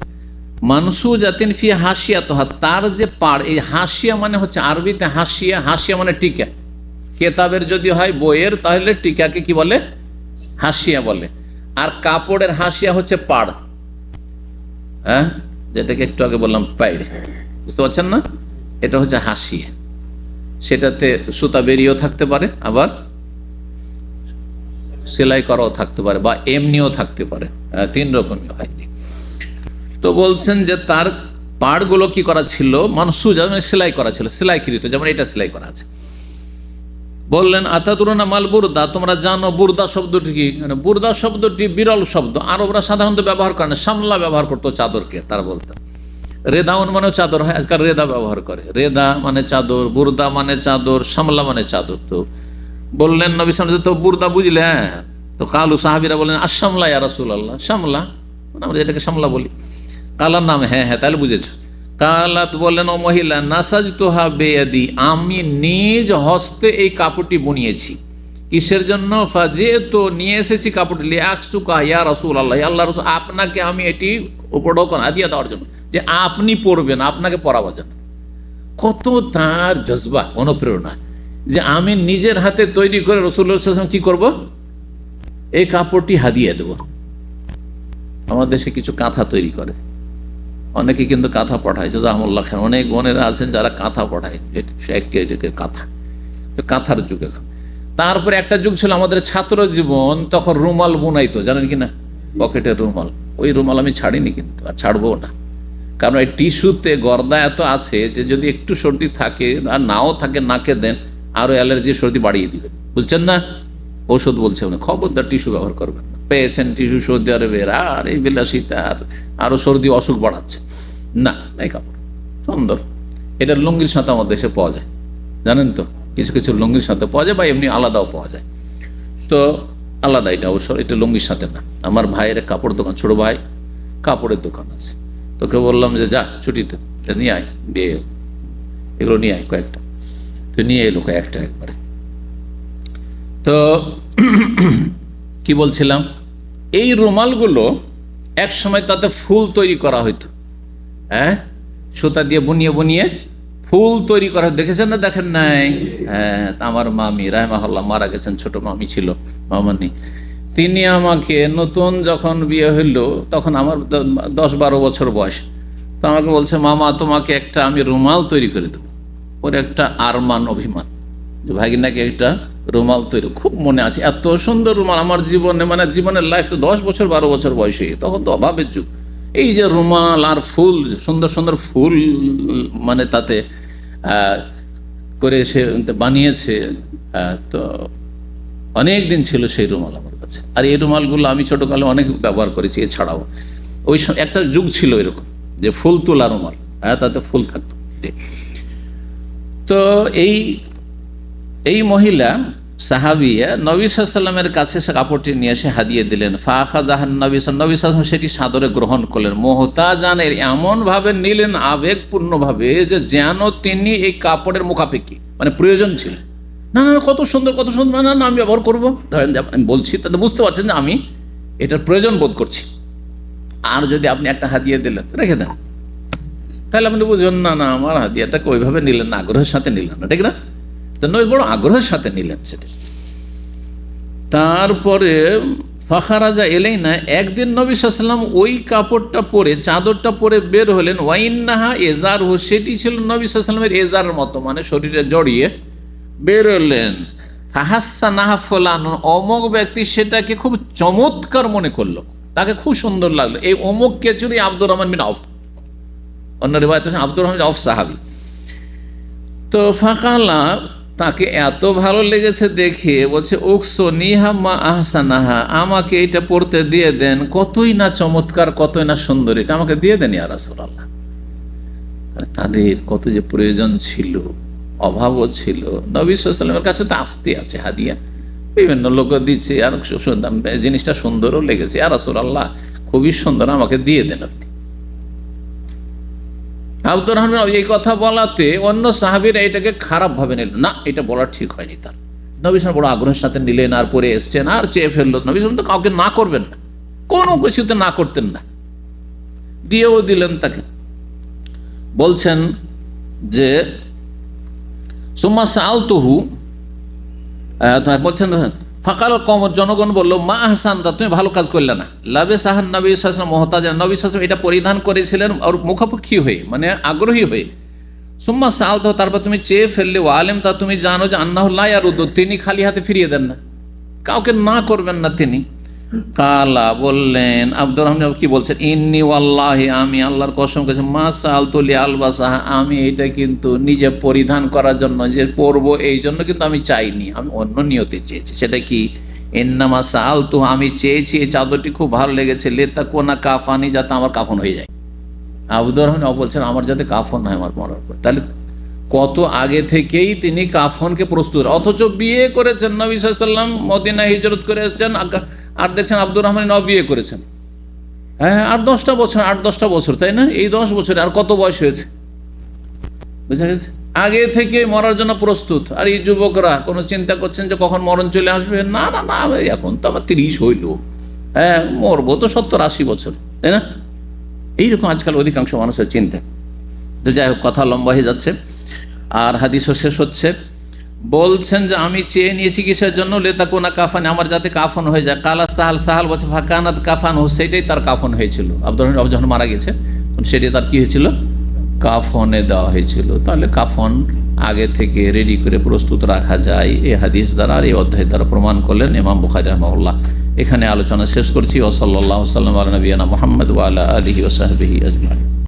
মানসুজাতিন ফি হাসিয়াতুহা, তার যে পাড়, এই হাসিয়া মানে হচ্ছে আরবিতে হাসিয়া, হাসিয়া মানে টিকা। কেতাবের যদি হয় বইয়ের, তাহলে টিকাকে কি বলে? হাসিয়া বলে। আর কাপড়ের হাসিয়া হচ্ছে পাড়, হ্যাঁ, যেটাকে একটু আগে বললাম পাইড়, বুঝতে পারছেন না? এটা হচ্ছে হাসিয়া। সেটাতে সুতা বেরিয়েও থাকতে পারে, আবার সেলাই করাও থাকতে পারে বা এমনিও থাকতে পারে, 3 রকমই হয়। তো বলছেন যে তার পাড়গুলো কি করা ছিল, মানসুজা, মানে সেলাই করা ছিল, সেলাইকৃত, যেমন এটা সেলাই করা আছে। বললেন আতাদুরুনা মাল বুরদা, তোমরা জানো বুরদা শব্দটি কি? বুরদা শব্দটি বিরল শব্দ, আরবরা সাধারণত ব্যবহার করে না, সামলা ব্যবহার করতো চাদরকে, তারা বলতো। রেদাউন মানে চাদর হয়, আজকাল রেদা ব্যবহার করে। রেদা মানে চাদর, বুরদা মানে চাদর, সামলা মানে চাদর। তো বললেন নবী সাল্লাল্লাহু আলাইহি ওয়াসাল্লাম, তো বুরদা বুঝলে? হ্যাঁ। তো কালু সাহাবীরা বললেন আশামলা ইয়া রাসূলুল্লাহ, সামলা, আমরা যেটাকে সামলা বলি। কালার নাম, হ্যাঁ হ্যাঁ তাহলে বুঝেছো। কালাত, বললেন ও মহিলা, নাসাজতুহা বেয়াদি, আমি নিজ হস্তে এই কাপড়টি বুনিয়েছি। কিসের জন্য? ফাজিতু, নিয়ে এসেছি কাপড়টি, লিআকসুকা ইয়া রাসূলুল্লাহ, আল্লাহ রাসূল, আপনাকে আমি এটি উপঢৌকন হাদিয়া দেওয়ার জন্য, যে আপনি পরবেন, আপনাকে পরাবার জন্য। কত তার জজবা, অনুপ্রেরণা, যে আমি নিজের হাতে তৈরি করে রাসূলুল্লাহ সাল্লাল্লাহু আলাইহি ওয়াসাল্লাম কি করব, এই কাপড়টি হাদিয়া দেব। আমাদের দেশে কিছু কাঁথা তৈরি করে, অনেকে কিন্তু কাঁথা পাঠায়, জাযাকুমুল্লাহ খাইর। অনেক বোনেরা আছেন যারা কাঁথা পাঠায়, কাঁথা, তো কাঁথার যুগ এখন। তারপরে একটা যুগ ছিল আমাদের ছাত্র জীবন, তখন রুমাল বুনাইতো, জানেন কিনা, পকেটের রুমাল। ওই রুমাল আমি ছাড়িনি, কিন্তু আর ছাড়বো না, কারণ এই টিস্যুতে গর্দা এত আছে যে যদি একটু সর্দি থাকে আর নাও থাকে, নাকে দেন, আরো অ্যালার্জি সর্দি বাড়িয়ে দিবেন, বুঝছেন না? ওষুধ বলছে উনি, খবরদার টিস্যু ব্যবহার করবেন না। পেয়েছেন টিস্যু সৌদি আরবের, আর এই বিলাসিতা আরো সর্দি অসুখ বাড়াচ্ছে না। এই কাপড় সুন্দর, এটা লুঙ্গির সাথে আমাদের দেশে পাওয়া যায়, জানেন তো, কিছু কিছু লুঙ্গির সাথে পাওয়া যায়, বা এমনি আলাদাও পাওয়া যায়। তো আলাদা এটা অবশ্য, এটা লুঙ্গির সাথে না। আমার ভাইয়ের কাপড় দোকান, ছোট ভাই কাপড়ের দোকান আছে, তোকে বললাম যে যা ছুটিতে নিয়ে আয়, দিয়ে এগুলো নিয়ে আয় কয়েকটা, তো নিয়ে এলো কয়েকটা একবারে। তো কি বলছিলাম, এই রুমালগুলো এক সময় তাতে ফুল তৈরি করা হইতো, হ্যাঁ, সুতা দিয়ে বুনিয়ে বুনিয়ে ফুল তৈরি করা, দেখেছেন না? দেখেন নাই? হ্যাঁ, আমার মামি রাহিমাহুল্লাহ মারা গেছেন, ছোট মামি ছিল, মামানি, তিনি আমাকে নতুন যখন বিয়ে হইলো, তখন আমার 10-12 বছর বয়স, তো আমাকে বলছে, মামা তোমাকে একটা আমি রুমাল তৈরি করে দেবো। ওর একটা আরমান, অভিমান, যে ভাগিনাকে একটা রুমাল তৈরি, খুব মনে আছে, এত সুন্দর রুমাল আমার জীবনে, মানে জীবনের লাইফ তো 10 বছর 12 বছর বয়সে, তখন তো অভাবের যুগ। এই যে রুমাল আর ফুল, সুন্দর সুন্দর ফুল, মানে তাতে করে সে বানিয়েছে, তো অনেক দিন ছিল সেই রুমাল আমার কাছে। আর এই রুমালগুলো আমি ছোটকালে অনেক ব্যবহার করেছি, এছাড়াও ওই একটা যুগ ছিল এরকম, যে ফুল তোলা রুমাল, তাতে ফুল থাকতো। তো এই মহিলা সাহাবিয়া নবী সাল্লাল্লাহু আলাইহি ওয়াসাল্লামের কাছে সে কাপড়টি নিয়ে এসে হাদিয়ে দিলেন। ফাখাযাহান নবী সাল্লাল্লাহু আলাইহি ওয়াসাল্লাম সেটি সাদরে গ্রহণ করলেন। মুহতাজান, এমন ভাবে নিলেন, আবেগপূর্ণ ভাবে, যে যেন তিনি এই কাপড়ের মুখাপেক্ষী, মানে প্রয়োজন ছিল না, কত সুন্দর কত সুন্দর, না আমি ব্যবহার করবো, ধরেন আমি বলছি, তাতে বুঝতে পারছেন যে আমি এটার প্রয়োজন বোধ করছি। আর যদি আপনি একটা হাদিয়া দিলেন, রেখে দেন, তাহলে আপনি বুঝবেন না না আমার হাদিয়াটাকে ওইভাবে নিলেন না, আগ্রহের সাথে নিলেন না, ঠিক না? বড় আগ্রহের সাথে নিলেন সেটা। তারপরে ফাখারাজা এলেই না, একদিন নবী সাল্লাল্লাহু আলাইহি ওয়াসাল্লাম ওই কাপড়টা পরে, চাদরটা পরে বের হলেন। ওয়াইন্নাহা এজার, সেটি ছিল নবী সাল্লাল্লাহু আলাইহি ওয়াসাল্লামের এজারের মতো, মানে শরীরে জড়িয়ে বের হলেন। ফাহাসসানাহা ফুলান, অমুক ব্যক্তি সেটাকে খুব চমৎকার মনে করলো, তাকে খুব সুন্দর লাগলো। এই অমুক কে ছিল? আব্দুর রহমান বিন আউফ, অন্য রিওয়ায়াতে আব্দুর রহমান বিন আউফ সাহাবী। তো ফাকালা, তাকে এত ভালো লেগেছে দেখে বলছে, উকসো নিহা মা আহসানাহা, আমাকে এটা পড়তে দিয়ে দেন, কতই না চমৎকার, কতই না সুন্দর, এটা আমাকে দিয়ে দেন ইয়া রাসূলুল্লাহ। তাদের কত যে প্রয়োজন ছিল, অভাবও ছিল। নবী সাল্লাল্লাহু আলাইহি ওয়াসাল্লামের কাছে তো আসতে আছে হাদিয়া, বিভিন্ন লোক দিচ্ছে, আর জিনিসটা সুন্দরও লেগেছে, ইয়া রাসূলুল্লাহ খুবই সুন্দর, আমাকে দিয়ে দেন আপনি। আব্দুর রহমান এই কথা বলাতে অন্য সাহাবীরা এটাকে খারাপ ভাবে নিল না, এটা বলা ঠিক হয়নি তার। নবী সাল্লাল্লাহু আলাইহি ওয়াসাল্লাম বড় আগ্রহের সাথে নিলেন, আর পরে এসছেন, আর চেয়ে ফেললো। নবী সাল্লাল্লাহু আলাইহি ওয়াসাল্লাম তো কাউকে না করবেন না, কোনো কিছুতে না করতেন না, দিয়েও দিলেন তাকে। বলছেন যে সুম্মা সাআলতুহু, বলছেন ফাকাল কওম, জনগণ বলল, মা আহসানতা, তুমি ভালো কাজ করলে না। লাবেসাহান নবী সাল্লাল্লাহু আলাইহি ওয়াসাল্লাম মুহতাজান, নবী সাল্লাল্লাহু আলাইহি ওয়াসাল্লাম এটা পরিধান করেছিলেন আর মুখাপেক্ষী হয়ে, মানে আগ্রহী হয়ে। সুম্মা সাআলতুহু, তারপর তুমি চেয়ে ফেললে, ওয়া আলিমতা, তুমি জানো যে আন্নাহু লা ইয়ারুদ্দু, তিনি খালি হাতে ফিরিয়ে দেন না, কাউকে না করবেন না তিনি। কালা বললেন, আব্দুর রহমান কি বলছেন, ইন্নি ওয়াল্লাহি, আমি আল্লাহর কসম করেছি, মা সালতুলি আলবাসাহ, আমি এটা কিন্তু নিজে পরিধান করার জন্য যে পরবো এই জন্য কিন্তু আমি চাইনি, আমি অন্য নিয়তে চেয়েছি। সেটা কি, ইন্নামা সালতু, আমি চেয়েছি এই চাদরটি খুব ভালো লেগেছে, লেতা কোনা কাফানি, যাতে আমার কাফন হয়ে যায়। আব্দুর রহমান বলছেন আমার যাতে কাফন হয় আমার মরার পর। তাহলে কত আগে থেকেই তিনি কাফনকে প্রস্তুত, অথচ বিয়ে করেছেন নবী সাল্লাল্লাহু আলাইহি ওয়াসাল্লাম, মদিনা হিজরত করে এসেছেন, আর দেখছেন আব্দুর রহমান বিয়ে করেছেন। হ্যাঁ, আর 10টা বছর, 8-10টা বছর, তাই না? এই 10 বছরে আর কত বয়স হয়েছে, বুঝা গেছে? আগে থেকে মরার জন্য প্রস্তুত। আর এই যুবকরা কোনো চিন্তা করছেন যে কখন মরণ চলে আসবে? না না না, এখন তো আমার 30 হইল, হ্যাঁ মরবো তো 70-80 বছর, তাই না? এইরকম আজকাল অধিকাংশ মানুষের চিন্তা। তো যাই হোক, কথা লম্বা হয়ে যাচ্ছে আর হাদিসও শেষ হচ্ছে। বলছেন যে আমি চেয়ে নিয়েছি কিসের জন্য, লেতা কোনা কাফান, আমার যাতে কাফন হয়ে যায়। কালা সাহাল, সাহাল বলছে ফাকানাত কাফান, সেটাই তার কাফন হয়েছিল। আব্দুর রহমান যখন মারা গেছে সেটাই তার কি হয়েছিল, কাফনে দেওয়া হয়েছিল। তাহলে কাফন আগে থেকে রেডি করে প্রস্তুত রাখা যায়, এই হাদিস দ্বারা আর এই অধ্যায় দ্বারা প্রমাণ করলেন ইমাম বুখারী রাহিমাহুল্লাহ। এখানে আলোচনা শেষ করছি। ওয়া সাল্লাল্লাহু আলা নবিয়িনা মুহাম্মদ ওয়া আলা আলিহি ওয়া সাহবিহি আজমাইন।